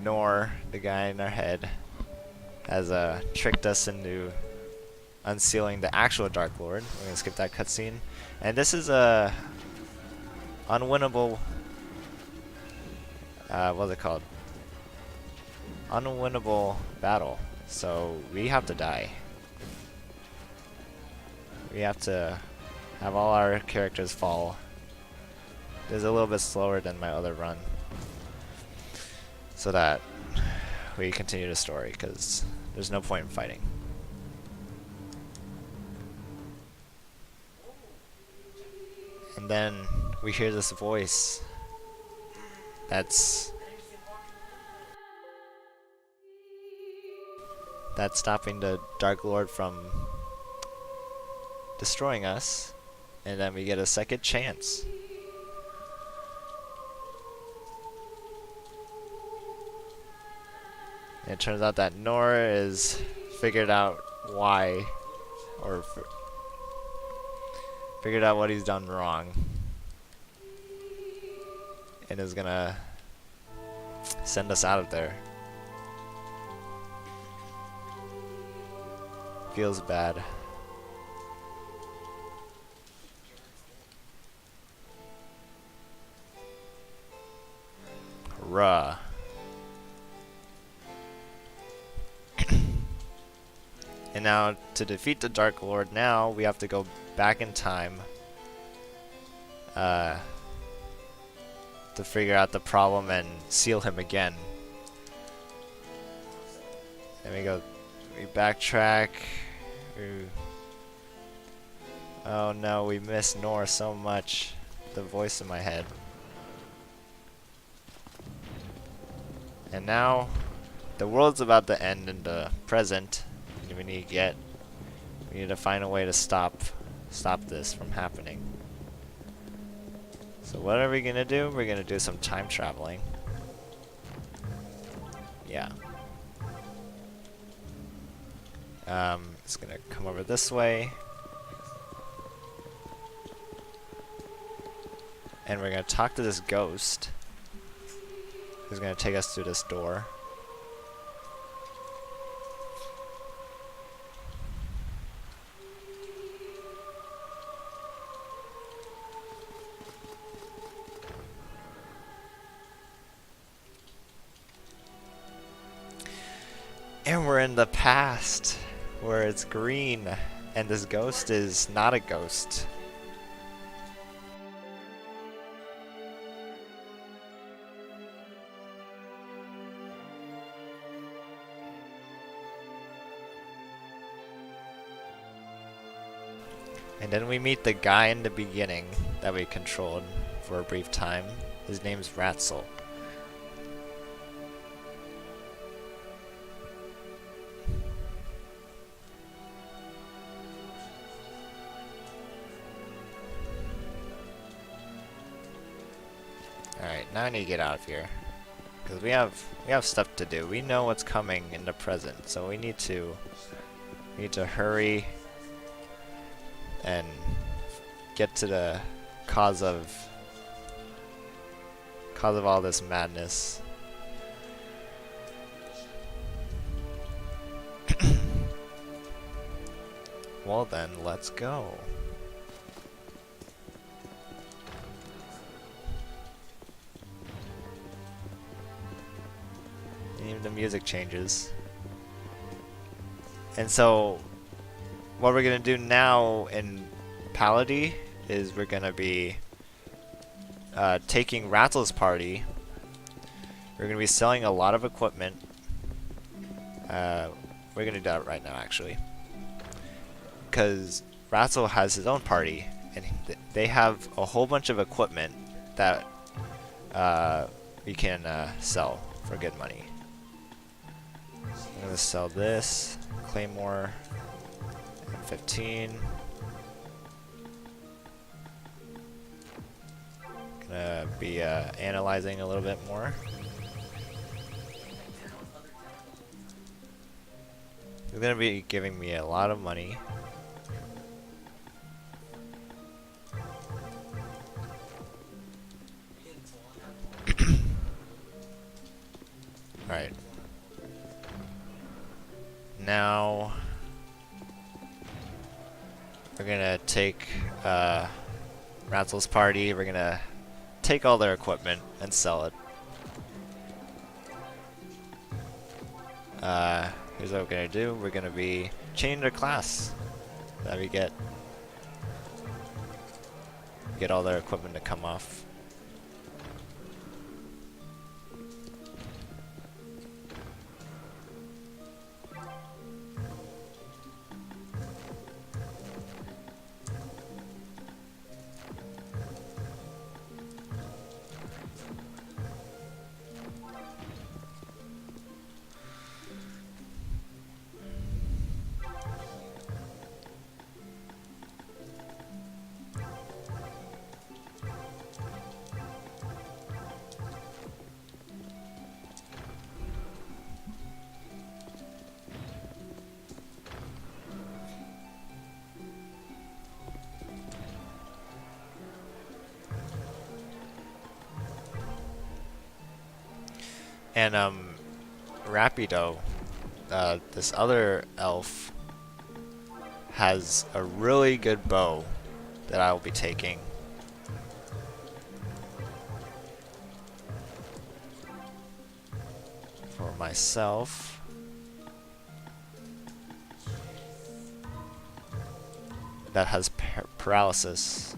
Nor, the guy in our head, has tricked us into unsealing the actual Dark Lord. We're gonna skip that cutscene, and this is a unwinnable. What's it called? Unwinnable battle. So we have to die. We have to have all our characters fall. This is a little bit slower than my other run, so that we continue the story, because there's no point in fighting. And then we hear this voice that's stopping the Dark Lord from destroying us, and then we get a second chance. And it turns out that Nora is figured out why, or figured out what he's done wrong, and is gonna send us out of there. Feels bad. Hurrah. And now, to defeat the Dark Lord, now we have to go back in time to figure out the problem and seal him again. And we backtrack. Oh no, we miss Nor so much. The voice in my head. And now, the world's about to end in the present. And we need to find a way to stop this from happening. So what are we gonna do? We're gonna do some time traveling. Yeah. It's gonna come over this way. And we're gonna talk to this ghost, who's gonna take us through this door. And we're in the past, where it's green, and this ghost is not a ghost. And then we meet the guy in the beginning that we controlled for a brief time. His name's Ratzel. Alright, now I need to get out of here. Because we have stuff to do. We know what's coming in the present, so we need to hurry and get to the cause of all this madness. Well then, let's go. Even the music changes. And so what we're gonna do now in Paladin is we're gonna be taking Ratzel's party. We're gonna be selling a lot of equipment. We're gonna do that right now, actually, because Ratzel has his own party, and they have a whole bunch of equipment that we can sell for good money. I'm gonna sell this Claymore M15. Gonna be analyzing a little bit more. They're gonna be giving me a lot of money. Alright. Now we're gonna take Ratzel's party. We're gonna take all their equipment and sell it. Here's what we're gonna do. We're gonna be changing their class that we get all their equipment to come off. And Rapido, this other elf, has a really good bow that I will be taking. For myself. That has paralysis.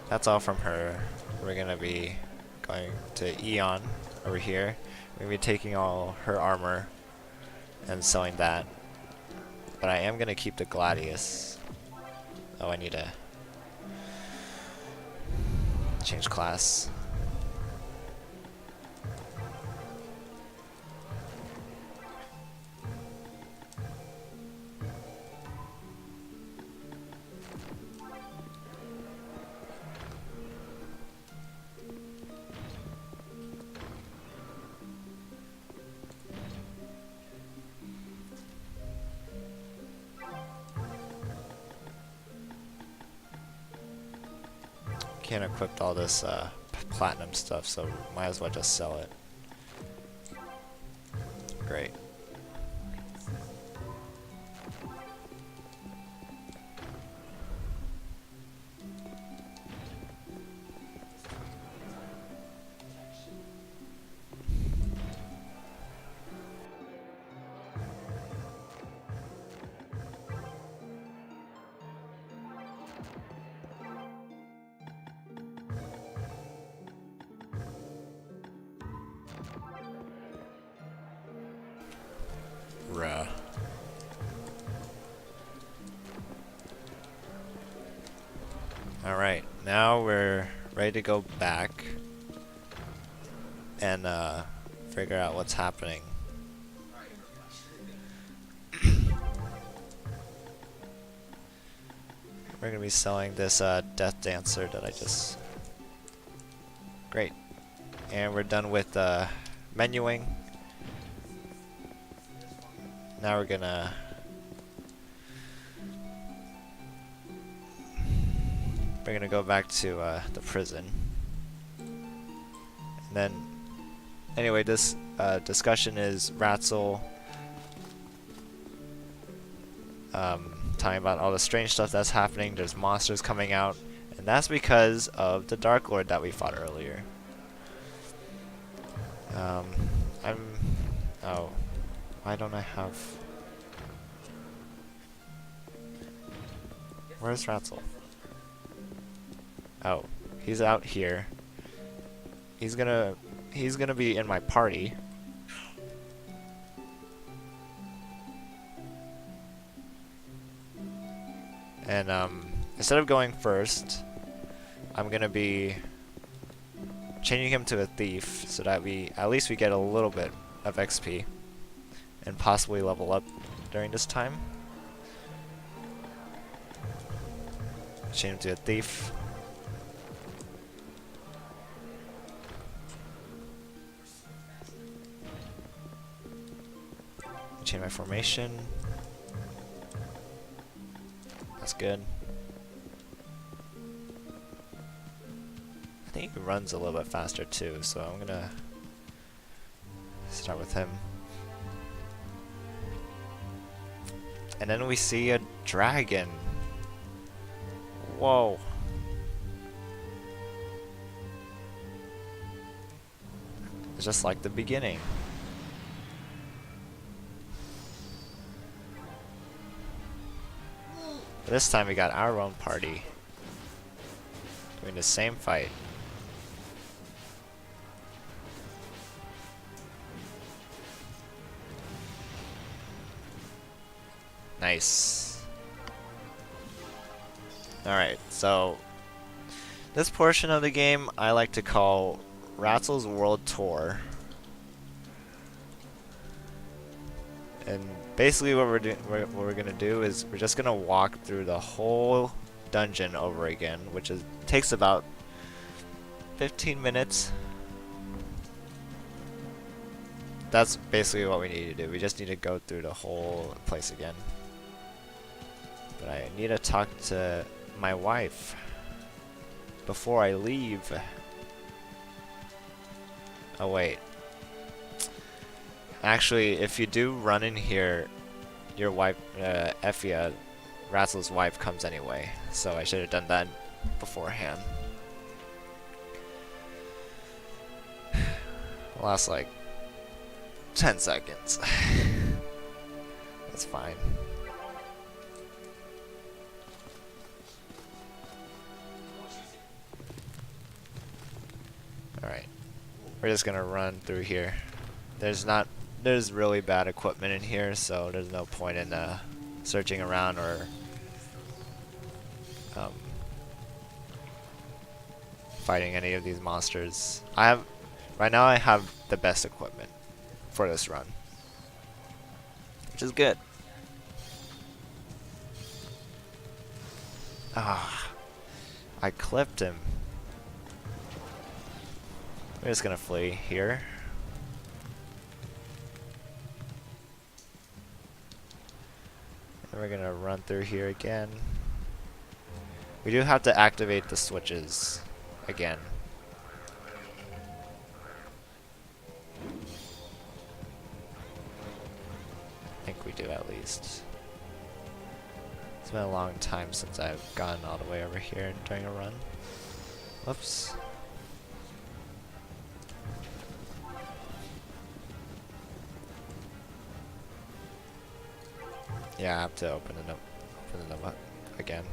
That's all from her. We're gonna be going to Eon over here. We're gonna be taking all her armor and selling that. But I am gonna keep the Gladius. Oh, I need to change class. Can't equip all this platinum stuff, so might as well just sell it. Great. Ruh. Alright, now we're ready to go back and figure out what's happening. We're gonna be selling this Death Dancer that I just... Great. And we're done with menuing. Now we're gonna... go back to the prison. And then... Anyway, this discussion is Ratzel talking about all the strange stuff that's happening. There's monsters coming out, and that's because of the Dark Lord that we fought earlier. Oh, why don't I have... Where's Ratzel? Oh, he's out here. He's gonna be in my party. And instead of going first, I'm gonna be changing him to a thief so that we at least get a little bit of XP and possibly level up during this time. Change him to a thief. Change my formation. That's good. I think he runs a little bit faster too, so I'm gonna start with him. And then we see a dragon. Whoa. It's just like the beginning. But this time we got our own party doing the same fight. Nice. Alright, so this portion of the game I like to call Ratzel's World Tour. And basically what we're gonna do is we're just gonna walk through the whole dungeon over again, which takes about 15 minutes. That's basically what we need to do. We just need to go through the whole place again. But I need to talk to my wife before I leave. Oh wait. Actually, if you do run in here, your wife, Effia, Ratzel's wife, comes anyway. So I should have done that beforehand. Last like 10 seconds. That's fine. Alright. We're just gonna run through here. There's really bad equipment in here, so there's no point in searching around or fighting any of these monsters. Right now I have the best equipment for this run, which is good. Ah, I clipped him. We're just gonna flee here. And we're gonna run through here again. We do have to activate the switches again. I think we do at least. It's been a long time since I've gone all the way over here during a run. Whoops. Yeah, I have to open it up again.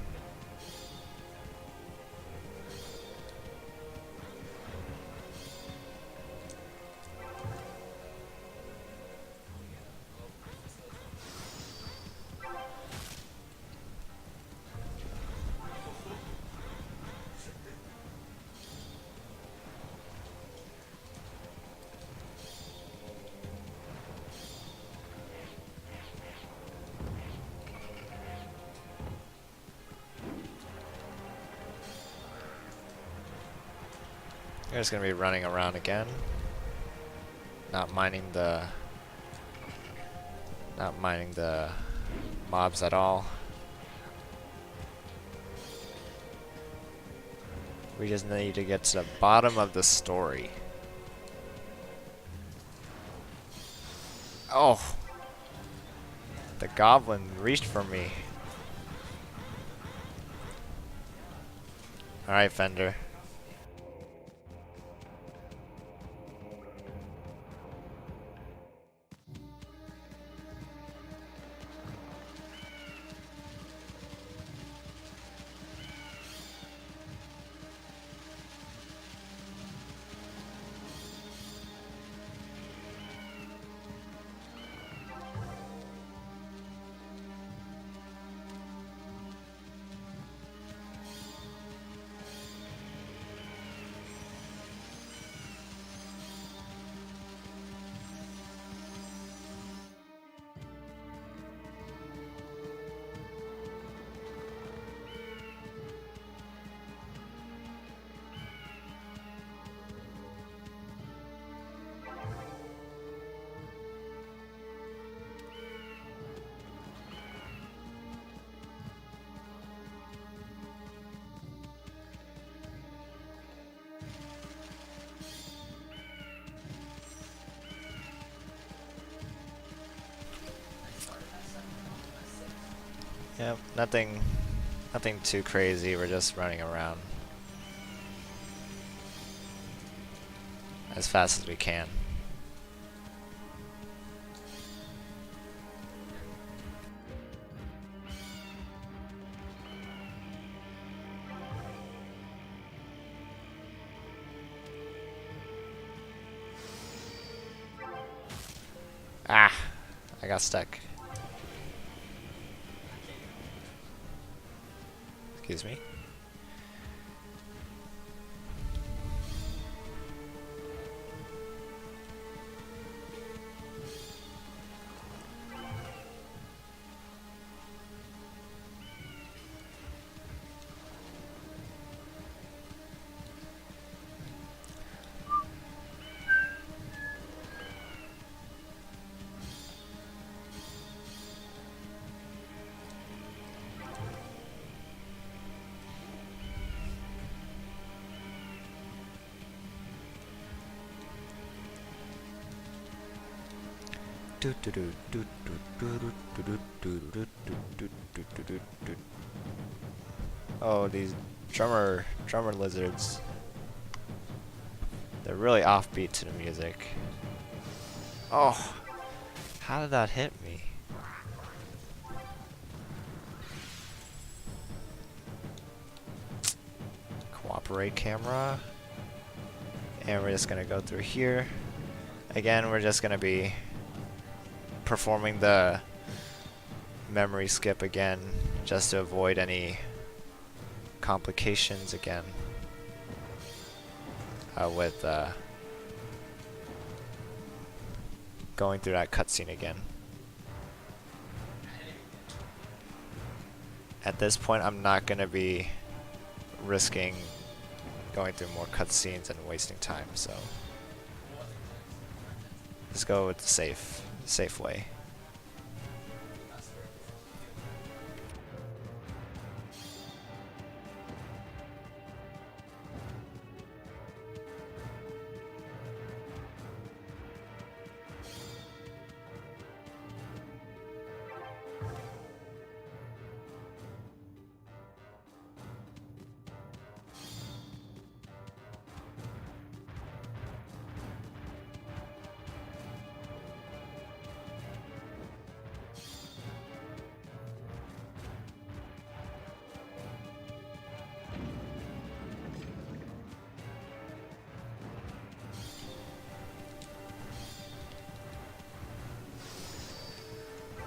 We're just gonna be running around again. Not minding the mobs at all. We just need to get to the bottom of the story. Oh! The goblin reached for me. Alright, Fender. Yep, nothing too crazy. We're just running around as fast as we can. Ah, I got stuck. Excuse me. Oh, these drummer lizards. They're really offbeat to the music. Oh, how did that hit me? Cooperate, camera. And we're just gonna go through here. Again, we're just gonna be performing the memory skip again, just to avoid any complications again with going through that cutscene again. At this point, I'm not going to be risking going through more cutscenes and wasting time, so let's go with the safe way.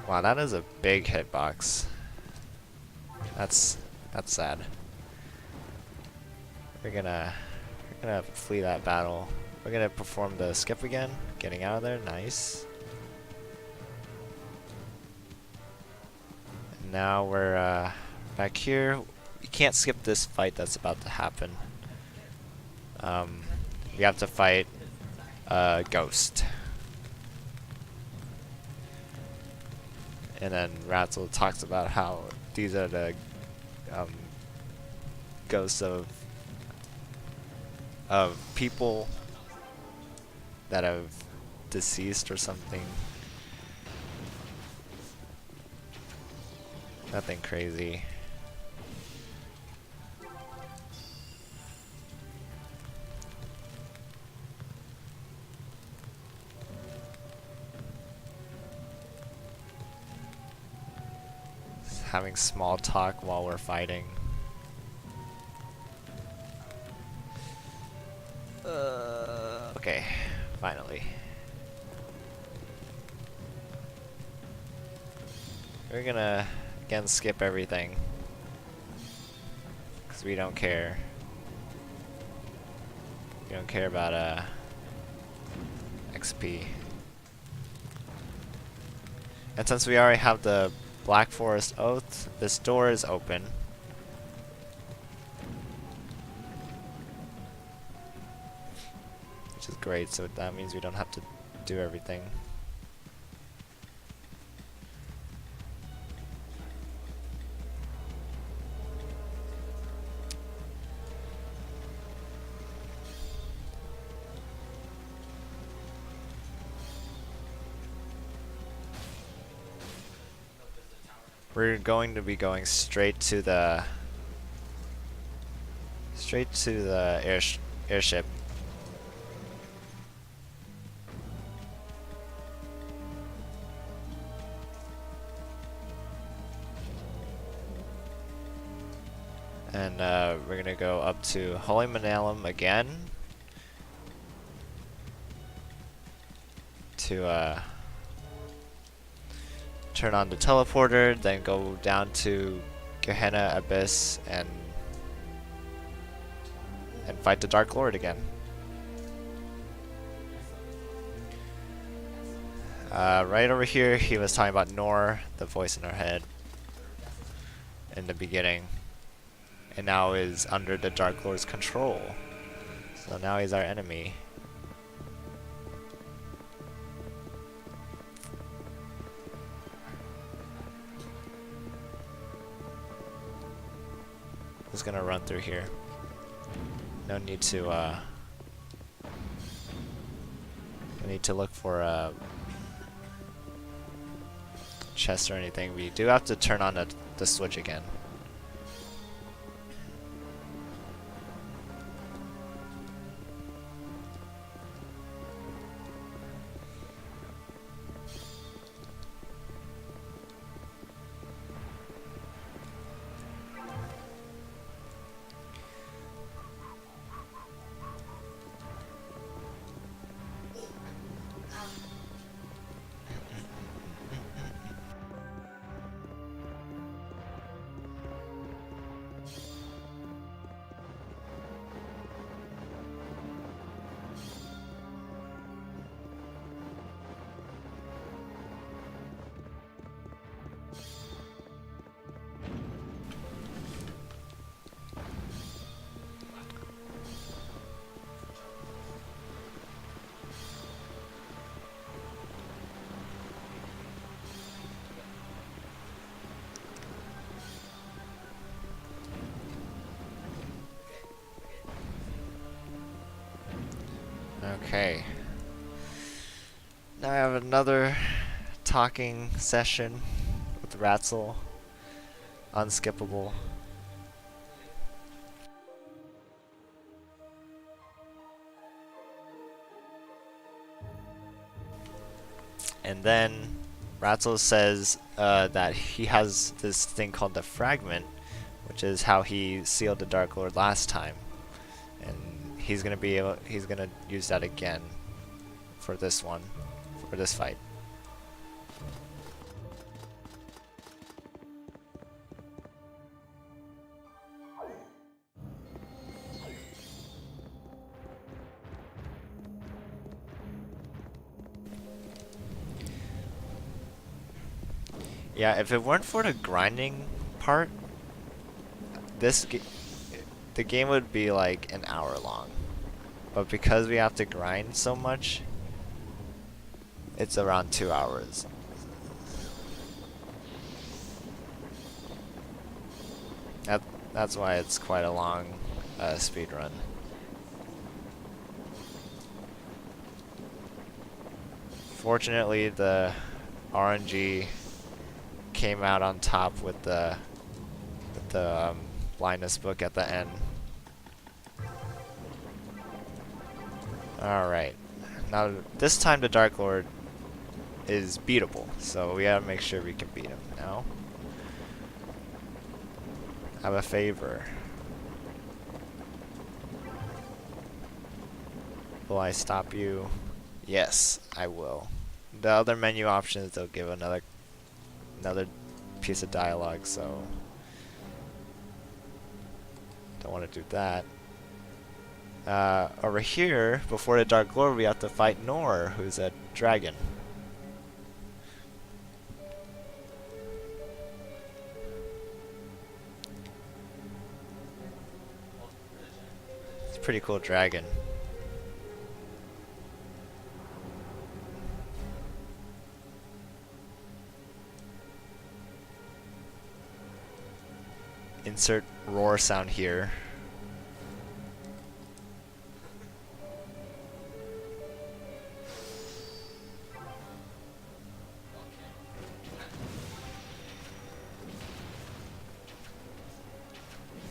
Wow, that is a big hitbox. That's sad. We're gonna flee that battle. We're gonna perform the skip again. Getting out of there, nice. And now we're back here. We can't skip this fight that's about to happen. we have to fight a ghost. And then Ratzel talks about how these are the ghosts of people that have deceased or something. Nothing crazy. Just having small talk while we're fighting. Okay, finally. We're gonna again skip everything because we don't care. We don't care about XP. And since we already have the Black Forest Oath, this door is open. Which is great, so that means we don't have to do everything. We're going to be going straight to the airship. And we're gonna go up to Holy Manalum again to turn on the teleporter, then go down to Gehenna Abyss and fight the Dark Lord again. Right over here, he was talking about Nor, the voice in our head, in the beginning, and now is under the Dark Lord's control. So now he's our enemy. Just gonna run through here. No need to look for a chest or anything. We do have to turn on the switch again. Okay. Now I have another talking session with Ratzel. Unskippable. And then Ratzel says that he has this thing called the fragment, which is how he sealed the Dark Lord last time. And he's gonna use that again for this one, for this fight. Yeah, if it weren't for the grinding part, the game would be like an hour long. but because we have to grind so much, it's around 2 hours. That's why it's quite a long speed run. Fortunately, the RNG came out on top with the blindness book at the end. Alright. Now, this time the Dark Lord is beatable, so we gotta make sure we can beat him now. Have a favor. Will I stop you? Yes, I will. The other menu options, they'll give another piece of dialogue, so don't want to do that. Over here, before the Dark Lord, we have to fight Nor, who's a dragon. It's a pretty cool dragon. Insert roar sound here.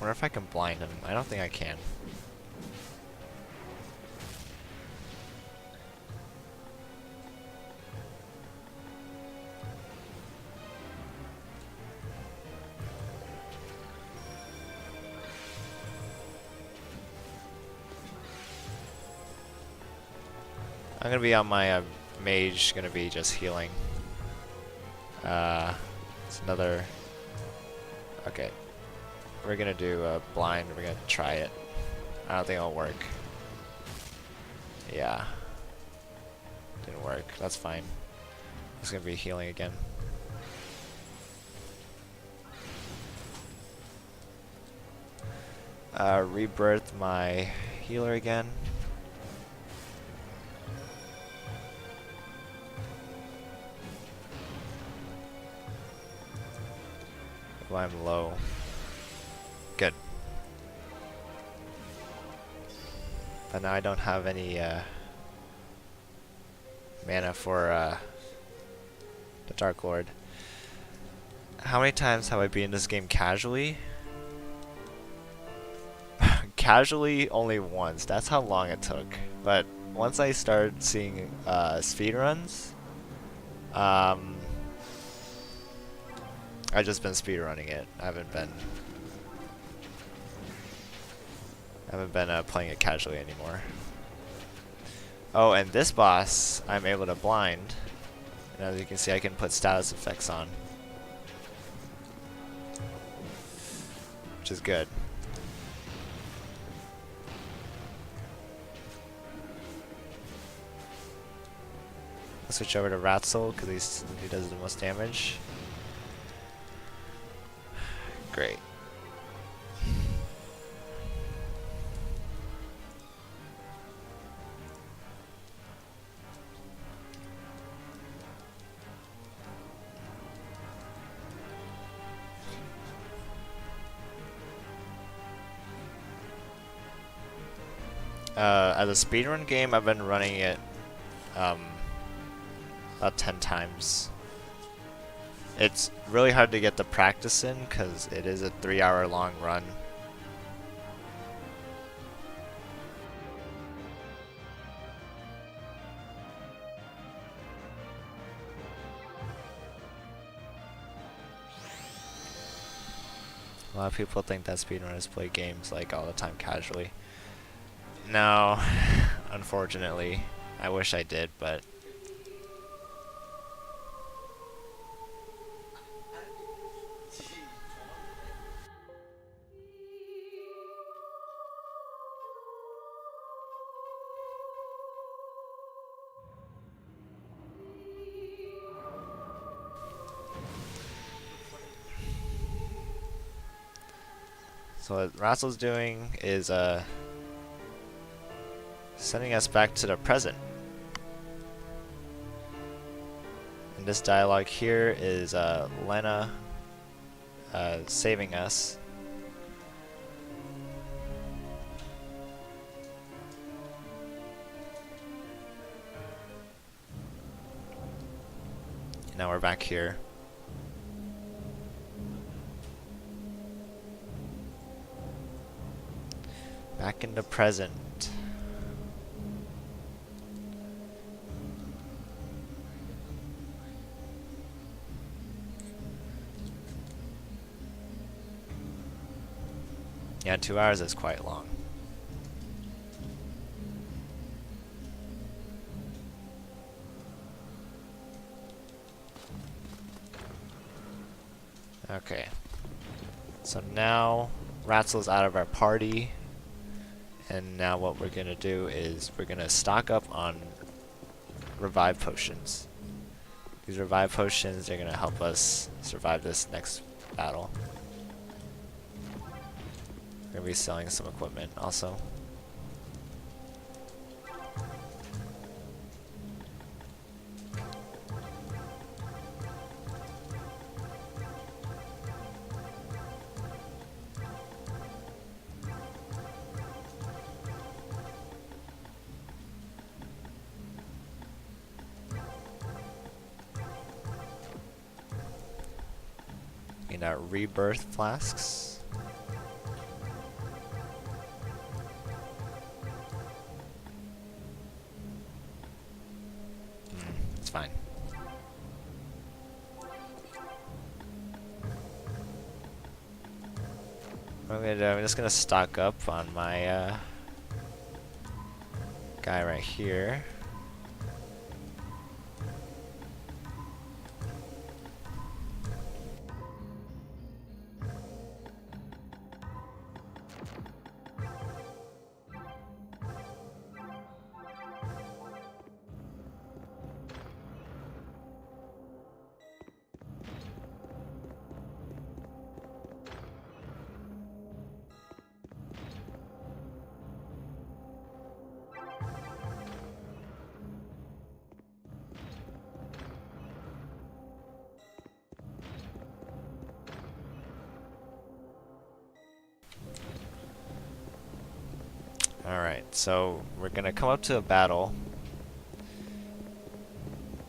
Wonder if I can blind him. I don't think I can. I'm gonna be on my mage, gonna be just healing. It's another. Okay. We're gonna do a blind, we're gonna try it. I don't think it'll work. Yeah. Didn't work, that's fine. It's gonna be healing again. Rebirth my healer again. If I'm low. Good. But now I don't have any mana for the Dark Lord. How many times have I been in this game casually? Casually only once. That's how long it took. But once I started seeing speedruns, I've just been speedrunning it. I haven't been playing it casually anymore. Oh, and this boss I'm able to blind. And as you can see, I can put status effects on, which is good. Let's switch over to Ratsoul because he does the most damage. Great. As a speedrun game, I've been running it about 10 times. It's really hard to get the practice in because it is a 3-hour long run. A lot of people think that speedrunners play games like all the time casually. No, unfortunately. I wish I did, but so what Rassel's doing is sending us back to the present. And this dialogue here is Lena saving us. And now we're back here. Back in the present. Yeah, 2 hours is quite long. Okay. So now Ratzel's out of our party. And now what we're gonna do is we're gonna stock up on revive potions. These revive potions are gonna help us survive this next battle. We're gonna be selling some equipment also. In our rebirth flasks. It's fine. I'm just gonna stock up on my guy right here. Alright, so we're gonna come up to a battle,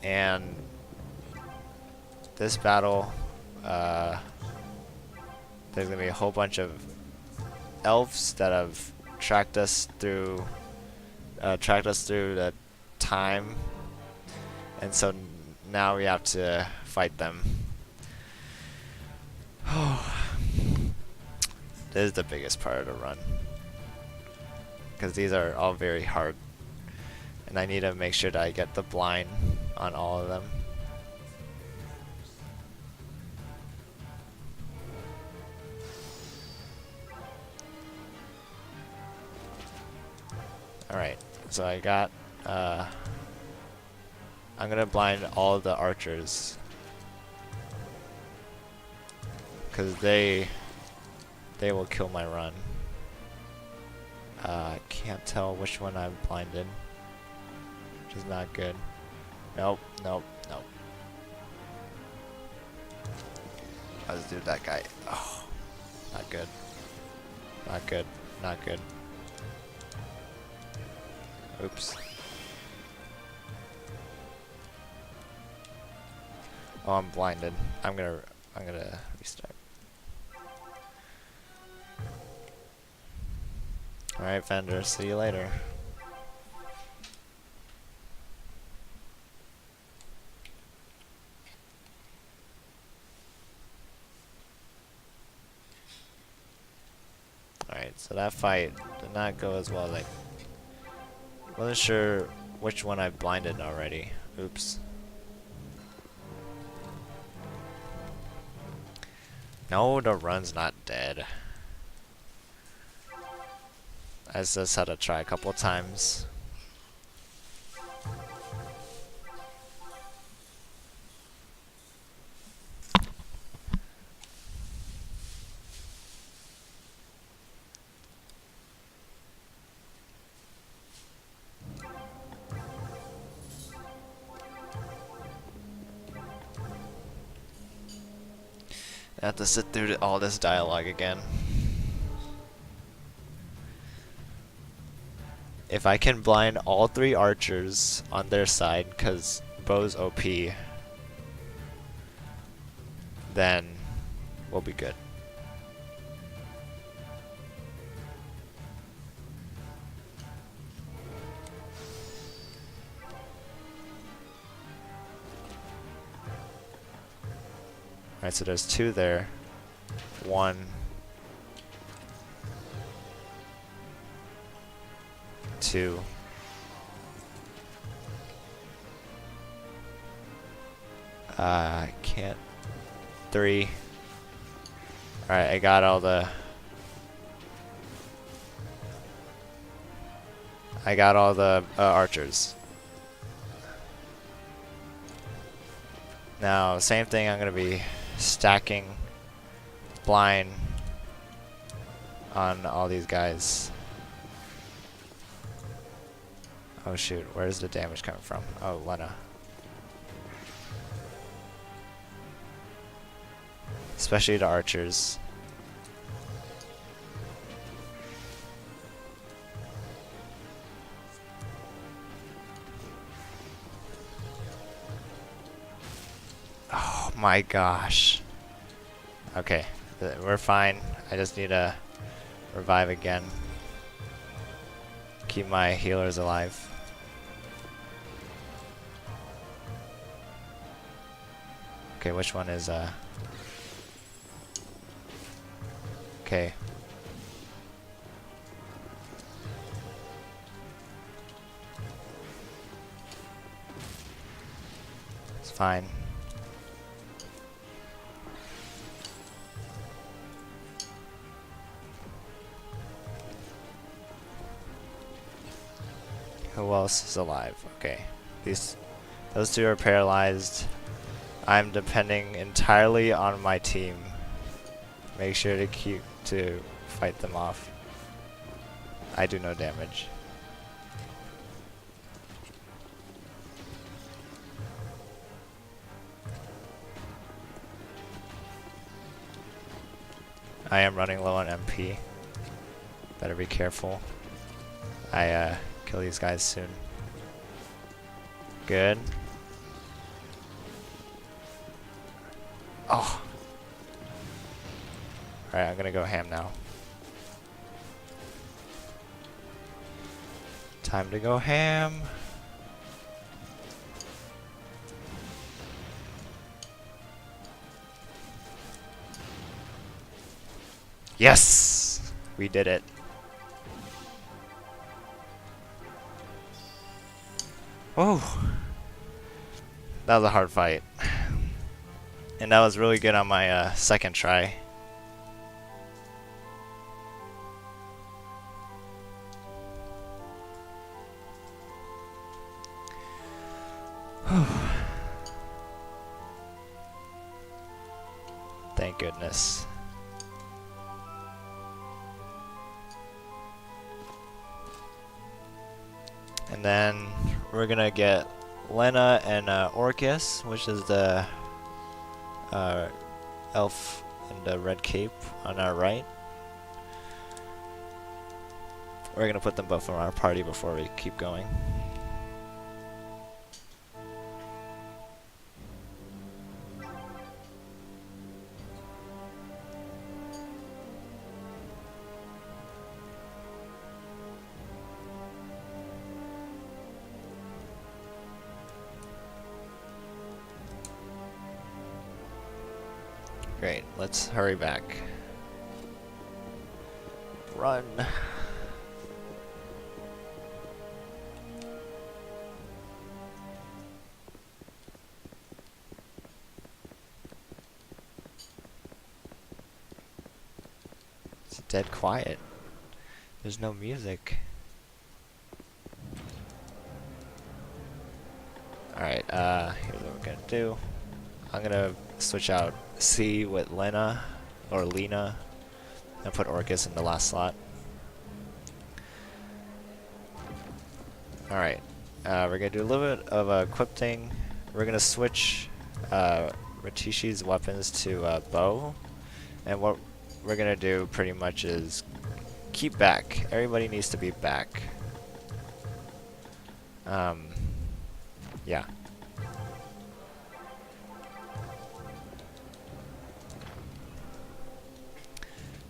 and this battle, there's gonna be a whole bunch of elves that have tracked us through the time, and so now we have to fight them. This is the biggest part of the run, because these are all very hard, and I need to make sure that I get the blind on all of them. Alright, so I got, I'm gonna blind all the archers, because they will kill my run. I can't tell which one I'm blinded, which is not good. Nope, nope, nope. Let's do that guy. Oh, not good. Not good. Not good. Oops. Oh, I'm blinded. I'm gonna restart. Alright, Fender, see you later. Alright, so that fight did not go as well as I wasn't sure which one I blinded already. Oops. No, the run's not dead. I just had to try a couple times. I have to sit through all this dialogue again. If I can blind all 3 archers on their side, because bow's OP, then we'll be good. Alright, so there's 2 there. 1. 2. I can't. 3. Alright, I got all the... archers. Now, same thing, I'm gonna be stacking blind on all these guys. Oh shoot, where's the damage coming from? Oh, Lena. Especially the archers. Oh my gosh. Okay, we're fine. I just need to revive again. Keep my healers alive. Okay, which one is okay. It's fine. Who else is alive? Okay. Those 2 are paralyzed. I'm depending entirely on my team. Make sure to fight them off. I do no damage. I am running low on MP. Better be careful. I kill these guys soon. Good. Oh. Alright, I'm gonna go ham now. Time to go ham. Yes! We did it. Oh. That was a hard fight. And that was really good on my second try. Thank goodness. And then we're gonna get Lena and Orcus, which is the elf in the red cape on our right. We're gonna put them both on our party before we keep going. Great, let's hurry back. Run. It's dead quiet. There's no music. Alright, here's what we're gonna do. I'm gonna switch out C with Lena, or Lena, and put Orcus in the last slot. Alright, we're gonna do a little bit of equipping. We're gonna switch Ritishi's weapons to bow, And what we're gonna do pretty much is keep back. Everybody needs to be back. Yeah.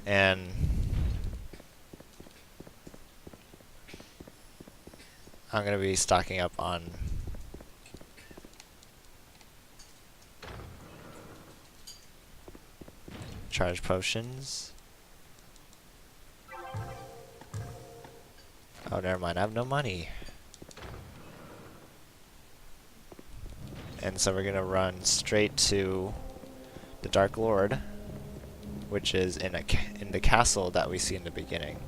And I'm gonna be stocking up on charge potions. Oh, never mind. I have no money. And so we're gonna run straight to the Dark Lord, which is in the castle that we see in the beginning,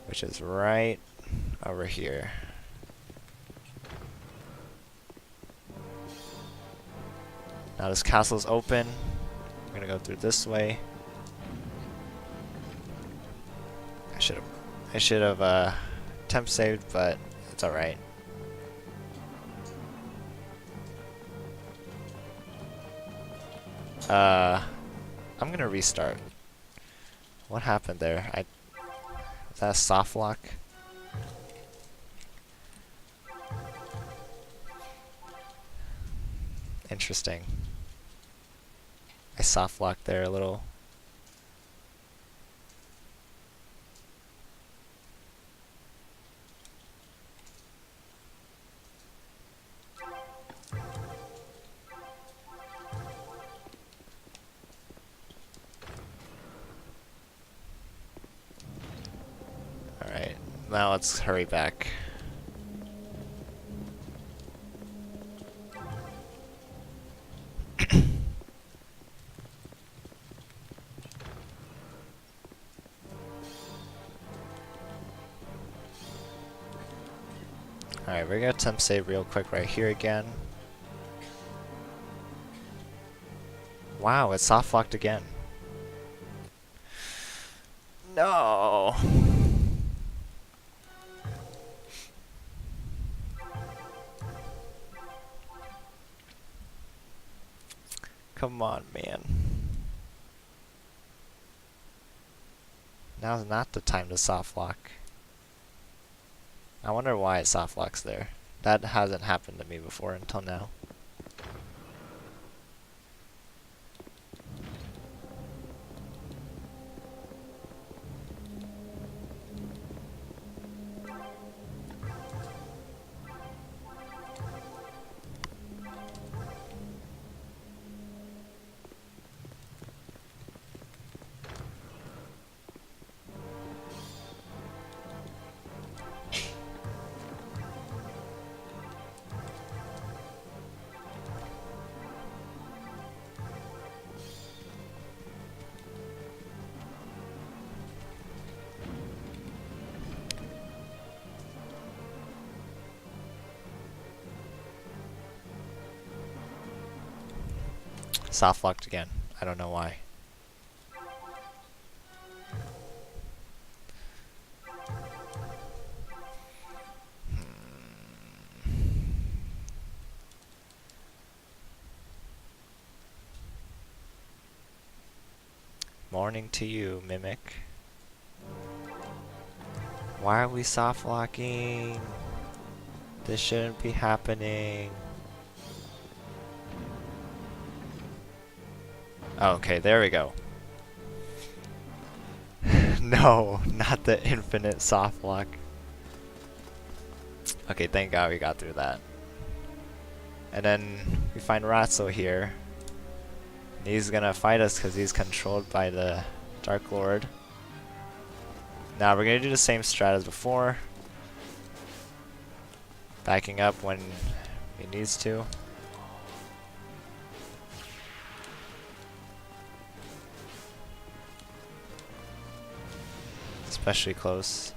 which is right over here. Now this castle's open. We're gonna go through this way. I should have temp saved, but it's all right. I'm gonna restart. What happened there? Was that a soft lock? Interesting. I soft locked there a little. Alright, now let's hurry back. Alright, we're gonna temp save real quick right here again. Wow, it's soft locked again. No. Come on, man. Now's not the time to soft lock. I wonder why it soft locks there. That hasn't happened to me before until now. Soft locked again. I don't know why. Morning to you, Mimic. Why are we soft locking? This shouldn't be happening. Okay, there we go. No, not the infinite soft lock. Okay, thank God we got through that. And then we find Ratso here. And he's gonna fight us because he's controlled by the Dark Lord. Now we're gonna do the same strat as before. Backing up when he needs to. Especially close.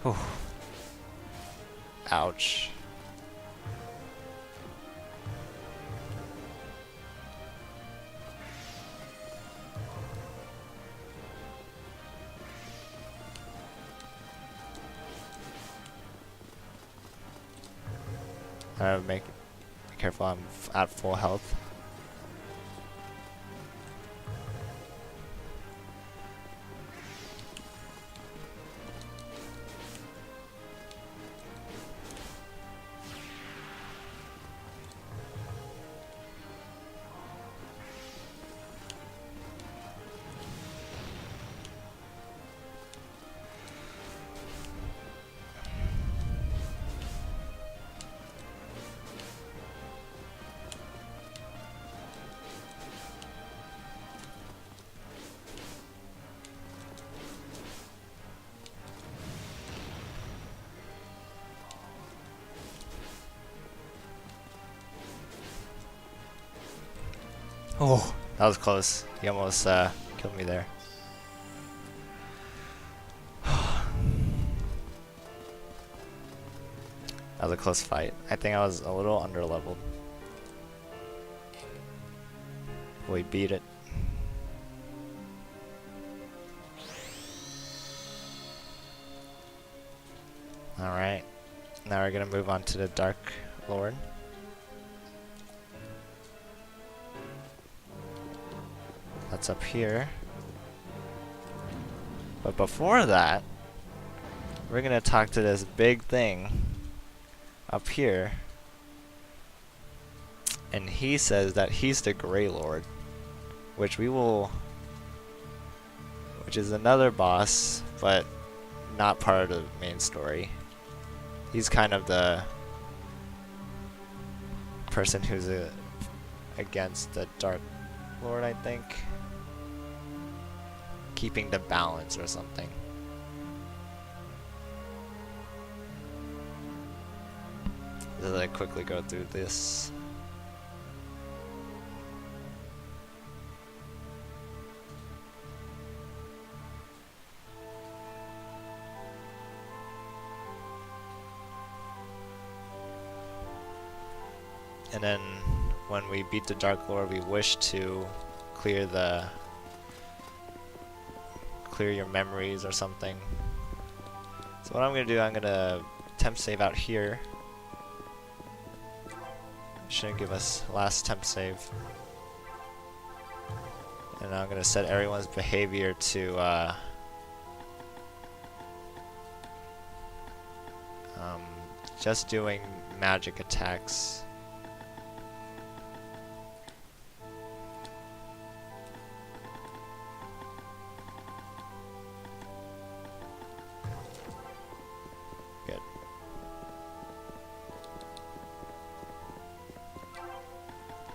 Whew. Ouch. Be careful, I'm at full health. Oh, that was close. He almost killed me there. That was a close fight. I think I was a little underleveled. We beat it. Alright. Now we're gonna move on to the Dark Lord. That's up here. But before that, we're gonna talk to this big thing up here. And he says that he's the Grey Lord, which is another boss, but not part of the main story. He's kind of the person who's against the Dark Lord, I think. Keeping the balance or something. Let me quickly go through this. And then when we beat the Dark Lord, we wish to clear your memories or something. So what I'm gonna do, I'm gonna temp save out here. Shouldn't give us last temp save. And I'm gonna set everyone's behavior to just doing magic attacks. Good.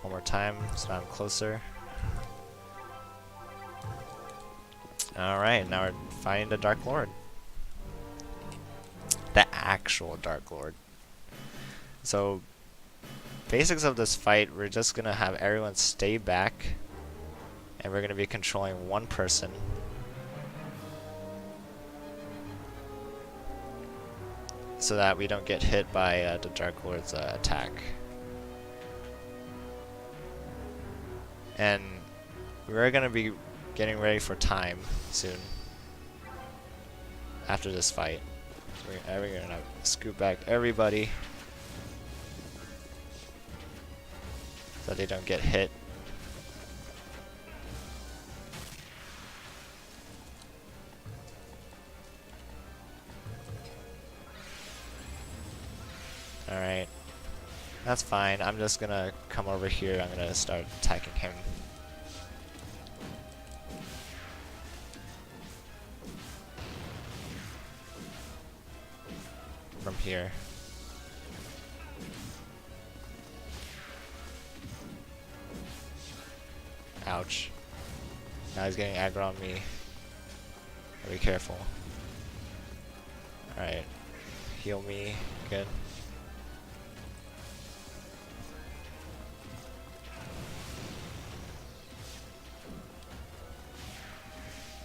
One more time so I'm closer. Alright, now we're fighting the Dark Lord. The actual Dark Lord. So, basics of this fight, we're just gonna have everyone stay back, and we're gonna be controlling one person. So that we don't get hit by the Dark Lord's attack. And we're gonna be getting ready for time soon. After this fight. We're gonna scoop back everybody. So they don't get hit. Alright. That's fine. I'm just gonna come over here. I'm gonna start attacking him. From here. Ouch. Now he's getting aggro on me. Be careful. Alright. Heal me. Good.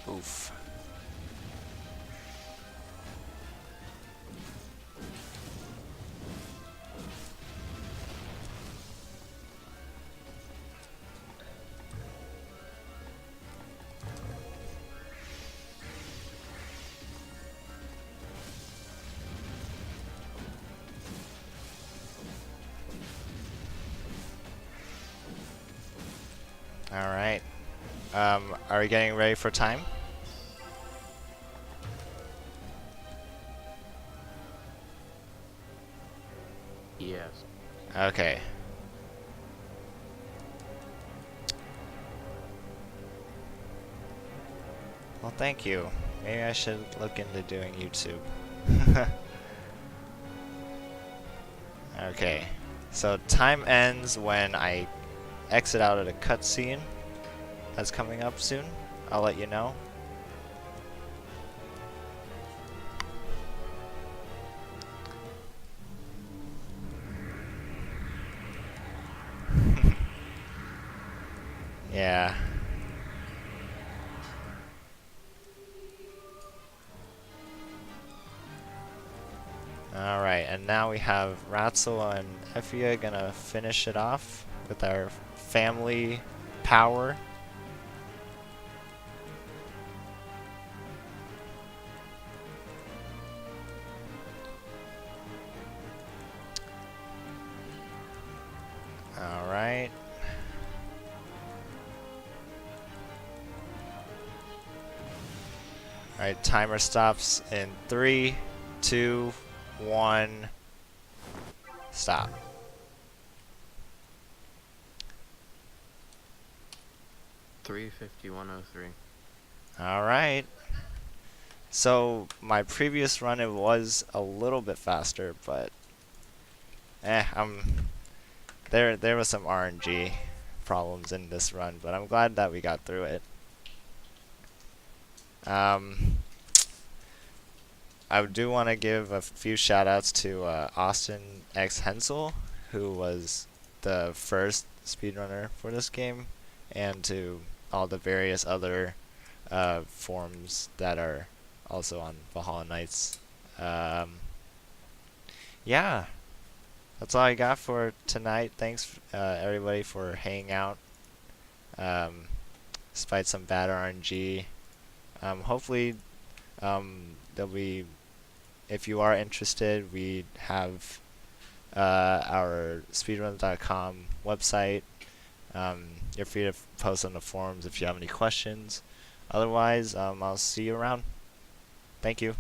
Oof. Are we getting ready for time? Yes. Okay. Well, thank you. Maybe I should look into doing YouTube. Okay. So time ends when I exit out of the cutscene that's coming up soon. I'll let you know. Yeah. Alright, and now we have Ratzel and Effia gonna finish it off with our family power. Alright. Alright, timer stops in 3, 2, 1, stop. $3:51:03. Alright. So my previous run it was a little bit faster, but there was some RNG problems in this run, but I'm glad that we got through it. I do want to give a few shout outs to Austin X Hensel, who was the first speedrunner for this game, and to all the various other forums that are also on Valhalla Knights. Yeah, that's all I got for tonight. Thanks everybody for hanging out, despite some bad RNG. Hopefully there'll be, if you are interested, we have our speedrun.com website. You're free to post on the forums if you have any questions. Otherwise, I'll see you around. Thank you.